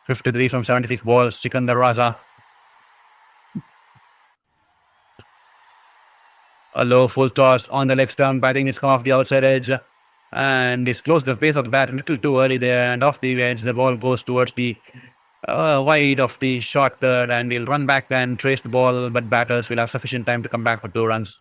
.53 from 76 balls, Sikandar Raza. A low full toss on the leg stump. I think it's come off the outside edge. And it's close to the face of the bat a little too early there. And off the edge, the ball goes towards the wide of the short third. And he'll run back and trace the ball. But batters will have sufficient time to come back for 2 runs.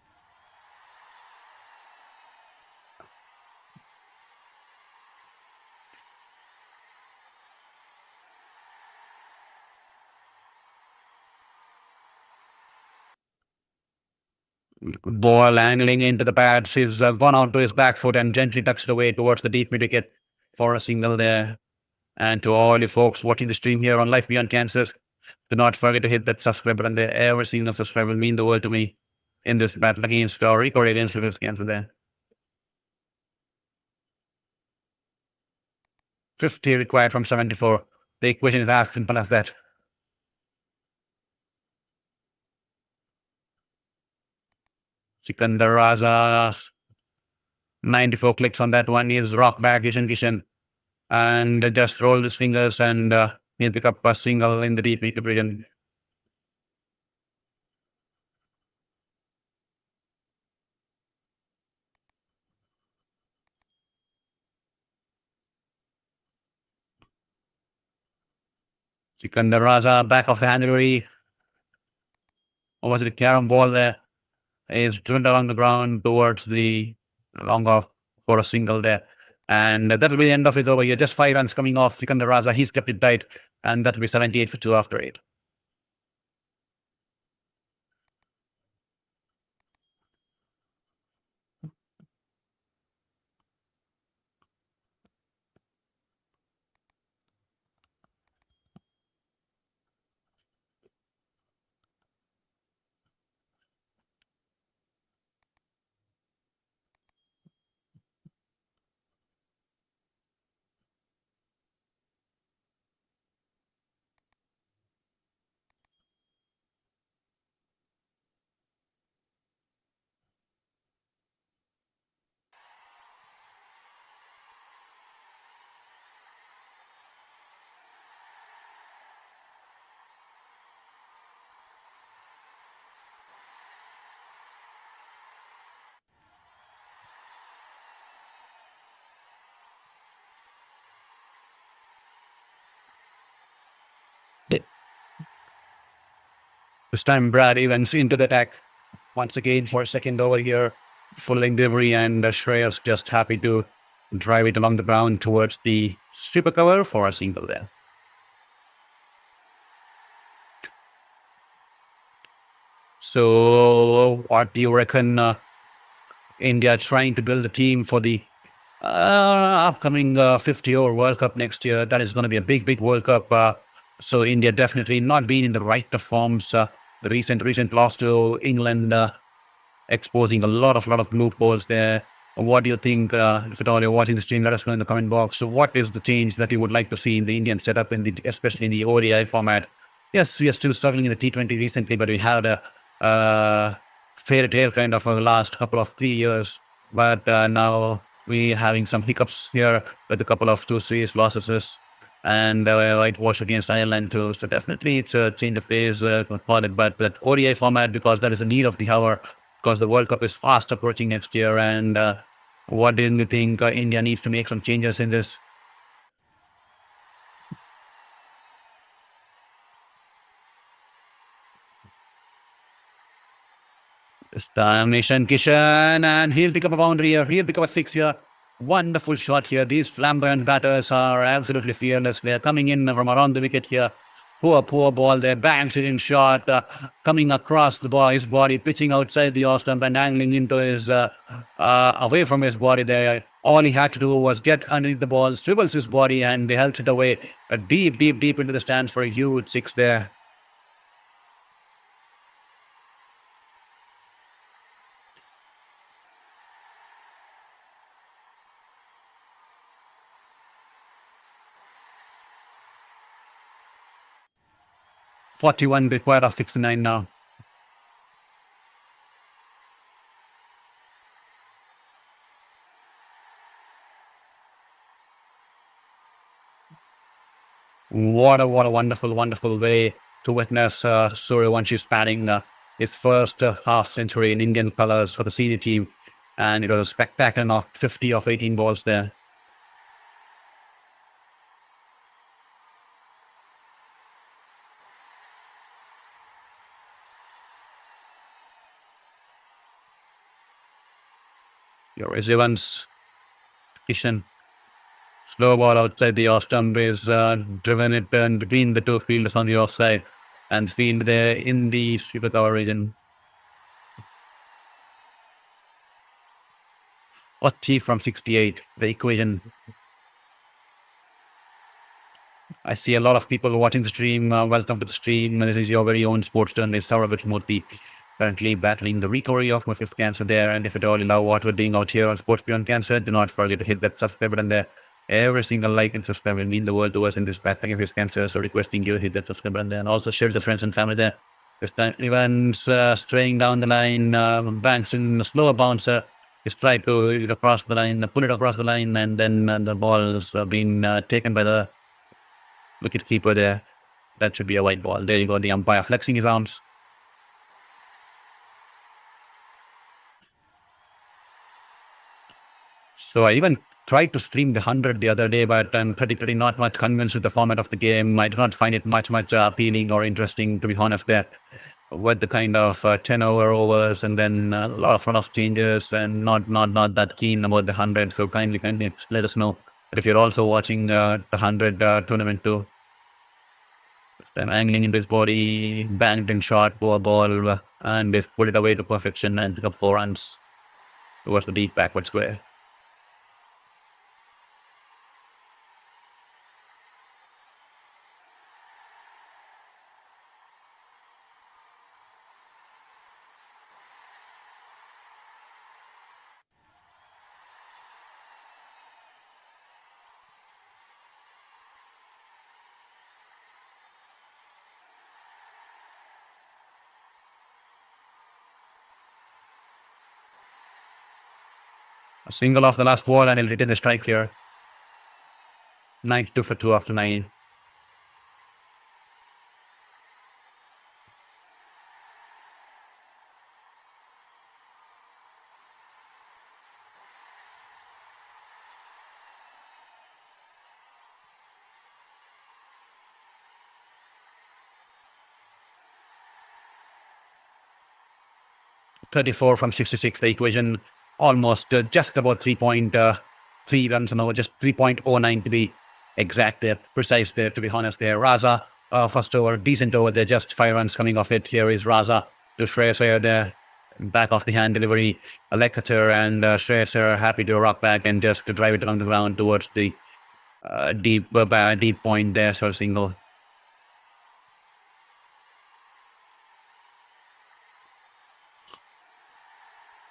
Ball angling into the pads. He's gone out to his back foot and gently tucks it away towards the deep mid wicket for a single there. And to all you folks watching the stream here on Life Beyond Cancers, do not forget to hit that subscribe button there. Every single subscribe will mean the world to me in this battle against Rico against Rivers Cancer there. 50 required from 74. The equation is as simple as that. Sikandar Raza, 94 clicks on that one. He's rock back Ishan Kishan and just roll his fingers and he'll pick up a single in the deep mid division. Sikandar Raza, back of the handlery. Or was it a carom ball there? Is driven along the ground towards the long off for a single there. And that'll be the end of it over here. Just 5 runs coming off Sikandar Raza. He's kept it tight. And that'll be 78 for 2 after 8. This time Brad Evans into the attack once again for a second over here. Full length delivery, and Shreyas just happy to drive it along the ground towards the stripper cover for a single there. So what do you reckon India trying to build a team for the upcoming 50-over World Cup next year? That is going to be a big World Cup. So India definitely not being in the right of forms. The recent loss to England exposing a lot of loopholes there. What do you think? If at all you're watching the stream, let us know in the comment box. So what is the change that you would like to see in the Indian setup, especially in the ODI format? Yes, we are still struggling in the T20 recently, but we had a fairy tale kind of a last couple of 3 years. But now we're having some hiccups here with a couple of 2 serious losses. And whitewash against Ireland too. So definitely it's a change of pace, but that ODI format, because that is the need of the hour, because the World Cup is fast approaching next year. And what do you think India needs to make some changes in this? This time Ishan Kishan, and he'll pick up a boundary here. He'll pick up a 6 here. Wonderful shot here. These flamboyant batters are absolutely fearless. They're coming in from around the wicket here. Poor ball there. Bangs it in shot. Coming across his body, pitching outside the off stump and angling into his, away from his body there. All he had to do was get underneath the ball, swivels his body, and they helped it away. Deep into the stands for a huge 6 there. .41 required of 69 now. What a wonderful way to witness Suryawanshi's batting his first half century in Indian colours for the senior team. And it was a spectacular knock, 50 of 18 balls there. Your Evans, Kishan. Slow ball outside the off stump is driven it between the 2 fielders on the offside, and field there in the sweeper cover region. What T from 68, the equation. I see a lot of people watching the stream. Welcome to the stream. This is your very own sports journalist, Saurav Murthy, currently battling the recovery of my 5th cancer there. And if at all you love what we're doing out here on Sports Beyond Cancer, do not forget to hit that subscribe button there. Every single like and subscribe will mean the world to us in this battling of his cancer. So requesting you hit that subscribe button there, and also share with the friends and family there. This time Evans straying down the line, banks in a slower bouncer. He's tried to cross the line, pull it across the line, and then the ball's been taken by the wicket keeper there. That should be a white ball. There you go, the umpire flexing his arms. So I even tried to stream the 100 the other day, but I'm particularly not much convinced with the format of the game. I do not find it much appealing or interesting, to be honest, there with the kind of 10 overs and then a lot of changes, and not that keen about the 100. So kindly let us know. But if you're also watching the 100 tournament too, then angling into his body, banged in shot, poor ball, and they've put it away to perfection and pick up 4 runs towards the deep backward square. A single off the last ball and he'll retain the strike here. 92 for 2 after 9. .34 from 66. The equation almost just about 3.3 runs an over, just 3.09 to be exact there, precise there, to be honest there. Raza, first over, decent over there, just 5 runs coming off it. Here is Raza to Shreyas Iyer there. Back off the hand delivery, a leg cutter, and Shreyas Iyer happy to rock back and just to drive it along the ground towards the deep point there, so a single.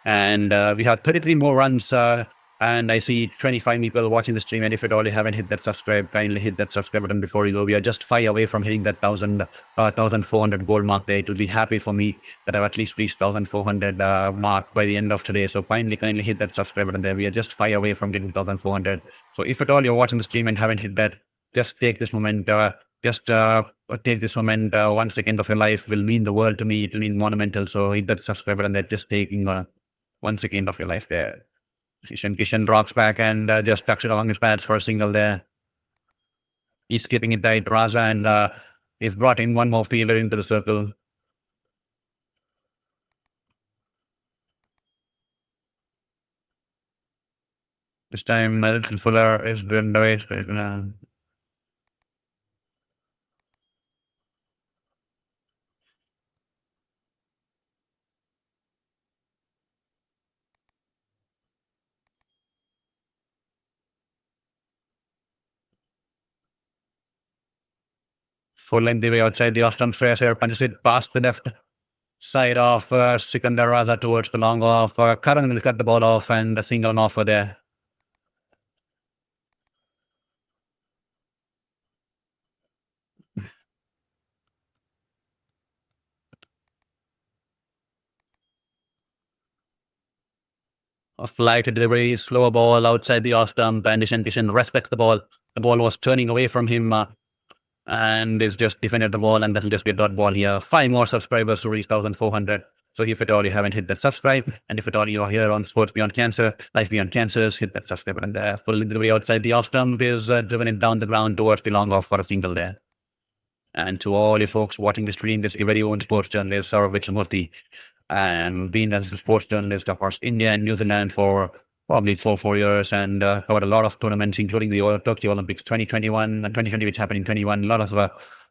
And we have 33 more runs, and I see 25 people watching the stream. And if at all you haven't hit that subscribe, kindly hit that subscribe button before you go. We are just 5 away from hitting that 1,400 goal mark there. It will be happy for me that I've at least reached 1,400 mark by the end of today. So kindly hit that subscribe button there. We are just 5 away from getting 1,400. So if at all you're watching the stream and haven't hit that, just take this moment. Take this moment. 1 second of your life will mean the world to me. It will mean monumental. So hit that subscribe button there. Just taking 1 second of your life there. Ishan Kishan rocks back and just tucks it along his pads for a single there. He's keeping it tight, Raza, and he's brought in one more fielder into the circle. This time, Melton Fuller is doing the race. Full length the way outside the off-stump. Shreyas Iyer punches it past the left side of Sikandar Raza towards the long off. Karan will cut the ball off and a single offer there. A flight delivery, slower ball outside the off-stump, and Ishan Kishan respects the ball. The ball was turning away from him. And it's just defended the ball, and that'll just be a dot ball here. 5 more subscribers to reach 1,400. So if at all you haven't hit that subscribe, and if at all you are here on Sports Beyond Cancer, Life Beyond Cancers, hit that subscribe button there. Full delivery outside the off stump is driven it down the ground towards the long off for a single there. And to all you folks watching the stream, this is your very own sports journalist, Saurav Vichamurthy, and been as a sports journalist across India and New Zealand for probably 4 years, and covered a lot of tournaments, including the Tokyo Olympics 2021 and 2020, which happened in 21. A lot of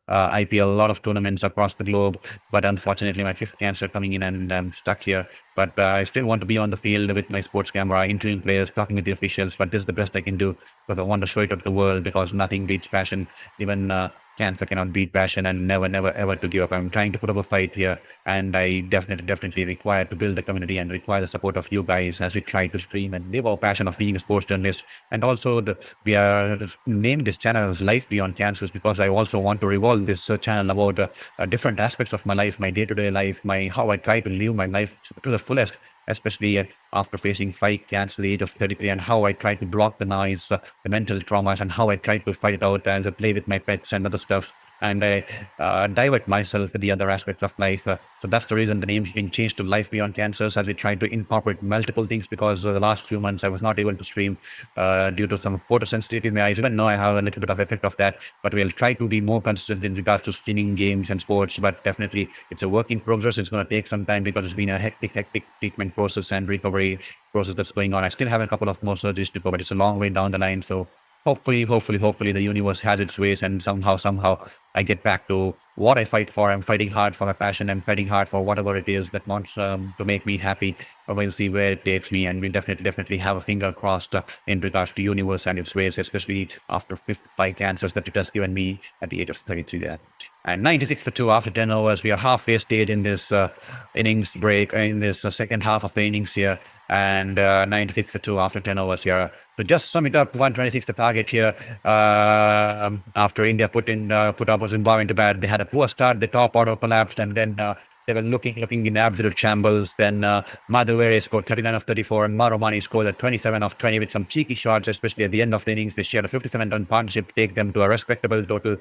IPL, a lot of tournaments across the globe. But unfortunately, my 5th cancer coming in, and I'm stuck here. But I still want to be on the field with my sports camera, interviewing players, talking with the officials. But this is the best I can do, because I want to show it to the world, because nothing beats passion. Even cancer cannot beat passion, and never ever to give up. I'm trying to put up a fight here, and I definitely require to build the community and require the support of you guys as we try to stream and live our passion of being a sports journalist. And also we are named this channel as Life Beyond Cancers, because I also want to revolve this channel about different aspects of my life, my day-to-day life, how I try to live my life to the fullest, especially after facing 5 cancers at the age of 33, and how I try to block the noise, the mental traumas, and how I try to fight it out as I play with my pets and other stuff. and I divert myself with the other aspects of life. So that's the reason the name's been changed to Life Beyond Cancers, as we try to incorporate multiple things, because the last few months I was not able to stream due to some photosensitivity in my eyes. Even though I have a little bit of effect of that, but we'll try to be more consistent in regards to streaming games and sports. But definitely it's a work in progress. It's going to take some time because it's been a hectic treatment process and recovery process that's going on. I still have a couple of more surgeries to go, but it's a long way down the line. So hopefully the universe has its ways, and somehow I get back to what I fight for. I'm fighting hard for my passion. I'm fighting hard for whatever it is that wants to make me happy. We'll see where it takes me, and we'll definitely have a finger crossed in regards to universe and its ways, especially after 55 cancers that it has given me at the age of 33 there. And 96 for 2 after 10 overs. We are halfway stage in this innings break, in this second half of the innings here. And 96 for 2 after 10 overs here. So just sum it up, 126 the target here. After India put up Zimbabwe into bat, they had a poor start. The top order collapsed, and then they were looking in absolute shambles. Then Madhuvere scored 39 of 34, and Maromani scored at 27 of 20 with some cheeky shots, especially at the end of the innings. They shared a 57-run partnership, take them to a respectable total.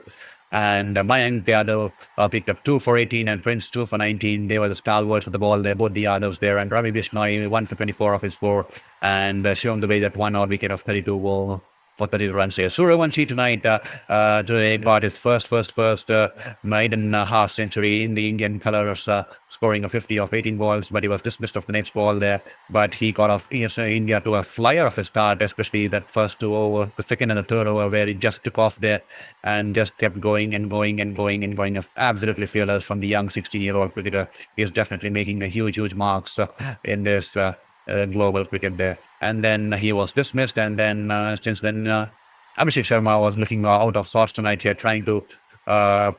And Mayank Yadav picked up 2 for 18 and Prince 2 for 19. They were the stalwarts of the ball there, both the Yadavs there. And Ravi Bishnoi 1 for 24 of his 4, and shown the way that 1 odd wicket of 32 ball for 32 runs here. Suryavanshi tonight today got his first maiden half century in the Indian colours, scoring a 50 of 18 balls, but he was dismissed of the next ball there. But he got off India to a flyer of a start, especially that first 2 over, the second and the third over, where he just took off there and just kept going. Absolutely fearless from the young 16-year-old cricketer. He's definitely making a huge marks in this global cricket there. And then he was dismissed, and then since then Abhishek Sharma was looking out of sorts tonight here, trying to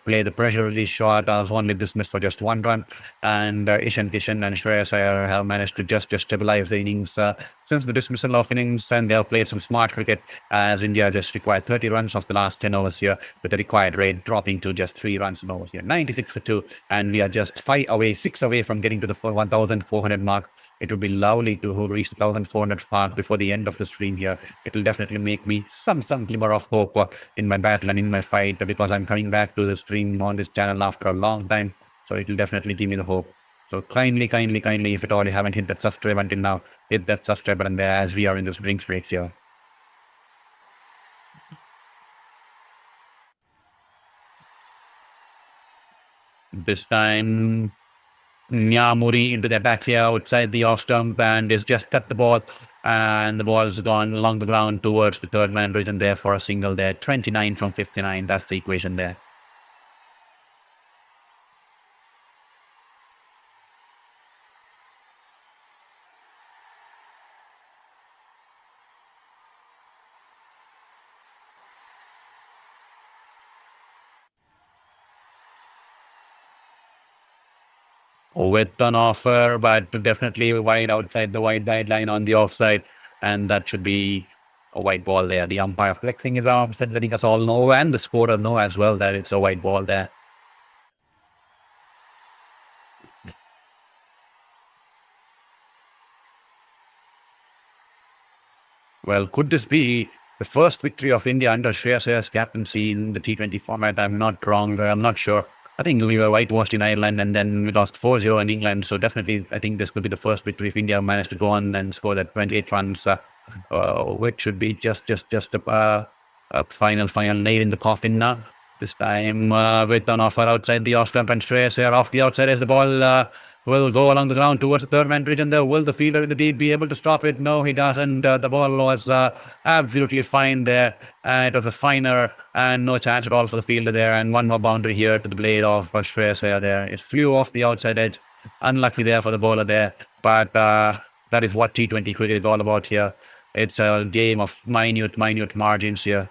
play the pressure release shot. I was only dismissed for just 1 run, and Ishan Kishan and Shreyas Iyer have managed to just stabilize the innings since the dismissal of innings, and they have played some smart cricket, as India just required 30 runs of the last 10 overs here, with the required rate dropping to just 3 runs an over here. 96 for 2, and we are just 6 away from getting to the 1,400 mark. It would be lovely to reach the 1,400 mark before the end of the stream here. It will definitely make me some glimmer of hope in my battle and in my fight, because I'm coming back to the stream on this channel after a long time. So it will definitely give me the hope. So kindly, if at all you haven't hit that subscribe until now, hit that subscribe button there, as we are in this drinks break here. This time Nyamuri into their back here outside the off stump, and is just cut the ball, and the ball's gone along the ground towards the third man region there for a single there. 29 from 59, that's the equation there. With an offer, but definitely wide outside the wide guideline on the offside, and that should be a white ball there. The umpire flexing his arms and letting us all know, and the scorer know as well, that it's a white ball there. Well, could this be the first victory of India under Shreyas Iyer's captaincy in the T20 format? I'm not wrong. I'm not sure. I think we were whitewashed in Ireland, and then we lost 4-0 in England. So definitely, I think this could be the first victory if India managed to go on and score that 28 runs, which should be just a final nail in the coffin now. This time with an offer outside the off stump, and Shreyas Iyer off the outside as the ball will go along the ground towards the third man region there. Will the fielder in the deep be able to stop it? No, he doesn't. The ball was absolutely fine there. It was a finer, and no chance at all for the fielder there. And one more boundary here to the blade of Shreyas Iyer there. It flew off the outside edge. Unlucky there for the bowler there. But that is what T20 cricket is all about here. It's a game of minute margins here.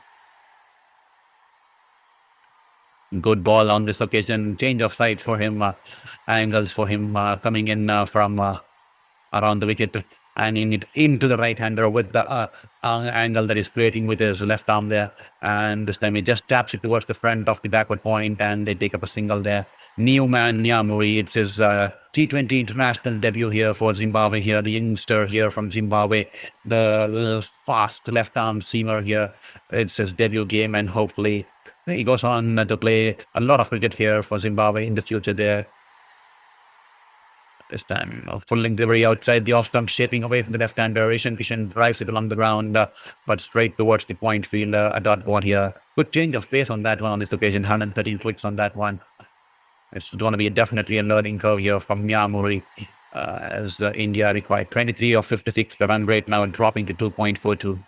Good ball on this occasion. Change of sight for him. Angles for him coming in from around the wicket, and it into the right-hander with the angle that he's creating with his left arm there. And this time he just taps it towards the front of the backward point, and they take up a single there. New man Nyamuri, it's his T20 international debut here for Zimbabwe here. The youngster here from Zimbabwe, the little fast left-arm seamer here. It's his debut game, and hopefully He goes on to play a lot of cricket here for Zimbabwe in the future there. This time, pulling the way outside the off stump, shaping away from the left-hander. Ishan Kishan drives it along the ground, but straight towards the point field. A dot ball here. Good change of pace on that one on this occasion. 113 clicks on that one. It's going to be definitely a learning curve here from Miyamuri. As India required 23 of 56. The run rate now dropping to 2.42.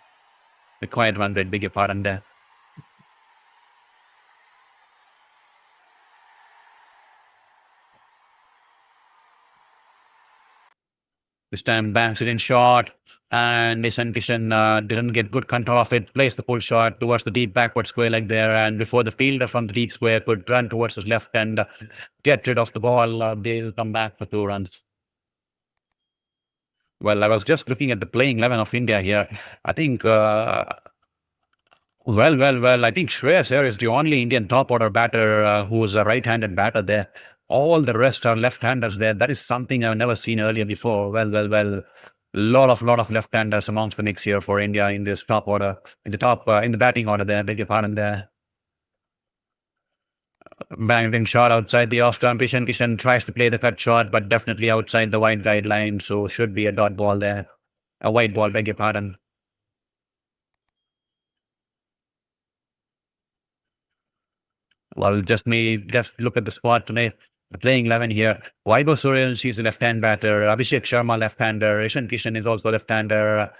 Required run rate, beg your pardon there. This time banks it in short, and Ishan Kishan didn't get good control of it. Placed the pull shot towards the deep backward square leg there, and before the fielder from the deep square could run towards his left and get rid of the ball, they'll come back for 2 runs. Well, I was just looking at the playing 11 of India here. I think I think Shreyas Iyer is the only Indian top order batter who's a right-handed batter there. All the rest are left-handers there. That is something I've never seen earlier before. Well. Lot of left-handers amongst the mix here for India in this top order, in the batting order there. Beg your pardon there. Banged in shot outside the off stump. Ishan Kishan tries to play the cut shot, but definitely outside the wide guideline. So should be a dot ball there. A white ball, beg your pardon. Well, just look at the squad tonight. The playing 11 here. Vaibhav Suryavanshi is a left-hand batter. Abhishek Sharma left-hander. Ishan Kishan is also left-hander.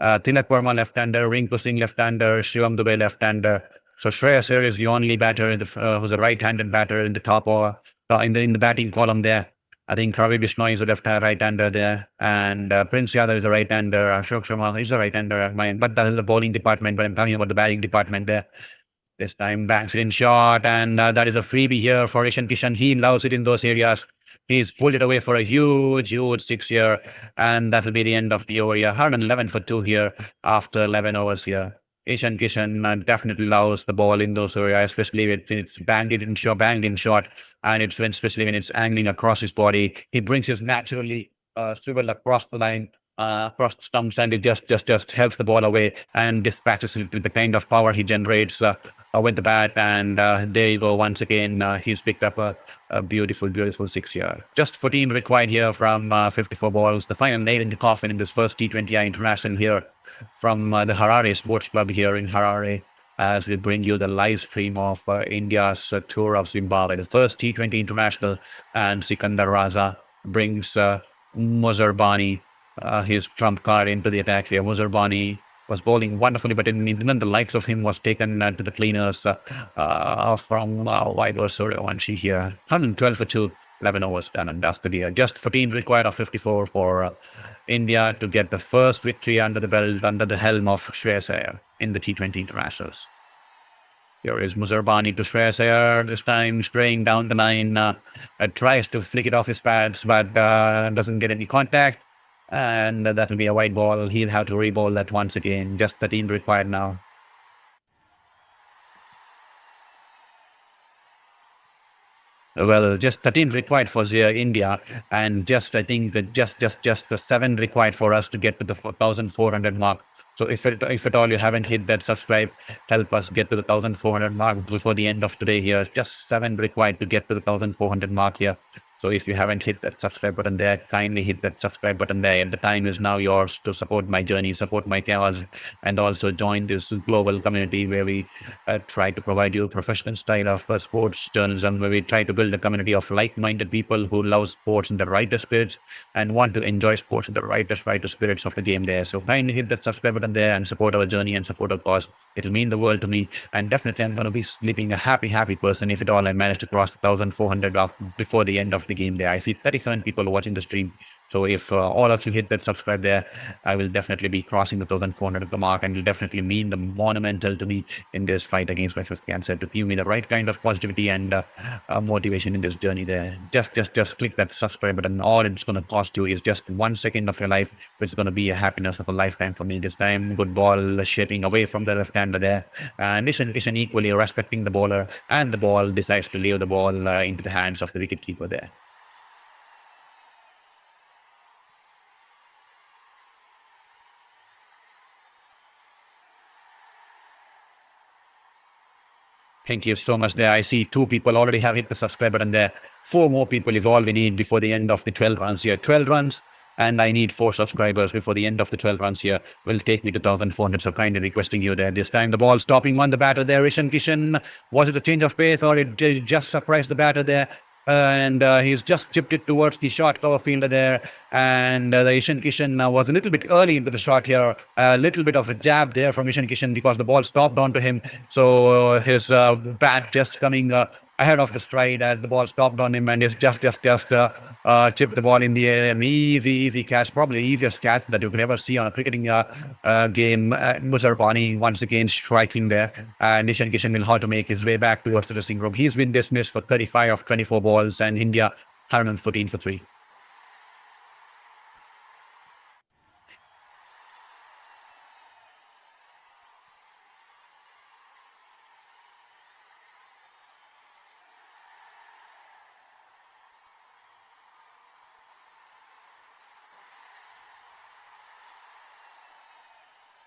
Tilak Verma left-hander. Rinku Singh left-hander. Shivam Dubey left-hander. So Shreyas Iyer is the only batter who's a right-handed batter in the top or in the batting column there. I think Ravi Bishnoi is a right-hander there, and Prince Yadav is a right-hander. Ashok Sharma is a right-hander. But that is the bowling department. But I'm talking about the batting department there. This time banks it in short, and that is a freebie here for Ishan Kishan. He loves it in those areas. He's pulled it away for a huge 6 here, and that will be the end of the over here. 111 for 2 here after 11 overs here. Ishan Kishan definitely loves the ball in those areas, especially when it's banged in short, and especially when it's angling across his body. He brings his naturally swivel across the line, across the stumps, and it just helps the ball away and dispatches it with the kind of power he generates with the bat. And there you go. Once again, he's picked up a beautiful 6 here. Just 14 required here from 54 balls. The final nail in the coffin in this first T20I international here from the Harare Sports Club here in Harare, as we bring you the live stream of India's tour of Zimbabwe, the first T20 international, and Sikandar Raza brings Muzerbani, his trump card, into the attack here. Muzerbani was bowling wonderfully, but none the likes of him was taken to the cleaners from Vaibhav Suryavanshi here. 112 for 2, 11 overs done and dusted here. Just 14 required of 54 for India to get the first victory under the belt, under the helm of Shreyas Iyer in the T20 internationals. Here is Muzerbani to Shreyas Iyer, this time straying down the line. Tries to flick it off his pads, but doesn't get any contact. And that will be a white ball. He'll have to re-bowl that once again. Just 13 required now. Well, just 13 required for India, and just I think that just the 7 required for us to get to the 1,400 mark. So if at all you haven't hit that subscribe, help us get to the 1,400 mark before the end of today here. Just 7 required to get to the 1,400 mark here. So if you haven't hit that subscribe button there, kindly hit that subscribe button there. And the time is now yours to support my journey, support my cause, and also join this global community where we try to provide you a professional style of sports journalism, where we try to build a community of like-minded people who love sports in the rightest spirits and want to enjoy sports in the rightest spirits of the game there. So kindly hit that subscribe button there and support our journey and support our cause. It'll mean the world to me. And definitely I'm going to be sleeping a happy person if at all I manage to cross 1,400 before the end of the game there. I see 37 people watching the stream. So if all of you hit that subscribe there, I will definitely be crossing the 1,400 mark, and will definitely mean the monumental to me in this fight against my fifth cancer, to give me the right kind of positivity and motivation in this journey there. Just click that subscribe button. All it's going to cost you is just 1 second of your life, which is going to be a happiness of a lifetime for me this time. Good ball shaping away from the left-hander there. And Ishan equally respecting the bowler, and the ball decides to leave the ball into the hands of the wicketkeeper there. Thank you so much there. I see 2 people already have hit the subscribe button there. 4 more people is all we need before the end of the 12 runs here. 12 runs, and I need 4 subscribers before the end of the 12 runs here. Will take me to 1,400. So kindly requesting you there. This time the ball stopping on the batter there. Ishan Kishan. Was it a change of pace or it just surprised the batter there? And he's just chipped it towards the short cover fielder there. And the Ishan Kishan was a little bit early into the shot here. A little bit of a jab there from Ishan Kishan because the ball stopped onto him. So his bat just coming ahead of the stride as the ball stopped on him, and he's just chipped the ball in the air. An easy catch, probably the easiest catch that you could ever see on a cricketing game. Muzerbani once again striking there, and Ishan Kishan will have to make his way back towards the dressing room. He's been dismissed for 35 of 24 balls, and India 114 for 3.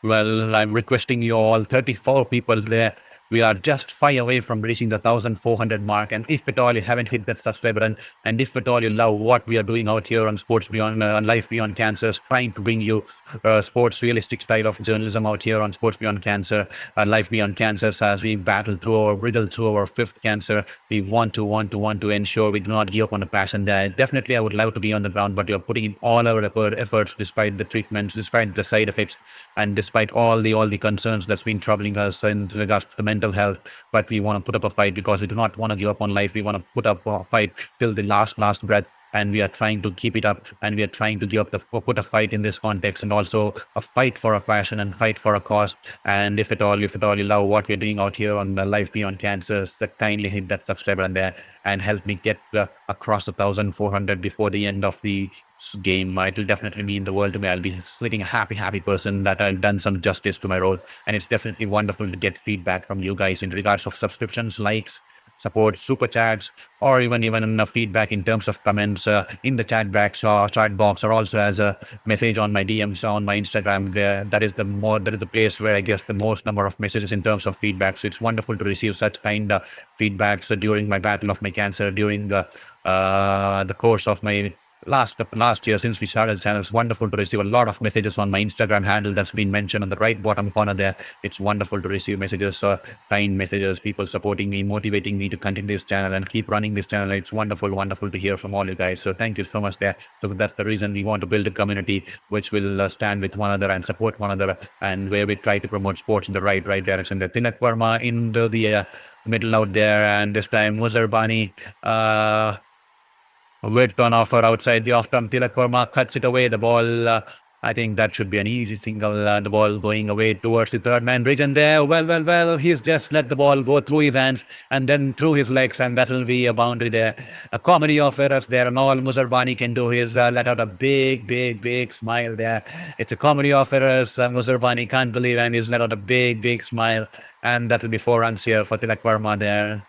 Well, I'm requesting you all, 34 people there. We are just 5 away from reaching the 1,400 mark. And if at all you haven't hit that subscribe button, and if at all you love what we are doing out here on Sports Beyond, Life Beyond Cancer, trying to bring you sports realistic style of journalism out here on Sports Beyond Cancer, Life Beyond Cancer, as we battle through or riddle through our 5th cancer, we want to ensure we do not give up on the passion there. Definitely, I would love to be on the ground, but you're putting in all our efforts despite the treatments, despite the side effects, and despite all the concerns that's been troubling us in regards to the mental health. But we want to put up a fight because we do not want to give up on life. We want to put up a fight till the last breath, and we are trying to keep it up, and we are trying to give up put a fight in this context, and also a fight for a passion and fight for a cause. And if at all you love what we're doing out here on the Life Beyond Cancers, kindly hit that subscribe button there and help me get across 1,400 before the end of the game. It will definitely mean the world to me. I'll be sitting a happy person that I've done some justice to my role. And it's definitely wonderful to get feedback from you guys in regards of subscriptions, likes, support, super chats, or even feedback in terms of comments in the chat box, or also as a message on my DMs on my Instagram. That is the place where I guess the most number of messages in terms of feedback. So it's wonderful to receive such kind of feedbacks during my battle of my cancer, during the course of my last year since we started the channel. It's wonderful to receive a lot of messages on my Instagram handle that's been mentioned on the right bottom corner there. It's wonderful to receive messages, kind messages, people supporting me, motivating me to continue this channel and keep running this channel. It's wonderful to hear from all you guys. So thank you so much there. So that's the reason we want to build a community which will stand with one another and support one another, and where we try to promote sports in the right direction. The Tilak Verma in the middle out there, and this time Muzerbani with on offer outside the off-stump. Tilak Verma cuts it away. The ball, I think that should be an easy single. The ball going away towards the third man region there. Well, he's just let the ball go through his hands and then through his legs, and that will be a boundary there. A comedy of errors there, and all Muzerbani can do is let out a big smile there. It's a comedy of errors. Muzerbani can't believe, and he's let out a big smile, and that will be 4 runs here for Tilak Verma there.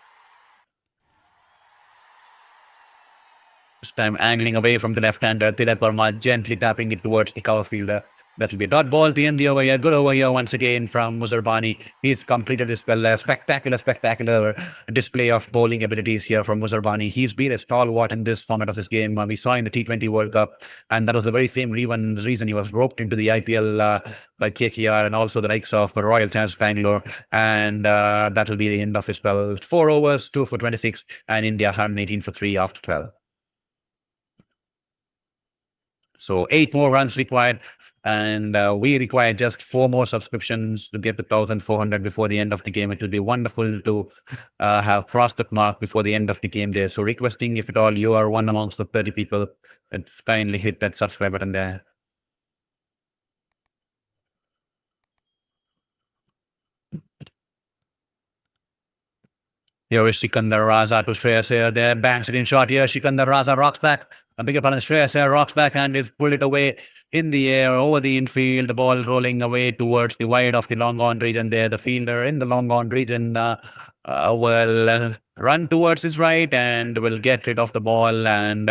This time angling away from the left-hander, Tilak Verma gently tapping it towards the cover fielder. That will be a dot ball to end the over here. Good over here once again from Muzerbani. He's completed this spell. Spectacular display of bowling abilities here from Muzerbani. He's been a stalwart in this format of this game. We saw in the T20 World Cup, and that was the very same reason he was roped into the IPL by KKR and also the likes of Royal Challengers Bangalore. And that will be the end of his spell. 4 overs, 2 for 26, and India 118 for 3 after 12. So 8 more runs required, and we require just 4 more subscriptions to get to 1,400 before the end of the game. It will be wonderful to have crossed that mark before the end of the game there. So requesting, if at all you are one amongst the 30 people, kindly hit that subscribe button there. Here is Sikandar Raza to Shreyas Iyer there. Banks it in short here. Sikandar Raza rocks back. A bigger pardon, Shreyas Iyer rocks back and is pulled it away in the air over the infield. The ball rolling away towards the wide of the long on region there. The fielder in the long on region will run towards his right and will get rid of the ball. And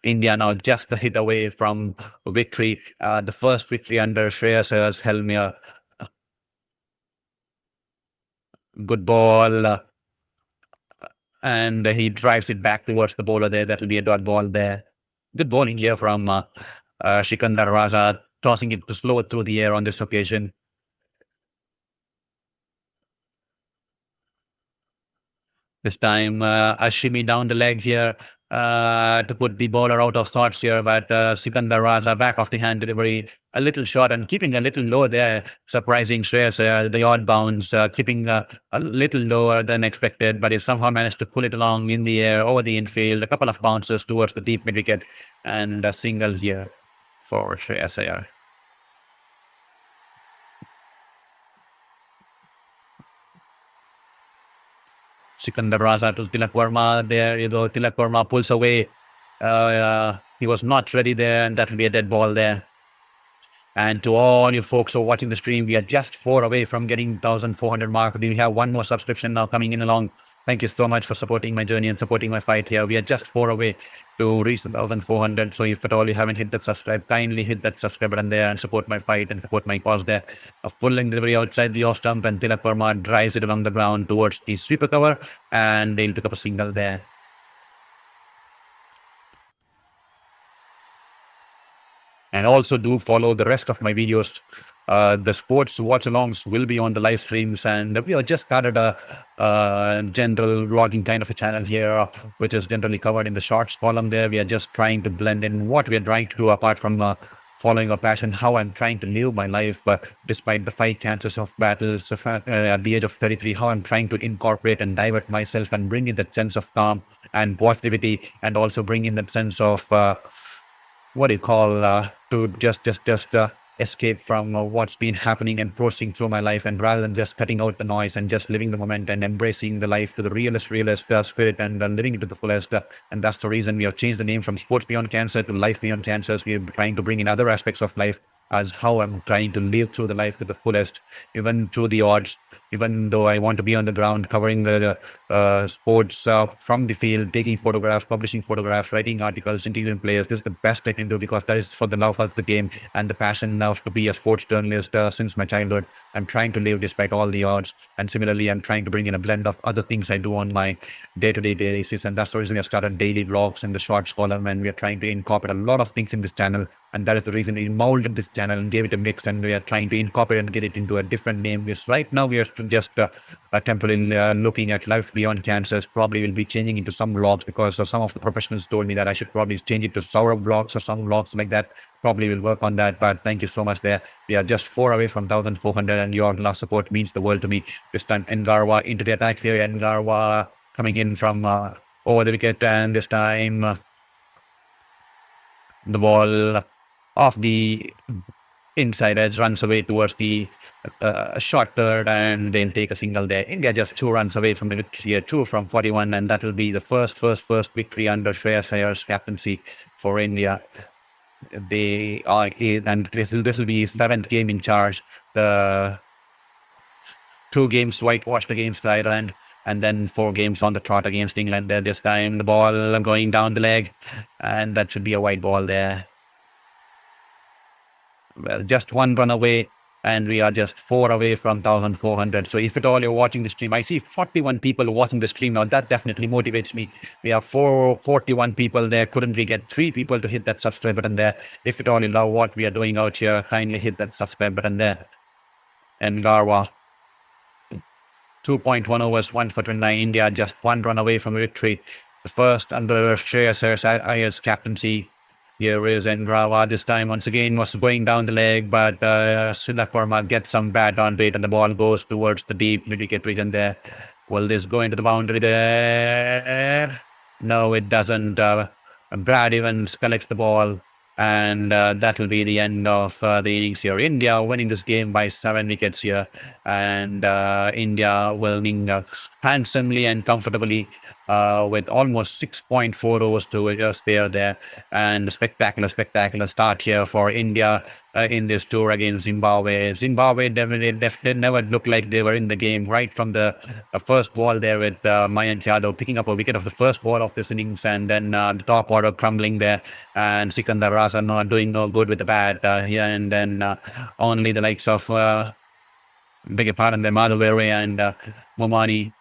India now just a hit away from victory. The first victory under Shreyas Iyer's helm here. Good ball. and he drives it back towards the bowler there. That will be a dot ball there. Good bowling here from Sikandar Raza, tossing it to slow it through the air on this occasion. This time, a shimmy down the leg here to put the bowler out of sorts here. But Sikandar Raza back off the hand delivery, a little short and keeping a little low there. Surprising Shreyas, the odd bounce, keeping a little lower than expected, but he somehow managed to pull it along in the air over the infield. A couple of bounces towards the deep mid wicket and a single here for Shreyas Iyer. Sikandar Raza to Tilak Verma. There you go. Tilak Verma pulls away. He was not ready there, and that will be a dead ball there. And to all you folks who are watching the stream, we are just 4 away from getting 1,400 mark. We have one more subscription now coming in along. Thank you so much for supporting my journey and supporting my fight here. We are just 4 away to reach 1,400. So if at all you haven't hit that subscribe, kindly hit that subscribe button there and support my fight and support my cause there. A full length delivery outside the off stump, and Tilak Verma drives it along the ground towards the sweeper cover, and they'll pick up a single there. And also do follow the rest of my videos. The sports watch-alongs will be on the live streams, and we have just started a general vlogging kind of a channel here, which is generally covered in the shorts column there. We are just trying to blend in what we are trying to do apart from following a passion, how I'm trying to live my life, but despite the 5 cancers of battles at the age of 33, how I'm trying to incorporate and divert myself and bring in that sense of calm and positivity, and also bring in that sense of to just escape from what's been happening and coursing through my life, and rather than just cutting out the noise and just living the moment and embracing the life to the realest spirit and living it to the fullest. And that's the reason we have changed the name from Sports Beyond Cancer to Life Beyond Cancers. We are trying to bring in other aspects of life as how I'm trying to live through the life to the fullest, even through the odds, even though I want to be on the ground covering the sports from the field, taking photographs, publishing photographs, writing articles, interviewing players. This is the best I can do because that is for the love of the game and the passion now to be a sports journalist since my childhood. I'm trying to live despite all the odds. And similarly, I'm trying to bring in a blend of other things I do on my day-to-day basis. And that's the reason I started daily vlogs in the shorts column. And we are trying to incorporate a lot of things in this channel. And that is the reason we molded this channel and gave it a mix. And we are trying to incorporate and get it into a different name. Because right now we are just temporarily looking at Life Beyond Cancers. Probably will be changing into some vlogs because some of the professionals told me that I should probably change it to Saurabh vlogs or some vlogs like that. Probably will work on that, but thank you so much there. We are just 4 away from 1,400, and your last support means the world to me. This time Ngarwa into the attack here, and Ngarwa coming in from over the wicket, and this time the ball off the inside edge runs away towards the short third, and they'll take a single there. India just 2 runs away from the victory here, 2 from 41, and that will be the first victory under Shreyas Iyer's captaincy for India. They are, and this will be his 7th game in charge. The 2 games whitewashed against Ireland, and then 4 games on the trot against England. There this time the ball going down the leg, and that should be a white ball there. Well, just 1 run away, and we are just 4 away from 1,400. So if at all you're watching the stream, I see 41 people watching the stream now. That definitely motivates me. We have 41 people there. Couldn't we get 3 people to hit that subscribe button there? If at all you love what we are doing out here, kindly hit that subscribe button there. And Garwa, 2.1 overs, 1 for 29. India just 1 run away from victory. The first under Shreyas Iyer's captaincy. Here is Ngarwa. This time once again was going down the leg, but Tilak Verma gets some bad on rate, and the ball goes towards the deep mid-wicket region there. Will this go into the boundary there? No, it doesn't. Brad Evans collects the ball, and that will be the end of the innings here. India winning this game by 7 wickets here, and India winning handsomely and comfortably with almost 6.4 overs to just there. And spectacular start here for India in this tour against Zimbabwe. Zimbabwe definitely never looked like they were in the game right from the first ball there with Mayank Yadav picking up a wicket of the first ball of this innings, and then the top order crumbling there, and Sikandar Raza not doing no good with the bat here, and then only the likes of beg your pardon, Madhaveri and Momani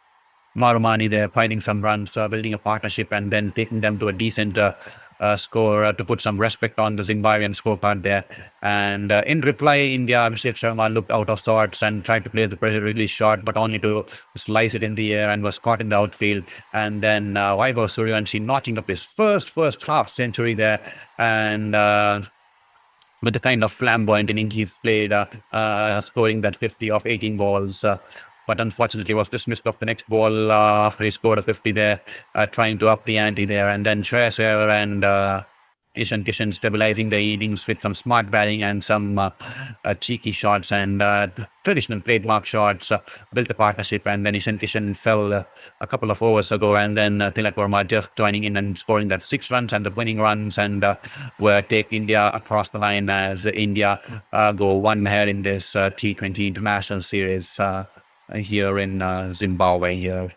Marumani there, finding some runs, building a partnership, and then taking them to a decent score to put some respect on the Zimbabwean scorecard there. And in reply, India, Abhishek Sharma looked out of sorts and tried to play the pressure really short, but only to slice it in the air and was caught in the outfield. And then Vaibhav Suryavanshi notching up his first half century there, and with the kind of flamboyant inning he's played, scoring that 50 off 18 balls. But unfortunately was dismissed off the next ball after he scored a 50 there, trying to up the ante there. And then Shreyas Iyer and Ishan Kishan stabilizing the innings with some smart batting and some cheeky shots and traditional trademark shots, built a partnership. And then Ishan Kishan fell a couple of overs ago, and then Tilak Verma just joining in and scoring that 6 runs and the winning runs, and will take India across the line as India go one ahead in this T20 international series here in Zimbabwe here.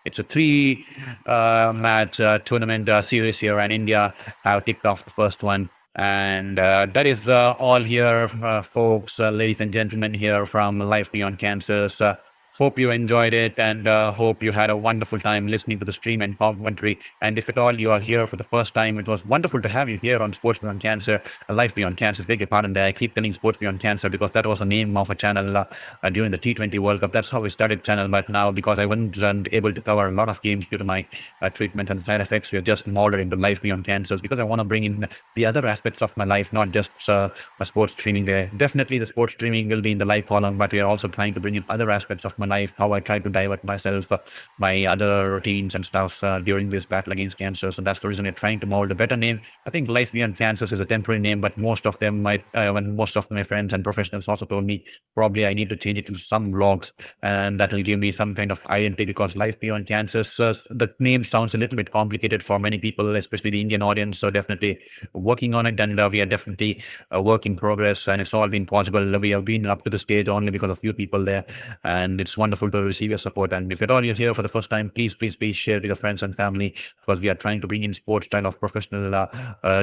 It's a 3-match tournament series here, and India have kicked off the first one. And that is all here, folks, ladies and gentlemen, here from Life Beyond Cancers. Hope you enjoyed it, and hope you had a wonderful time listening to the stream and commentary. And if at all you are here for the first time, it was wonderful to have you here on Sports Beyond Cancer, Life Beyond Cancer. Beg your pardon there. I keep telling Sports Beyond Cancer because that was the name of a channel during the T20 World Cup. That's how we started channel. But now, because I wasn't able to cover a lot of games due to my treatment and side effects, we are just molded into Life Beyond Cancers because I want to bring in the other aspects of my life, not just my sports streaming there. Definitely the sports streaming will be in the live column, but we are also trying to bring in other aspects of my life, how I try to divert myself, my other routines and stuff during this battle against cancer. So that's the reason we're trying to mold a better name. I think Life Beyond Cancers is a temporary name, but most of them might, when most of my friends and professionals also told me probably I need to change it to some vlogs, and that will give me some kind of identity, because Life Beyond Cancers, the name sounds a little bit complicated for many people, especially the Indian audience. So definitely working on it, and we are definitely a work in progress, and it's all been possible. We have been up to the stage only because of few people there, and it's wonderful to receive your support. And if at all you're here for the first time, please share with your friends and family, because we are trying to bring in sports style of professional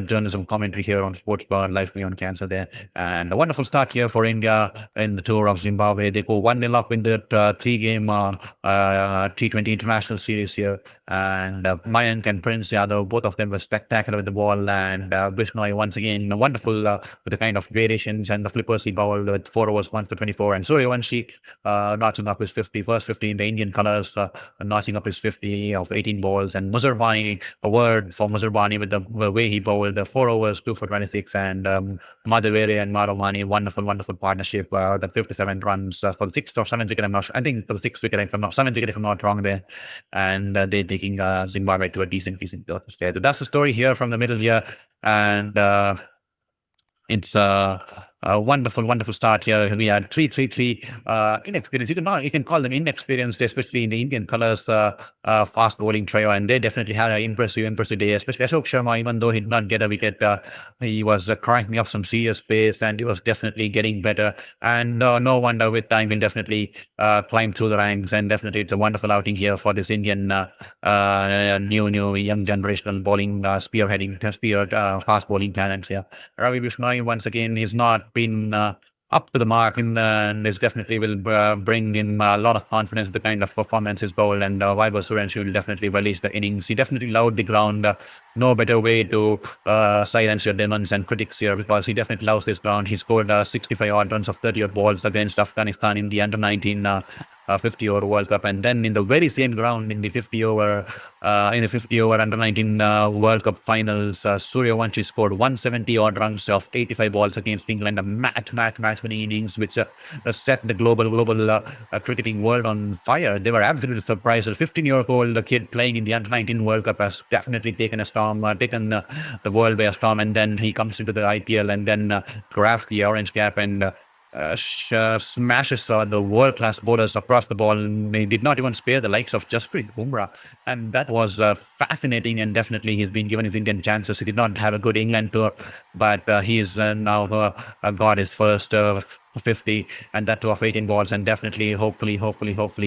journalism commentary here on Sports Bar Life Beyond Cancer there. And a wonderful start here for India in the tour of Zimbabwe. They go 1-0 up in the 3-game T20 international series here. And Mayank and Prince Yadav, both of them were spectacular with the ball. And Bishnoi once again wonderful with the kind of variations and the flippers he bowled with 4 overs, 1 for 24. And Suryavanshi notching up his first 50 in the Indian colours, notching up his 50 of 18 balls. And Muzerbani, a word for Muzerbani with the way he bowled the 4 overs, 2 for 26. And Madhavere and Marumani, wonderful partnership. The 57 runs for the 6th or 7th wicket. I think for the 6th wicket, 7th wicket if I'm not wrong there. And they're taking Zimbabwe to a decent stage. So that's the story here from the middle here. And it's a wonderful start here. We had 3-3-3 inexperienced. You can call them inexperienced, especially in the Indian colours, fast bowling trio, and they definitely had an impressive day. Especially Ashok Sharma, even though he did not get a wicket, he was cranking up some serious pace, and he was definitely getting better. And no wonder with time he'll definitely climb through the ranks. And definitely it's a wonderful outing here for this Indian new young generational bowling spearheading fast bowling talents here. Ravi Bishnoi once again is not been up to the mark and this definitely will bring in a lot of confidence, the kind of performance is bowled. And Vaibhav Suryavanshi will definitely release the innings. He definitely loved the ground. No better way to silence your demons and critics here, because he definitely loves this ground. He scored 65 odd runs of 30 odd balls against Afghanistan in the under-19 50-over World Cup, and then in the very same ground in the 50-over under-19 World Cup finals, Suryavanshi scored 170 odd runs of 85 balls against England, a match-winning innings which set the global cricketing world on fire. They were absolutely surprised. A 15-year-old kid playing in the under-19 World Cup has definitely taken the world by a storm, and then he comes into the IPL and then grabs the orange cap and smashes the world-class bowlers across the ball. And they did not even spare the likes of Jasprit Bumrah, and that was fascinating. And definitely he's been given his Indian chances. He did not have a good England tour, but he is now got his first 50, and that too of 18 balls. And definitely, hopefully,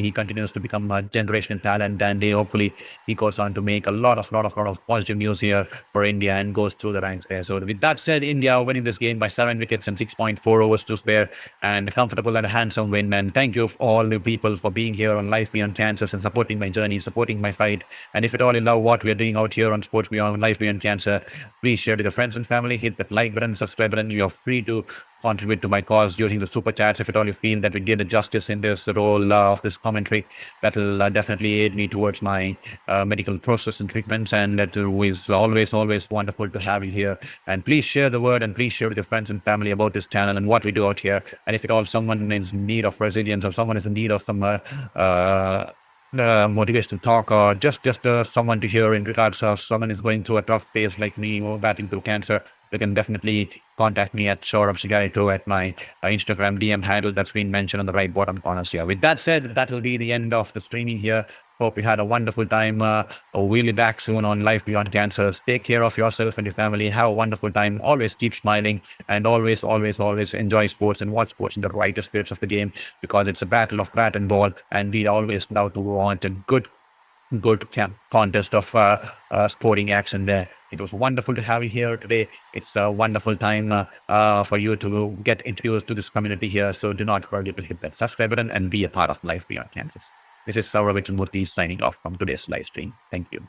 he continues to become a generational talent, and hopefully he goes on to make a lot of positive news here for India and goes through the ranks there. So with that said, India winning this game by 7 wickets and 6.4 overs to spare, and a comfortable and a handsome win. And thank you all the people for being here on Life Beyond Cancer and supporting my journey, supporting my fight. And if at all you love what we are doing out here on Sports Beyond Life Beyond Cancer, please share with your friends and family, hit that like button, subscribe button. You're free to contribute to my cause using the super chats. If at all you feel that we did the justice in this role of this commentary, that will definitely aid me towards my medical process and treatments. And that is always wonderful to have you here. And please share the word, and please share with your friends and family about this channel and what we do out here. And if at all someone is in need of resilience, or someone is in need of some motivational talk, or just someone to hear in regards of someone is going through a tough phase like me, or battling through cancer, you can definitely contact me at Saurabh at my Instagram DM handle that's been mentioned on the right bottom corners here. With that said, that will be the end of the streaming here. Hope you had a wonderful time. We'll be back soon on Life Beyond Cancer. Take care of yourself and your family. Have a wonderful time. Always keep smiling, and always enjoy sports and watch sports in the right spirits of the game, because it's a battle of bat and ball, and we always love to want a good contest of sporting action there. It was wonderful to have you here today. It's a wonderful time for you to get introduced to this community here. So do not forget to hit that subscribe button and be a part of Life Beyond Cancer. This is Saurabh Murthy signing off from today's live stream. Thank you.